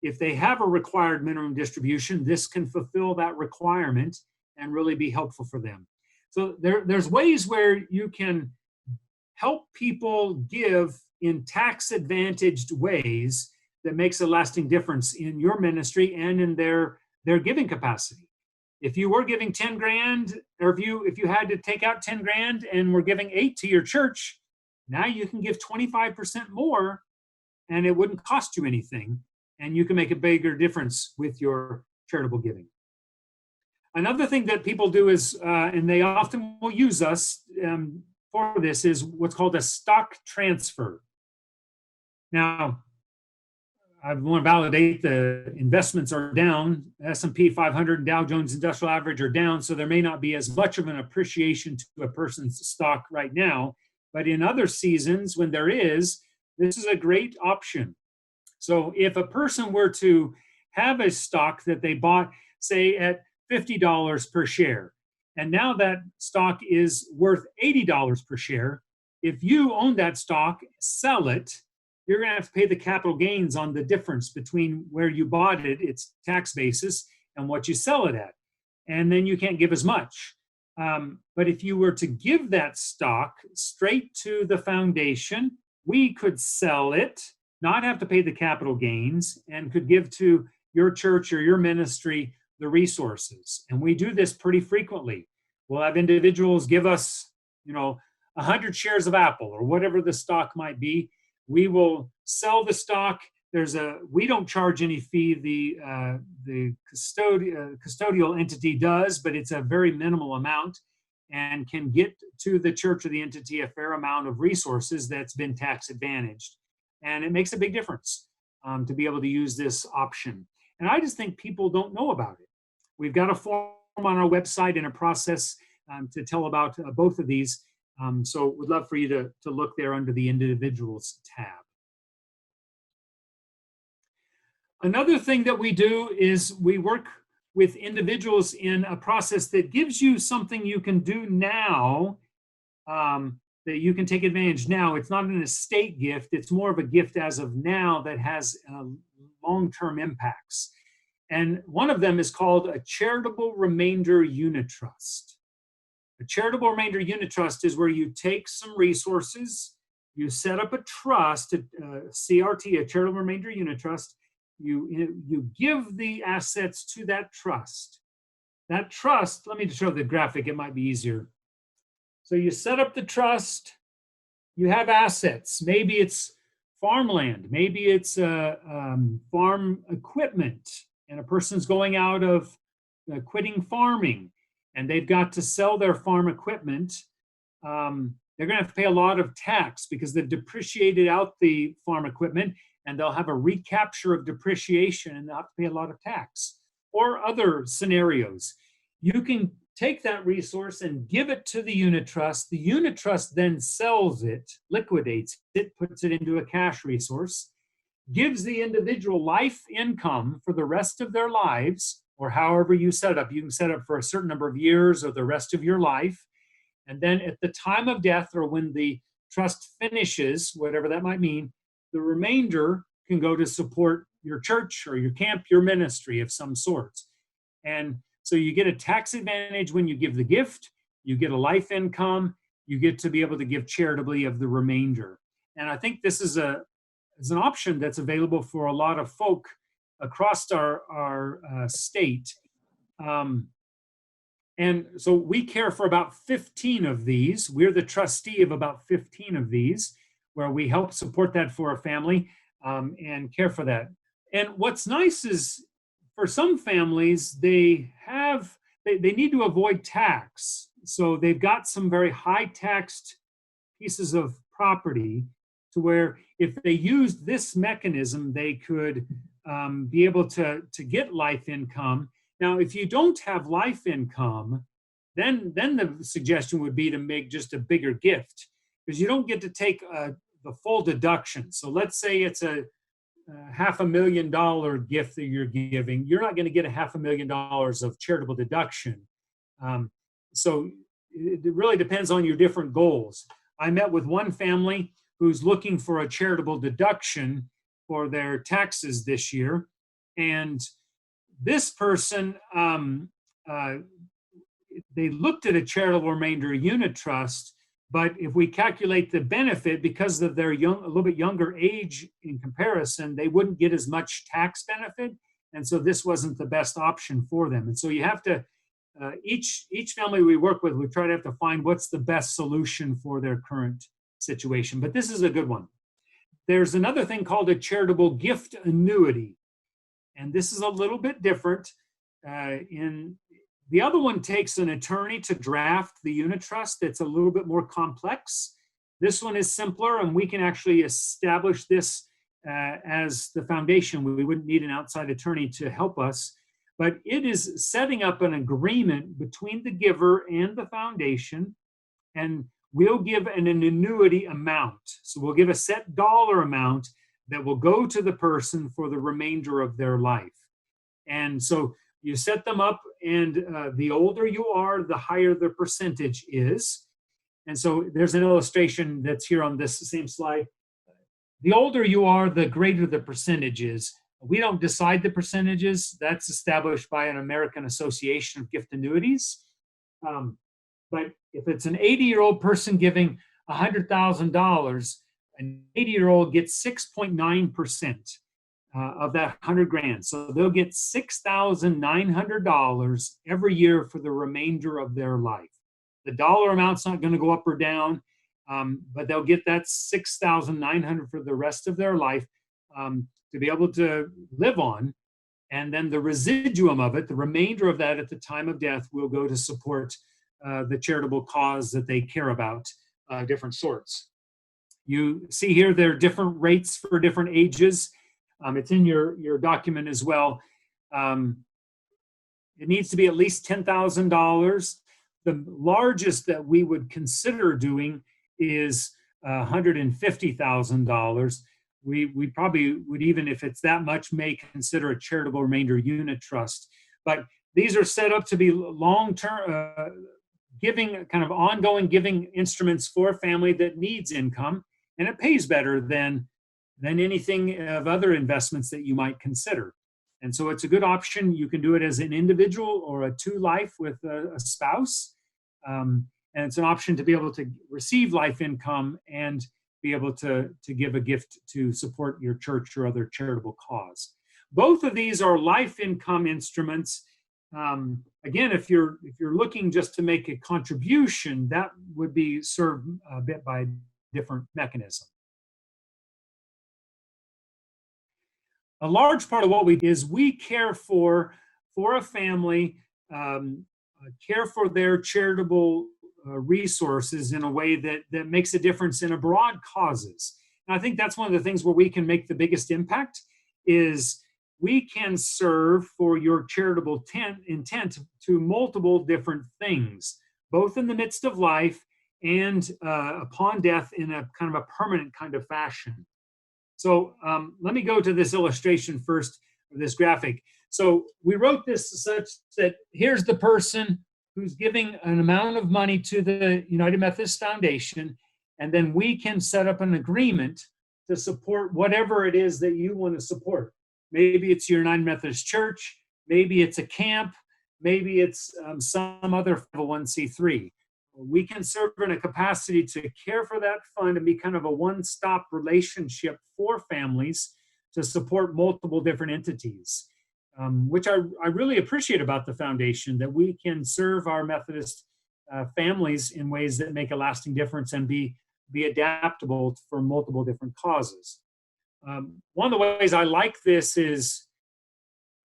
S1: If they have a required minimum distribution, this can fulfill that requirement and really be helpful for them. So there's ways where you can help people give in tax-advantaged ways that makes a lasting difference in your ministry and in their giving capacity. If you were giving 10 grand, or if you had to take out 10 grand and were giving 8 to your church, now you can give 25% more and it wouldn't cost you anything. And you can make a bigger difference with your charitable giving. Another thing that people do is, and they often will use us for this, is what's called a stock transfer. Now, I want to validate the investments are down. S&P 500 and Dow Jones Industrial Average are down, so there may not be as much of an appreciation to a person's stock right now. But in other seasons, when there is, this is a great option. So if a person were to have a stock that they bought, say, at $50 per share, and now that stock is worth $80 per share, if you own that stock, sell it, you're going to have to pay the capital gains on the difference between where you bought it, its tax basis, and what you sell it at. And then you can't give as much. But if you were to give that stock straight to the foundation, we could sell it, not have to pay the capital gains, and could give to your church or your ministry the resources. And we do this pretty frequently. We'll have individuals give us, 100 shares of Apple or whatever the stock might be. We will sell the stock. We don't charge any fee. The custodial entity does, but it's a very minimal amount and can get to the church or the entity a fair amount of resources that's been tax advantaged. And it makes a big difference to be able to use this option. And I just think people don't know about it. We've got a form on our website and a process to tell about both of these. So we'd love for you to look there under the individuals tab. Another thing that we do is we work with individuals in a process that gives you something you can do now, that you can take advantage now. It's not an estate gift, it's more of a gift as of now that has long-term impacts. And one of them is called a charitable remainder unit trust. A charitable remainder unit trust is where you take some resources, you set up a trust, a CRT, a charitable remainder unit trust. You give the assets to that trust. That trust, let me show the graphic, it might be easier. So you set up the trust, you have assets. Maybe it's farmland, maybe it's farm equipment, and a person's going out of quitting farming, and they've got to sell their farm equipment. They're going to have to pay a lot of tax because they've depreciated out the farm equipment, and they'll have a recapture of depreciation and they'll have to pay a lot of tax. Or other scenarios. You can take that resource and give it to the unit trust. The unit trust then sells it, liquidates it, puts it into a cash resource, gives the individual life income for the rest of their lives, or however you set up. You can set up for a certain number of years or the rest of your life. And then at the time of death, or when the trust finishes, whatever that might mean, the remainder can go to support your church or your camp, your ministry of some sort. And so you get a tax advantage when you give the gift, you get a life income, you get to be able to give charitably of the remainder. And I think this is an option that's available for a lot of folk across our state. And so we care for about 15 of these. We're the trustee of about 15 of these, where we help support that for a family and care for that. And what's nice is for some families, they need to avoid tax. So they've got some very high taxed pieces of property to where if they used this mechanism, they could be able to get life income. Now, if you don't have life income, then the suggestion would be to make just a bigger gift, because you don't get to take the full deduction. So let's say it's a $500,000 gift that you're giving. You're not going to get $500,000 of charitable deduction. So it really depends on your different goals. I met with one family who's looking for a charitable deduction for their taxes this year. And this person, they looked at a charitable remainder unit trust, but if we calculate the benefit, because of their a little bit younger age in comparison, they wouldn't get as much tax benefit. And so this wasn't the best option for them. And so you have to, each family we work with, we try to have to find what's the best solution for their current situation. But this is a good one. There's another thing called a charitable gift annuity. And this is a little bit different. The other one takes an attorney to draft the unit trust. That's a little bit more complex. This one is simpler, and we can actually establish this as the foundation. We wouldn't need an outside attorney to help us, but it is setting up an agreement between the giver and the foundation, and we'll give an annuity amount. So we'll give a set dollar amount that will go to the person for the remainder of their life. And so you set them up, and the older you are, the higher the percentage is. And so there's an illustration that's here on this same slide. The older you are, the greater the percentage is. We don't decide the percentages. That's established by an American Association of Gift Annuities. But if it's an 80-year-old person giving $100,000, an 80-year-old gets 6.9%. Of that 100 grand. So they'll get $6,900 every year for the remainder of their life. The dollar amount's not going to go up or down, but they'll get that $6,900 for the rest of their life to be able to live on. And then the residuum of it, the remainder of that at the time of death, will go to support the charitable cause that they care about, different sorts. You see here there are different rates for different ages. It's in your document as well. It needs to be at least $10,000. The largest that we would consider doing is $150,000. We probably would, even if it's that much, may consider a charitable remainder unit trust. But these are set up to be long-term giving, kind of ongoing giving instruments for a family that needs income, and it pays better than anything of other investments that you might consider. And so it's a good option. You can do it as an individual or a two-life with a spouse. And it's an option to be able to receive life income and be able to give a gift to support your church or other charitable cause. Both of these are life income instruments. Again, if you're looking just to make a contribution, that would be served a bit by a different mechanism. A large part of what we do is we care for a family, care for their charitable resources in a way that makes a difference in a broad causes. And I think that's one of the things where we can make the biggest impact is we can serve for your charitable intent to multiple different things, both in the midst of life and upon death in a kind of a permanent kind of fashion. So let me go to this illustration first, this graphic. So we wrote this such that here's the person who's giving an amount of money to the United Methodist Foundation, and then we can set up an agreement to support whatever it is that you want to support. Maybe it's your United Methodist Church, maybe it's a camp, maybe it's some other 501c3. We can serve in a capacity to care for that fund and be kind of a one-stop relationship for families to support multiple different entities, which I really appreciate about the foundation, that we can serve our Methodist families in ways that make a lasting difference and be adaptable for multiple different causes. One of the ways I like this is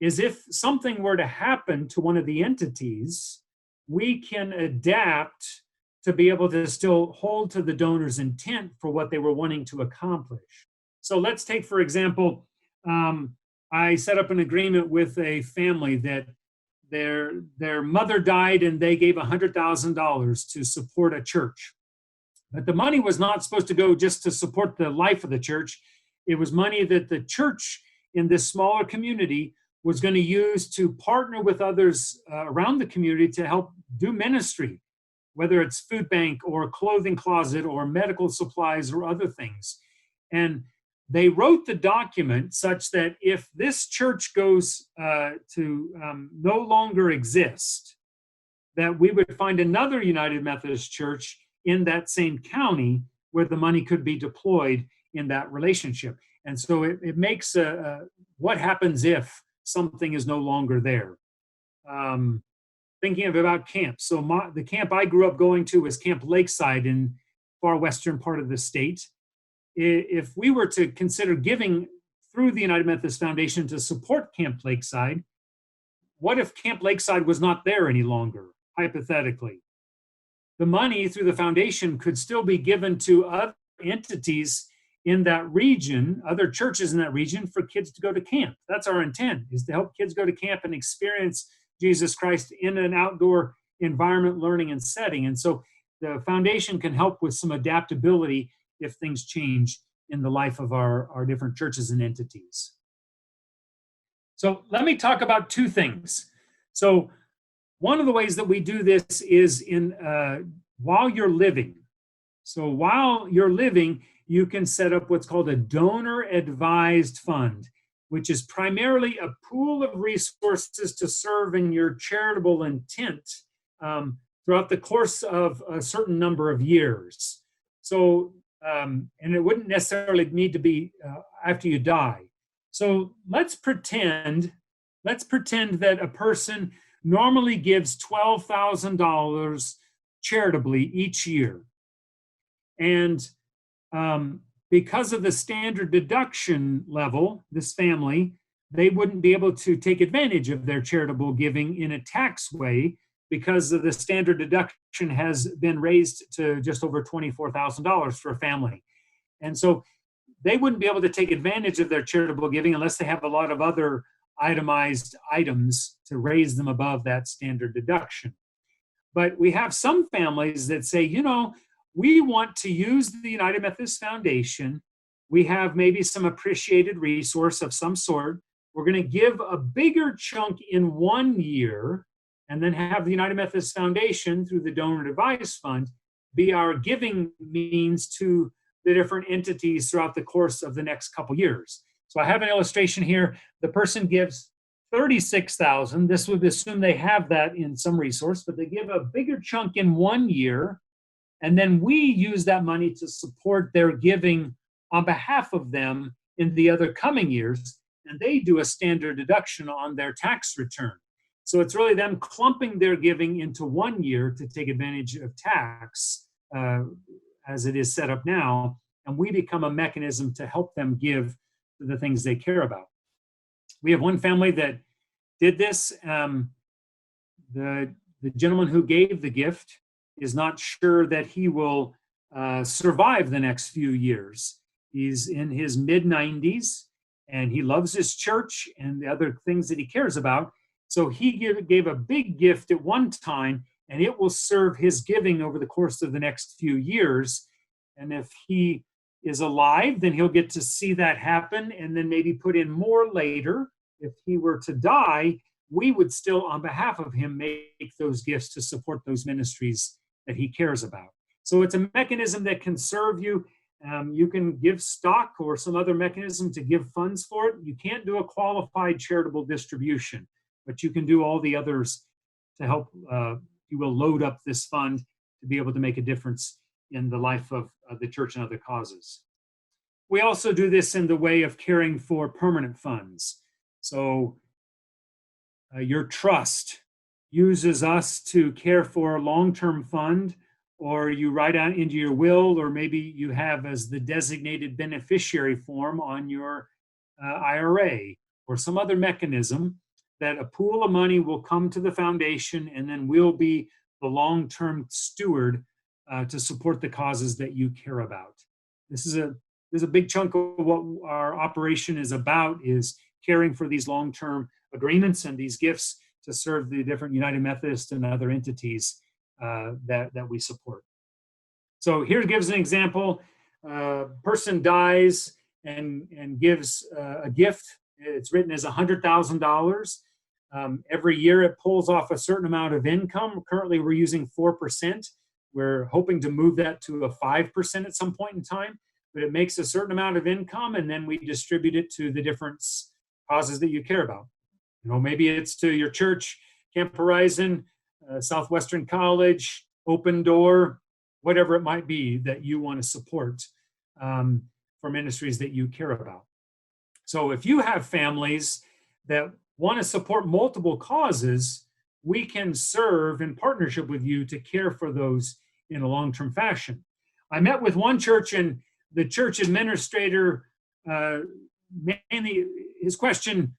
S1: if something were to happen to one of the entities, we can adapt to be able to still hold to the donor's intent for what they were wanting to accomplish. So let's take, for example, I set up an agreement with a family that their mother died and they gave $100,000 to support a church. But the money was not supposed to go just to support the life of the church. It was money that the church in this smaller community was going to use to partner with others around the community to help do ministry, whether it's food bank or clothing closet or medical supplies or other things. And they wrote the document such that if this church goes to no longer exist, that we would find another United Methodist Church in that same county where the money could be deployed in that relationship. And so it makes what happens if something is no longer there. Thinking about camps. So the camp I grew up going to was Camp Lakeside in far western part of the state. If we were to consider giving through the United Methodist Foundation to support Camp Lakeside, what if Camp Lakeside was not there any longer, hypothetically? The money through the foundation could still be given to other entities in that region, other churches in that region, for kids to go to camp. That's our intent, is to help kids go to camp and experience Jesus Christ in an outdoor environment, learning and setting. And so the foundation can help with some adaptability if things change in the life of our different churches and entities. So let me talk about two things. So one of the ways that we do this is while you're living. So while you're living, you can set up what's called a donor-advised fund, which is primarily a pool of resources to serve in your charitable intent throughout the course of a certain number of years. So, and it wouldn't necessarily need to be after you die. So let's pretend that a person normally gives $12,000 charitably each year. And because of the standard deduction level, this family, they wouldn't be able to take advantage of their charitable giving in a tax way because of the standard deduction has been raised to just over $24,000 for a family. And so they wouldn't be able to take advantage of their charitable giving unless they have a lot of other itemized items to raise them above that standard deduction. But we have some families that say, we want to use the United Methodist Foundation. We have maybe some appreciated resource of some sort. We're going to give a bigger chunk in 1 year and then have the United Methodist Foundation through the Donor Advice Fund be our giving means to the different entities throughout the course of the next couple years. So I have an illustration here. The person gives $36,000. This would assume they have that in some resource, but they give a bigger chunk in 1 year, and then we use that money to support their giving on behalf of them in the other coming years, and they do a standard deduction on their tax return. So it's really them clumping their giving into 1 year to take advantage of tax as it is set up now, and we become a mechanism to help them give to the things they care about. We have one family that did this. The gentleman who gave the gift is not sure that he will survive the next few years. He's in his mid-90s, and he loves his church and the other things that he cares about. So he gave a big gift at one time, and it will serve his giving over the course of the next few years. And if he is alive, then he'll get to see that happen and then maybe put in more later. If he were to die, we would still, on behalf of him, make those gifts to support those ministries that he cares about. So it's a mechanism that can serve you. You can give stock or some other mechanism to give funds for it. You can't do a qualified charitable distribution, but you can do all the others to help, you will load up this fund to be able to make a difference in the life of the church and other causes. We also do this in the way of caring for permanent funds. So your trust uses us to care for a long-term fund, or you write out into your will, or maybe you have as the designated beneficiary form on your IRA or some other mechanism that a pool of money will come to the foundation, and then we'll be the long-term steward to support the causes that you care about. This is a big chunk of what our operation is about, is caring for these long-term agreements and these gifts to serve the different United Methodist and other entities that we support. So here gives an example. Person dies and gives a gift. It's written as $100,000. Every year it pulls off a certain amount of income. Currently we're using 4%. We're hoping to move that to a 5% at some point in time, but it makes a certain amount of income, and then we distribute it to the different causes that you care about. Maybe it's to your church, Camp Horizon, Southwestern College, Open Door, whatever it might be that you want to support for ministries that you care about. So if you have families that want to support multiple causes, we can serve in partnership with you to care for those in a long-term fashion. I met with one church, and the church administrator, mainly his question,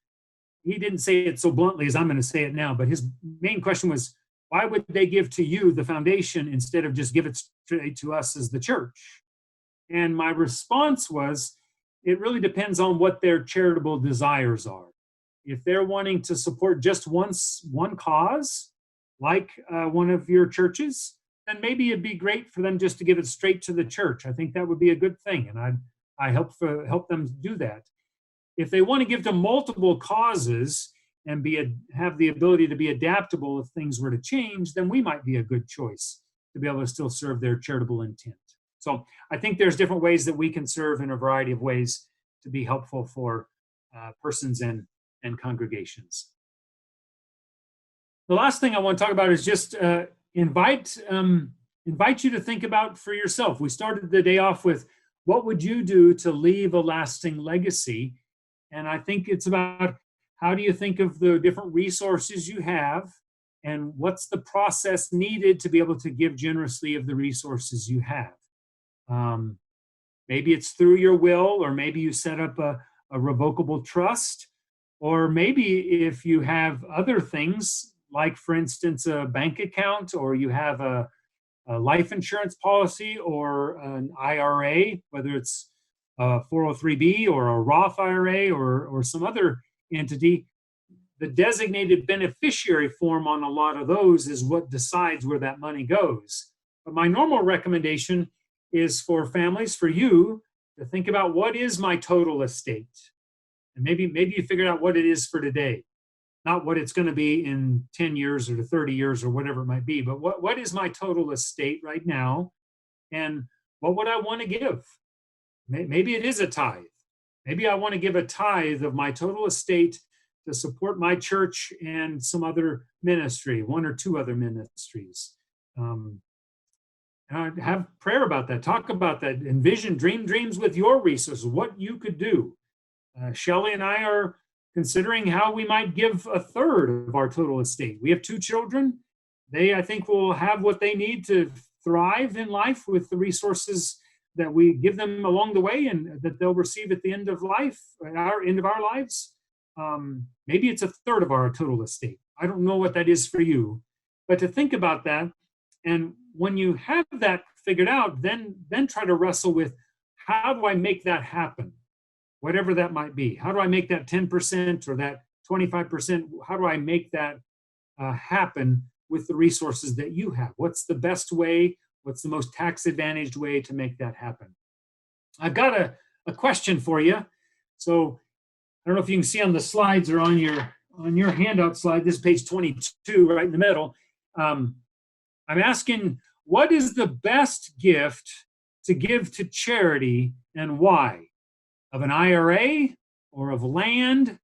S1: he didn't say it so bluntly as I'm going to say it now, but his main question was, why would they give to you, the foundation, instead of just give it straight to us as the church? And my response was, it really depends on what their charitable desires are. If they're wanting to support just one cause, like one of your churches, then maybe it'd be great for them just to give it straight to the church. I think that would be a good thing, and I help them do that. If they want to give to multiple causes and have the ability to be adaptable if things were to change, then we might be a good choice to be able to still serve their charitable intent. So I think there's different ways that we can serve in a variety of ways to be helpful for persons and congregations. The last thing I want to talk about is just invite you to think about for yourself. We started the day off with, what would you do to leave a lasting legacy? And I think it's about, how do you think of the different resources you have, and what's the process needed to be able to give generously of the resources you have? Maybe it's through your will, or maybe you set up a revocable trust, or maybe if you have other things, like for instance, a bank account, or you have a life insurance policy or an IRA, whether it's a 403B or a Roth IRA or some other entity, the designated beneficiary form on a lot of those is what decides where that money goes. But my normal recommendation is for families, for you, to think about what is my total estate. And maybe you figured out what it is for today, not what it's going to be in 10 years or 30 years or whatever it might be, but what is my total estate right now, and what would I want to give? Maybe it is a tithe. Maybe I want to give a tithe of my total estate to support my church and some other ministry, one or two other ministries. And have prayer about that. Talk about that. Envision, dream dreams with your resources, what you could do. Shelley and I are considering how we might give a third of our total estate. We have 2 children. They, I think, will have what they need to thrive in life with the resources that we give them along the way and that they'll receive at the end of life, at our end of our lives. Maybe it's a third of our total estate. I don't know what that is for you, but to think about that. And when you have that figured out, then try to wrestle with, how do I make that happen? Whatever that might be. How do I make that 10% or that 25%? How do I make that happen with the resources that you have? What's the best way? What's the most tax-advantaged way to make that happen? I've got a question for you. So I don't know if you can see on the slides or on your handout slide, this is page 22, right in the middle. I'm asking, what is the best gift to give to charity and why? Of an IRA, or of land,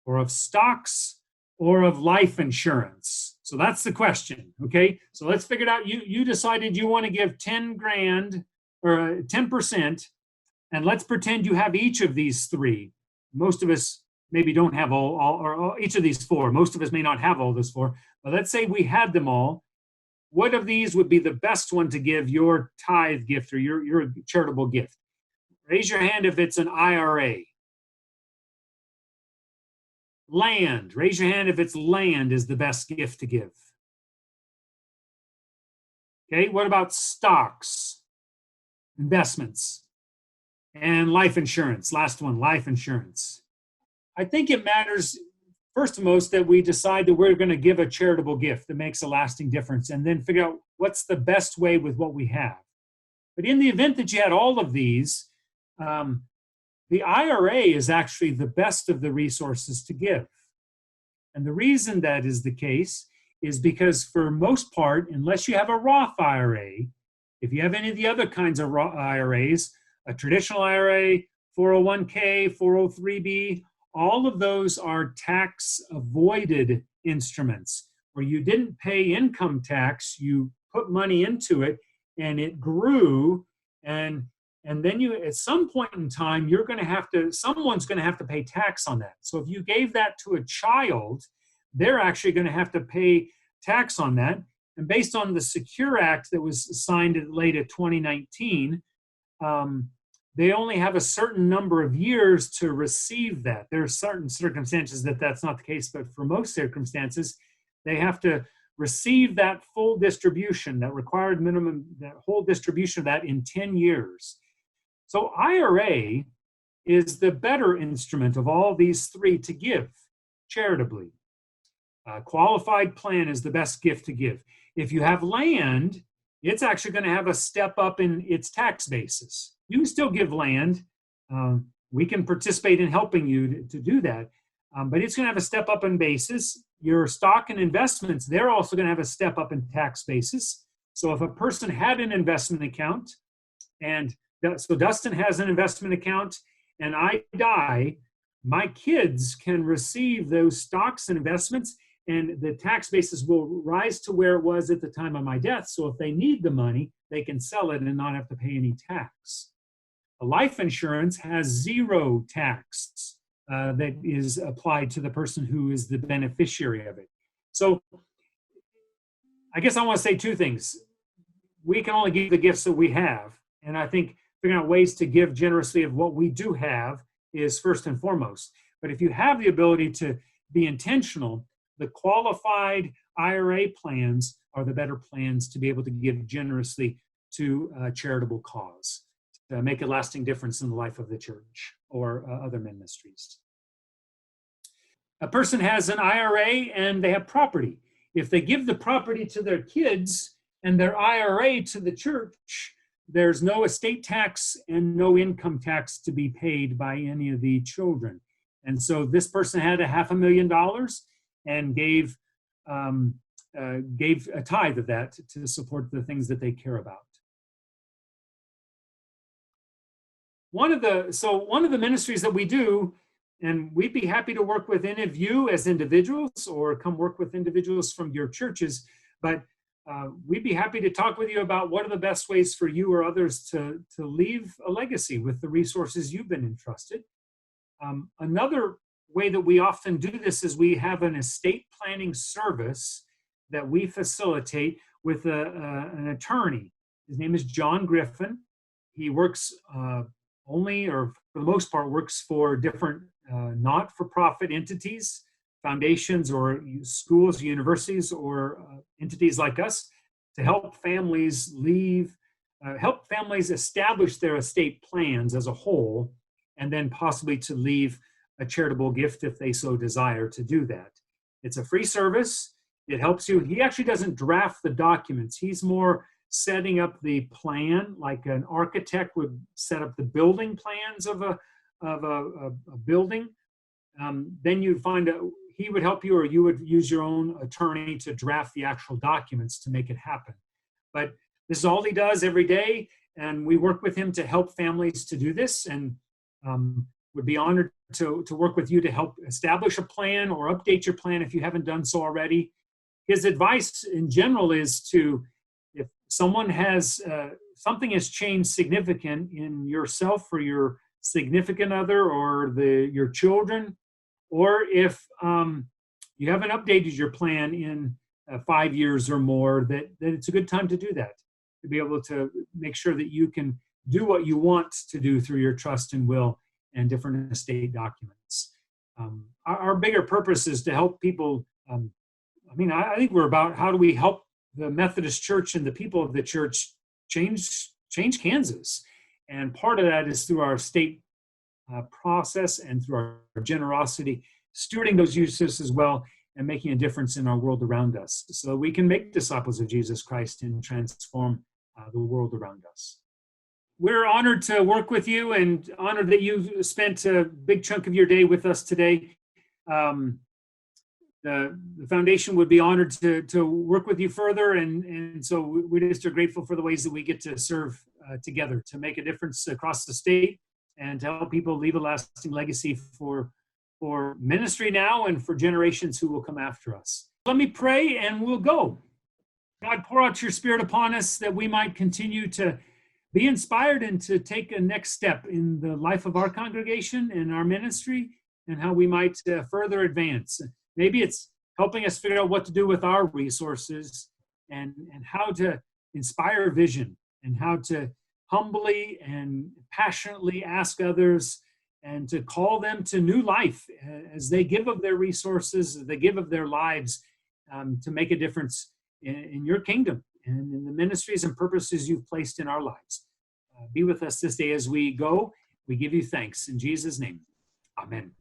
S1: or of stocks, or of life insurance? So that's the question, okay? So let's figure it out. You decided you want to give 10 grand or 10%, and let's pretend you have each of these 3. Most of us maybe don't have all each of these 4. Most of us may not have all those 4, but let's say we had them all. What of these would be the best one to give your tithe gift or your charitable gift? Raise your hand if it's an IRA. Land. Raise your hand if it's land is the best gift to give. Okay, what about stocks, investments, and life insurance? Last one, life insurance. I think it matters, first and most, that we decide that we're going to give a charitable gift that makes a lasting difference, and then figure out what's the best way with what we have. But in the event that you had all of these, the IRA is actually the best of the resources to give. And the reason that is the case is because, for most part, unless you have a Roth IRA, if you have any of the other kinds of IRAs, a traditional IRA, 401k, 403b, all of those are tax-avoided instruments where you didn't pay income tax, you put money into it, and it grew, and then you, at some point in time, someone's going to have to pay tax on that. So if you gave that to a child, they're actually going to have to pay tax on that. And based on the Secure Act that was signed in late of 2019, they only have a certain number of years to receive that. There are certain circumstances that's not the case, but for most circumstances, they have to receive that full distribution, that required minimum, that whole distribution of that in 10 years. So IRA is the better instrument of all these 3 to give charitably. Qualified plan is the best gift to give. If you have land, it's actually going to have a step up in its tax basis. You can still give land. We can participate in helping you to do that. But it's going to have a step up in basis. Your stock and investments, they're also going to have a step up in tax basis. So if a person had an investment account, and so Dustin has an investment account, and I die, my kids can receive those stocks and investments, and the tax basis will rise to where it was at the time of my death. So if they need the money, they can sell it and not have to pay any tax. A life insurance has 0 tax that is applied to the person who is the beneficiary of it. So I guess I want to say 2 things. We can only give the gifts that we have. And I think figuring out ways to give generously of what we do have is first and foremost. But if you have the ability to be intentional, the qualified IRA plans are the better plans to be able to give generously to a charitable cause. make a lasting difference in the life of the church or other ministries. A person has an IRA and they have property. If they give the property to their kids and their IRA to the church, there's no estate tax and no income tax to be paid by any of the children. And so this person had $500,000 and gave a tithe of that to support the things that they care about. One of the ministries that we do, and we'd be happy to work with any of you as individuals or come work with individuals from your churches, but we'd be happy to talk with you about what are the best ways for you or others to leave a legacy with the resources you've been entrusted. Another way that we often do this is we have an estate planning service that we facilitate with an attorney. His name is John Griffin. He works only, or for the most part, works for different not-for-profit entities, foundations or schools, universities, or entities like us to help families establish their estate plans as a whole, and then possibly to leave a charitable gift if they so desire to do that. It's a free service. It helps you. He actually doesn't draft the documents. He's more setting up the plan, like an architect would set up the building plans of a building. Then you'd find he would help you, or you would use your own attorney to draft the actual documents to make it happen. But this is all he does every day, and we work with him to help families to do this, and would be honored to work with you to help establish a plan or update your plan if you haven't done so already. His advice in general is to, if someone has, something has changed significant in yourself or your significant other or your children, or if you haven't updated your plan in 5 years or more, that it's a good time to do that, to be able to make sure that you can do what you want to do through your trust and will and different estate documents. Our bigger purpose is to help people. I think we're about how do we help the Methodist Church and the people of the church change Kansas. And part of that is through our estate process and through our generosity, stewarding those uses as well, and making a difference in our world around us so we can make disciples of Jesus Christ and transform the world around us. We're honored to work with you and honored that you spent a big chunk of your day with us today. The foundation would be honored to work with you further, and so we just are grateful for the ways that we get to serve together to make a difference across the state and to help people leave a lasting legacy for ministry now and for generations who will come after us. Let me pray and we'll go. God, pour out your Spirit upon us that we might continue to be inspired and to take a next step in the life of our congregation and our ministry, and how we might further advance. Maybe it's helping us figure out what to do with our resources and how to inspire vision and how to humbly and passionately ask others and to call them to new life as they give of their resources, as they give of their lives to make a difference in your kingdom and in the ministries and purposes you've placed in our lives. Be with us this day as we go. We give you thanks. In Jesus' name, amen.